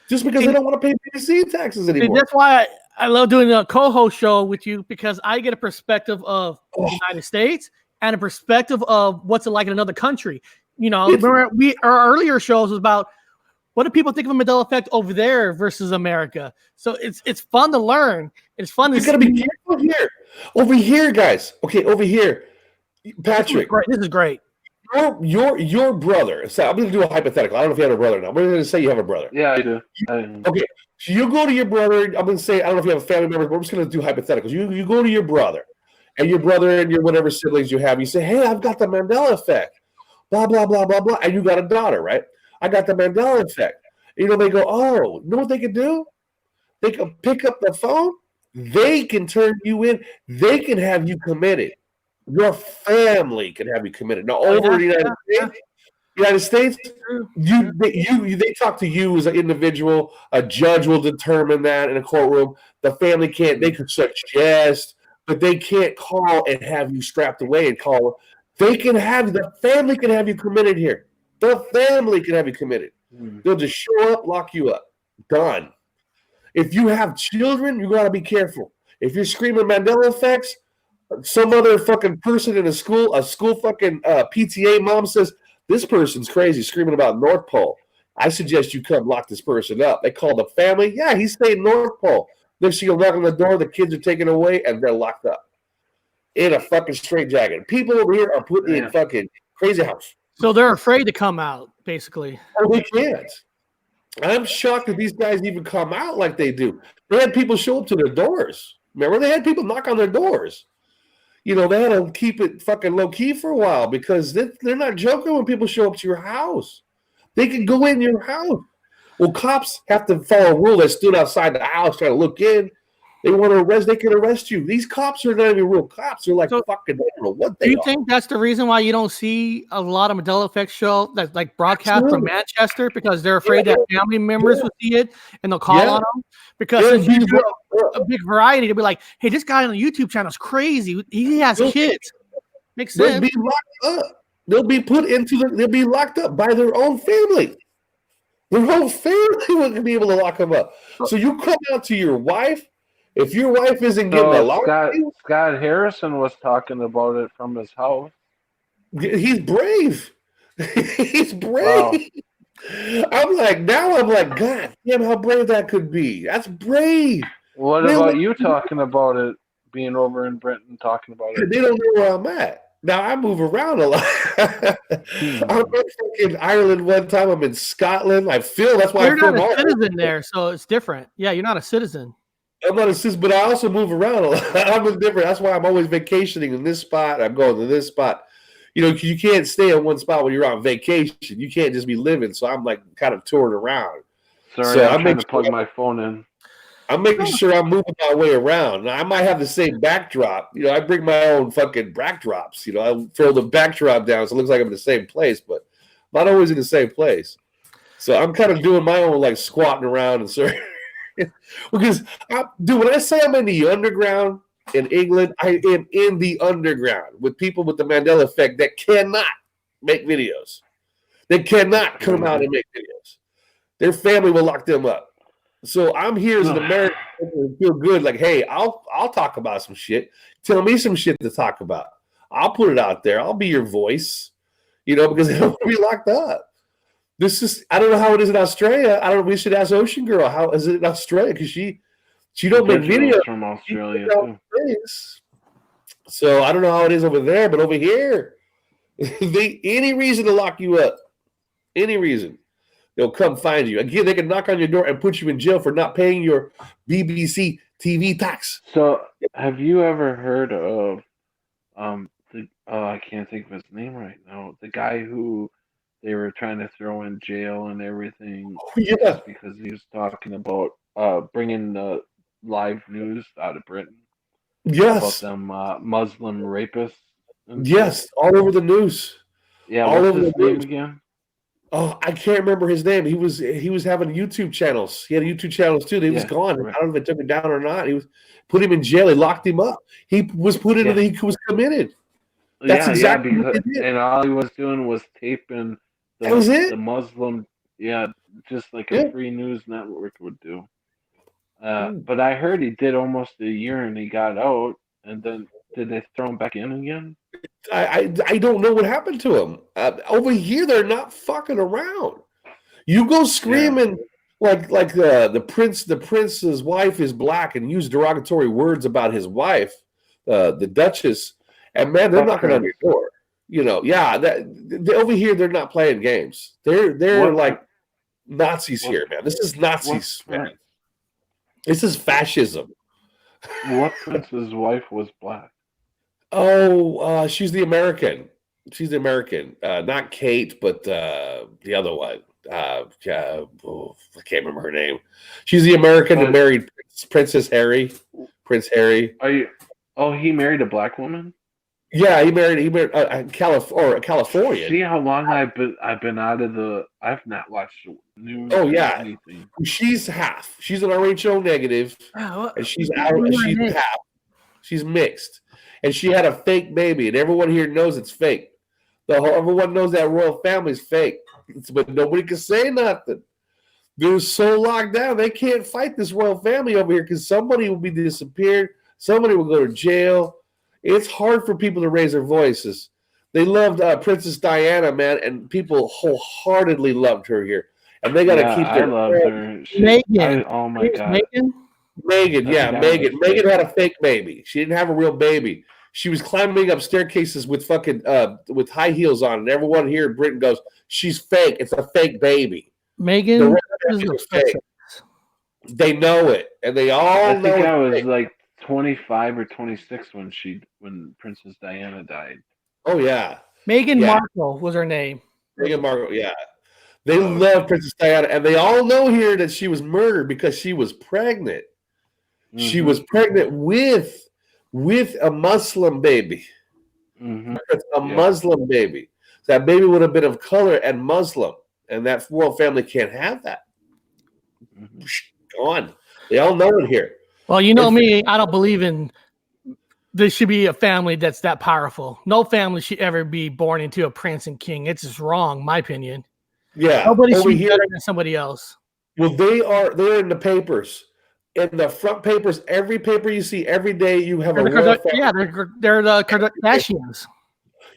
[SPEAKER 2] just because they don't want to pay BBC taxes anymore.
[SPEAKER 1] That's why I love doing a co-host show with you, because I get a perspective of the United States and a perspective of what's it like in another country. You know, remember our earlier shows was about what do people think of a Mandela effect over there versus America. So it's fun to learn. It's fun to.
[SPEAKER 2] You gotta be careful here. Over here, guys. Okay, over here, Patrick.
[SPEAKER 1] This is great.
[SPEAKER 2] Your brother. So I'm going to do a hypothetical. I don't know if you have a brother now. We're going to say you have a brother.
[SPEAKER 4] Yeah, I do.
[SPEAKER 2] Okay, so you go to your brother. I'm going to say I don't know if you have a family member, but we're just going to do hypotheticals. You go to your brother, and your whatever siblings you have. You say, "Hey, I've got the Mandela effect." Blah blah blah blah blah. And you got a daughter, right? I got the Mandela effect. You know, they go, "Oh, you know what they can do? They can pick up the phone. They can turn you in. They can have you committed. Your family can have you committed." Now, over the United States, they talk to you as an individual. A judge will determine that in a courtroom. The family can't. They could suggest, but they can't call and have you strapped away and call. They can have the family can have you committed here. The family can have you committed. They'll just show up, lock you up. Done. If you have children, you got to be careful. If you're screaming Mandela effects, some other fucking person in a school fucking PTA mom says, this person's crazy, screaming about North Pole. I suggest you come lock this person up. They call the family. Yeah, he's staying North Pole. Then she'll knock on the door, the kids are taken away, and they're locked up in a fucking straitjacket. People over here are put in fucking crazy house.
[SPEAKER 1] So they're afraid to come out, basically.
[SPEAKER 2] Oh, they can't. I'm shocked that these guys even come out like they do. They had people show up to their doors. Remember, they had people knock on their doors. You know, they had to keep it fucking low key for a while because they're not joking when people show up to your house. They can go in your house. Well, cops have to follow a rule that stood outside the house trying to look in. They want to arrest, they can arrest you. These cops are not even real cops. They're like fucking, I don't know what they are.
[SPEAKER 1] Do you think that's the reason why you don't see a lot of Mandela Effect show that's like broadcast from Manchester, because they're afraid that family members will see it and they'll call on them? Because if you do a big variety, they'll be like, hey, this guy on the YouTube channel is crazy. He has kids. Makes sense.
[SPEAKER 2] They'll be locked up. They'll be locked up by their own family. Their whole family wouldn't be able to lock them up. So you come out to your wife. If your wife isn't getting a lot,
[SPEAKER 4] Scott Harrison was talking about it from his house.
[SPEAKER 2] He's brave. He's brave. Wow. I'm like, God damn, how brave that could be. That's brave.
[SPEAKER 4] What
[SPEAKER 2] Man,
[SPEAKER 4] about you talking about it, being over in Britain, talking about it?
[SPEAKER 2] they don't know where I'm at. Now I move around a lot. I'm in fucking Ireland one time. I'm in Scotland. That's why
[SPEAKER 1] You're
[SPEAKER 2] I
[SPEAKER 1] not
[SPEAKER 2] film
[SPEAKER 1] a
[SPEAKER 2] all.
[SPEAKER 1] citizen there, so it's different. Yeah, you're not a citizen.
[SPEAKER 2] I'm not a cis, but I also move around a lot. I'm different. That's why I'm always vacationing in this spot. I'm going to this spot. You can't stay in one spot when you're on vacation. You can't just be living. So I'm like kind of touring around.
[SPEAKER 4] Sorry,
[SPEAKER 2] So
[SPEAKER 4] I'm trying to plug my phone in.
[SPEAKER 2] I'm making sure I'm moving my way around. Now, I might have the same backdrop. I bring my own fucking backdrops. I throw the backdrop down so it looks like I'm in the same place, but not always in the same place. So I'm kind of doing my own like squatting around and certain. Because, when I say I'm in the underground in England, I am in the underground with people with the Mandela effect that cannot make videos. They cannot come out and make videos. Their family will lock them up. So I'm here as an American and feel good. Like, hey, I'll talk about some shit. Tell me some shit to talk about. I'll put it out there. I'll be your voice. Because they don't want to be locked up. I don't know how it is in Australia. I don't know. We should ask Ocean Girl how is it in Australia because she don't make videos
[SPEAKER 4] from Australia too.
[SPEAKER 2] So I don't know how it is over there, but over here, any reason to lock you up, any reason. They'll come find you. Again, they can knock on your door and put you in jail for not paying your BBC TV tax.
[SPEAKER 4] So, have you ever heard of I can't think of his name right now. The guy who they were trying to throw in jail and everything just because he was talking about bringing the live news out of Britain.
[SPEAKER 2] Yes.
[SPEAKER 4] About them Muslim rapists.
[SPEAKER 2] Yes, all over the news.
[SPEAKER 4] Yeah, what's his name again?
[SPEAKER 2] Oh, I can't remember his name. He was having YouTube channels. He had YouTube channels too. He was gone. Right. I don't know if they took him down or not. He was put him in jail. They locked him up. He was put into he was committed. That's exactly what they did.
[SPEAKER 4] And all he was doing was taping the Muslim, just like a free news network would do. But I heard he did almost a year and he got out. And then did they throw him back in again?
[SPEAKER 2] I don't know what happened to him. Over here, they're not fucking around. You go screaming like the prince's wife is black and use derogatory words about his wife, the Duchess, and man, they're knocking on your door. Over here they're not playing games. They're like Nazis here, man. This is Nazis, man. This is fascism.
[SPEAKER 4] What prince's wife was black?
[SPEAKER 2] Oh, she's the American. She's the American. Not Kate, but the other one. I can't remember her name. She's the American who married Prince Harry.
[SPEAKER 4] He married a black woman?
[SPEAKER 2] Yeah, he married a California.
[SPEAKER 4] See how long I've been out of the. I've not watched news.
[SPEAKER 2] Oh yeah,
[SPEAKER 4] anything.
[SPEAKER 2] She's half. She's an RH negative, and she's out. She's half. She's mixed. And she had a fake baby, and everyone here knows it's fake. Everyone knows that royal family's fake, but nobody can say nothing. They're so locked down, they can't fight this royal family over here because somebody will be disappeared, somebody will go to jail. It's hard for people to raise their voices. They loved Princess Diana, man, and people wholeheartedly loved her here. And they got to keep their.
[SPEAKER 4] I loved her.
[SPEAKER 1] Meghan.
[SPEAKER 4] Oh my God.
[SPEAKER 2] Meghan, Meghan. Meghan had a fake baby. She didn't have a real baby. She was climbing up staircases with fucking with high heels on, and everyone here in Britain goes, "She's fake. It's a fake baby."
[SPEAKER 1] Meghan is
[SPEAKER 2] fake. They know it, and they all know.
[SPEAKER 4] I think I was like 25 or 26 when Princess Diana died.
[SPEAKER 2] Oh yeah,
[SPEAKER 1] Meghan Markle was her name.
[SPEAKER 2] Meghan Markle, yeah. They love Princess Diana, and they all know here that she was murdered because she was pregnant. Mm-hmm. She was pregnant with a Muslim baby.
[SPEAKER 4] Mm-hmm.
[SPEAKER 2] Muslim baby. That baby would have been of color and Muslim, and that royal family can't have that. Mm-hmm. Go on. They all know it here.
[SPEAKER 1] Well, you know me, I don't believe in there should be a family that's that powerful. No family should ever be born into a prince and king. It's just wrong, my opinion.
[SPEAKER 2] Yeah.
[SPEAKER 1] Nobody should be better than somebody else.
[SPEAKER 2] Well, they're in the papers. In the front papers, every paper you see every day, you have they're
[SPEAKER 1] the Kardashians.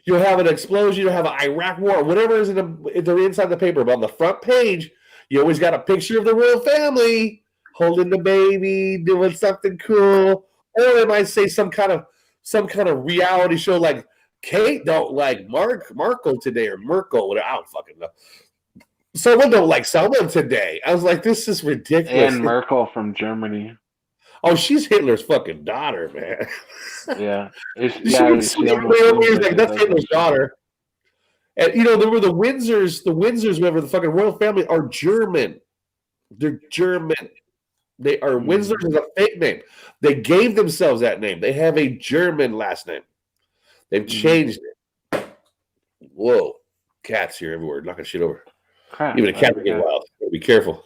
[SPEAKER 2] You'll have an explosion, you'll have an Iraq war, whatever is they're inside the paper. But on the front page, you always got a picture of the royal family holding the baby, doing something cool, or they might say some kind of reality show like Kate don't like Marco today or Merkel. I don't fucking know. Someone don't like someone today. I was like, this is ridiculous.
[SPEAKER 4] And Merkel from Germany.
[SPEAKER 2] Oh, she's Hitler's fucking daughter, man.
[SPEAKER 4] Yeah.
[SPEAKER 2] She see everybody over here like that's Hitler's daughter. And there were the Windsors. The Windsors, whatever the fucking royal family, are German. They're German. They are Windsors is a fake name. They gave themselves that name. They have a German last name. They've changed it. Whoa, cats here everywhere, knocking shit over.
[SPEAKER 4] Crap,
[SPEAKER 2] even a cat will get wild. Be careful.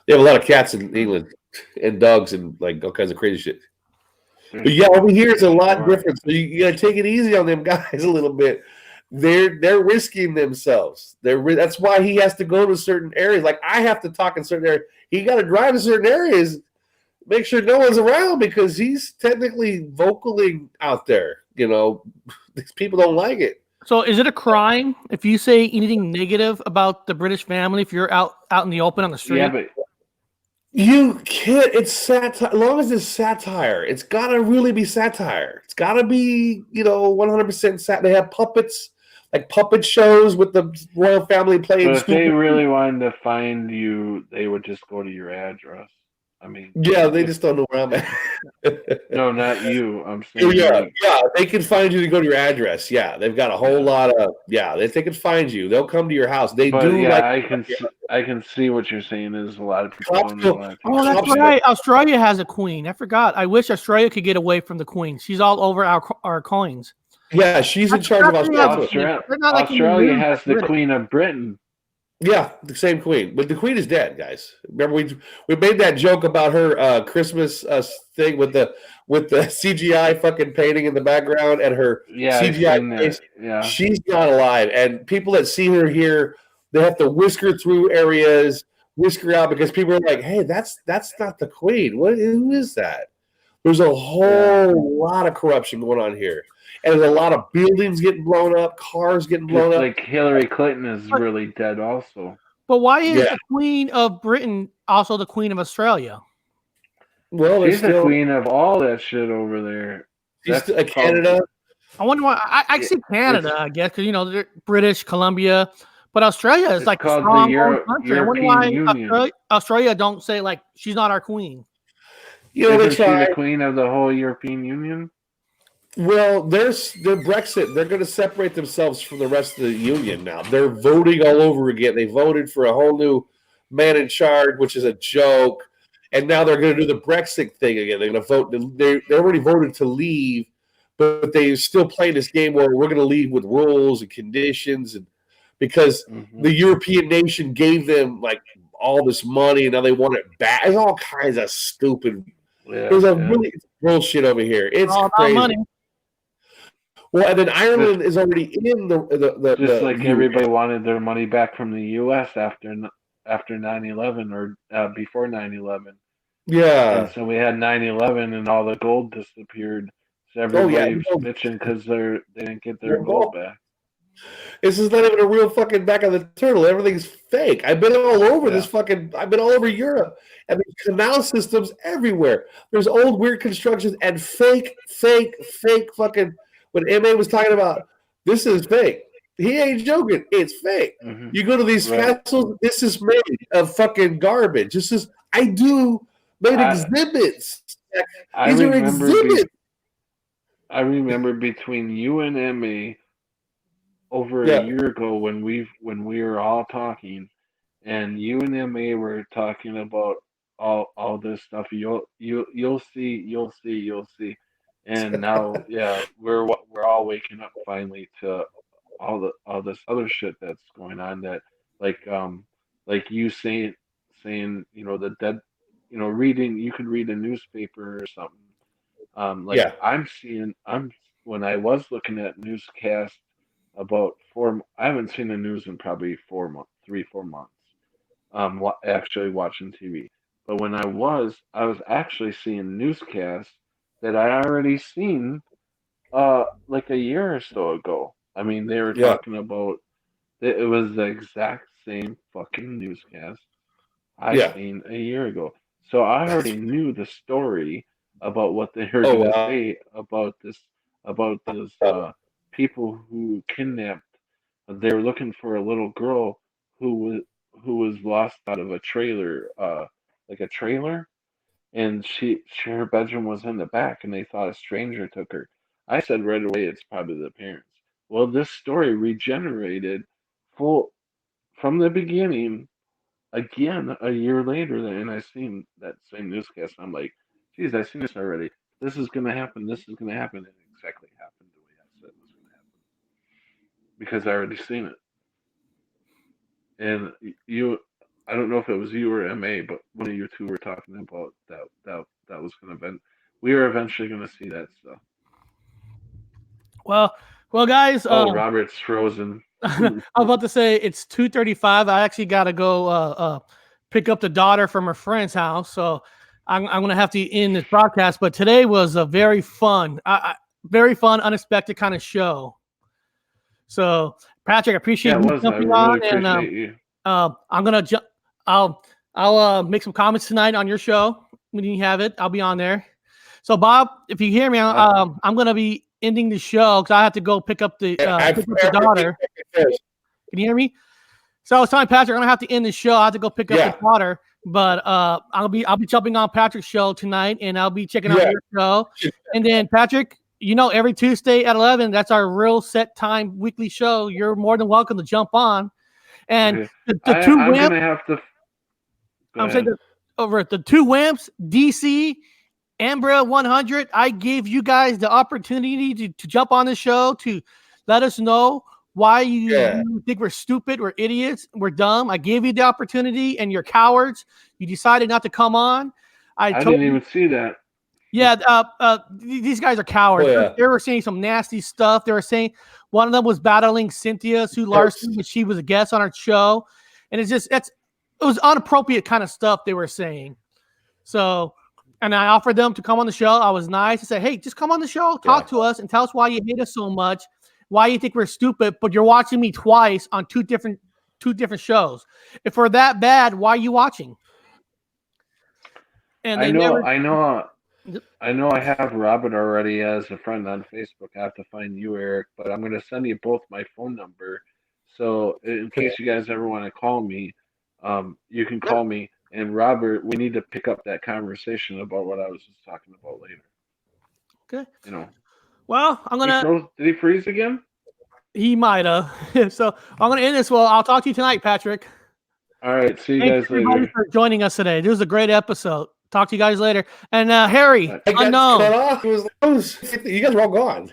[SPEAKER 2] They have a lot of cats in England and dogs and like all kinds of crazy shit. But yeah, over here it's a lot different. So you gotta take it easy on them guys a little bit. They're risking themselves. That's why he has to go to certain areas. Like I have to talk in certain areas. He got to drive to certain areas, make sure no one's around because he's technically vocaling out there. These people don't like it.
[SPEAKER 1] So is it a crime if you say anything negative about the British family if you're out in the open on the street?
[SPEAKER 4] Yeah, but
[SPEAKER 2] you can't. It's satire. As long as it's satire, it's got to really be satire. It's got to be, 100% satire. They have puppets, like puppet shows with the royal family playing.
[SPEAKER 4] But if they really wanted to find you, they would just go to your address. I mean,
[SPEAKER 2] yeah, they just don't know where I'm at.
[SPEAKER 4] No, not you. I'm saying,
[SPEAKER 2] yeah, they can find you to go to your address. Yeah, they've got a whole lot of. Yeah, they can find you. They'll come to your house. They do.
[SPEAKER 4] Yeah, I can see what you're saying. Is a lot of people.
[SPEAKER 1] Oh, that's right. Australia has a queen. I forgot. I wish Australia could get away from the queen. She's all over our coins.
[SPEAKER 2] Yeah, she's in charge of Australia.
[SPEAKER 4] Australia has the Queen of Britain.
[SPEAKER 2] Yeah, the same queen, but the queen is dead, guys. Remember we made that joke about her Christmas thing with the CGI fucking painting in the background and her CGI face.
[SPEAKER 4] Yeah,
[SPEAKER 2] she's not alive, and people that see her here, they have to whisk her through areas, whisk her out because people are like, "Hey, that's not the queen. Who is that?" There's a whole lot of corruption going on here. And there's a lot of buildings getting blown up, cars getting blown up.
[SPEAKER 4] Like Hillary Clinton is really dead also.
[SPEAKER 1] But why is the Queen of Britain also the Queen of Australia?
[SPEAKER 2] Well,
[SPEAKER 4] she's the queen of all that shit over there.
[SPEAKER 2] She's Canada.
[SPEAKER 1] I wonder why. I see Canada, I guess, because they're British, Columbia, but Australia is like a strong country. I wonder why Australia don't say like she's not our queen.
[SPEAKER 4] Isn't she the queen of the whole European Union?
[SPEAKER 2] Well, they're Brexit. They're going to separate themselves from the rest of the union now. They're voting all over again. They voted for a whole new man in charge, which is a joke. And now they're going to do the Brexit thing again. They're going to vote. They already voted to leave, but they're still playing this game where we're going to leave with rules and conditions, and because the European nation gave them like all this money, and now they want it back. There's all kinds of stupid. There's really bullshit over here. It's crazy. Money. Well, and then Ireland is already in the
[SPEAKER 4] just like everybody wanted their money back from the U.S. after 9/11 or before 9/11.
[SPEAKER 2] Yeah.
[SPEAKER 4] And so we had 9/11 and all the gold disappeared. So everybody was bitching because they didn't get their gold back.
[SPEAKER 2] This is not even a real fucking back of the turtle. Everything's fake. I've been all over this fucking. I've been all over Europe, and there's canal systems everywhere. There's old weird constructions and fake fucking. When MA was talking about this is fake, he ain't joking. It's fake. You go to these castles. This is made of fucking garbage. This is made exhibits. These are exhibits.
[SPEAKER 4] I remember between you and MA over a year ago when we were all talking, and you and MA were talking about all this stuff. You'll see. And now, we're all waking up finally to all this other shit that's going on. That like you saying the dead, reading. You could read a newspaper or something. When I was looking at newscasts about I haven't seen the news in probably 4 months, 3-4 months. Actually watching TV, but when I was actually seeing newscasts that I already seen like a year or so ago. I mean, they were talking about it was the exact same fucking newscast I seen a year ago. So I already knew the story about what they were
[SPEAKER 2] Oh,
[SPEAKER 4] going to
[SPEAKER 2] wow.
[SPEAKER 4] say about those people who kidnapped. They were looking for a little girl who was lost out of a trailer, like a trailer, and her bedroom was in the back, and they thought a stranger took her. I said right away it's probably the parents. Well, this story regenerated full from the beginning again a year later, and I seen that same newscast. I'm like, geez, I've seen this already. This is gonna happen. This is gonna happen, and it exactly happened the way I said it was gonna happen because I already seen it. And you, I don't know if it was you or Ma, but one of you two were talking about that was gonna be. We are eventually gonna see that stuff.
[SPEAKER 1] Well, guys.
[SPEAKER 4] Oh, Robert's frozen.
[SPEAKER 1] I was about to say it's 2:35. I actually got to go pick up the daughter from her friend's house, so I'm going to have to end this broadcast. But today was a very fun, unexpected kind of show. So, Patrick, I appreciate
[SPEAKER 4] Yeah, it
[SPEAKER 1] you
[SPEAKER 4] was. I
[SPEAKER 1] jumping
[SPEAKER 4] really
[SPEAKER 1] on,
[SPEAKER 4] appreciate you.
[SPEAKER 1] I'm gonna I'll make some comments tonight on your show when you have it. I'll be on there. So, Bob, if you hear me, I'm gonna be ending the show because I have to go pick up the daughter. Can you hear me? So I was telling Patrick I'm gonna have to end the show. I have to go pick up the daughter, but I'll be jumping on Patrick's show tonight, and I'll be checking out your show. And then Patrick, every Tuesday at 11, that's our real set time weekly show. You're more than welcome to jump on. And the two
[SPEAKER 4] I'm
[SPEAKER 1] wimps,
[SPEAKER 4] gonna have to.
[SPEAKER 1] I'm saying over the two wimps, DC. Ambra 100, I gave you guys the opportunity to jump on the show to let us know why you think we're stupid, we're idiots, we're dumb. I gave you the opportunity, and you're cowards. You decided not to come on.
[SPEAKER 4] I didn't even see that.
[SPEAKER 1] Yeah, these guys are cowards.
[SPEAKER 2] Oh, yeah.
[SPEAKER 1] They were saying some nasty stuff. They were saying one of them was battling Cynthia Sue Larson, but she was a guest on our show, and it was inappropriate kind of stuff they were saying. So. And I offered them to come on the show. I was nice to say, hey, just come on the show, talk to us, and tell us why you hate us so much, why you think we're stupid, but you're watching me twice on two different shows. If we're that bad, why are you watching? And
[SPEAKER 4] I know I have Robert already as a friend on Facebook. I have to find you, Eric, but I'm going to send you both my phone number. So in case you guys ever want to call me, you can call me. And Robert, we need to pick up that conversation about what I was just talking about later.
[SPEAKER 1] Okay. Well, I'm gonna.
[SPEAKER 4] Did he freeze again?
[SPEAKER 1] He might have. So I'm gonna end this. Well, I'll talk to you tonight, Patrick.
[SPEAKER 4] All right. See you guys later.
[SPEAKER 1] Thanks for joining us today. This was a great episode. Talk to you guys later. And Harry, unknown.
[SPEAKER 2] You guys were all gone.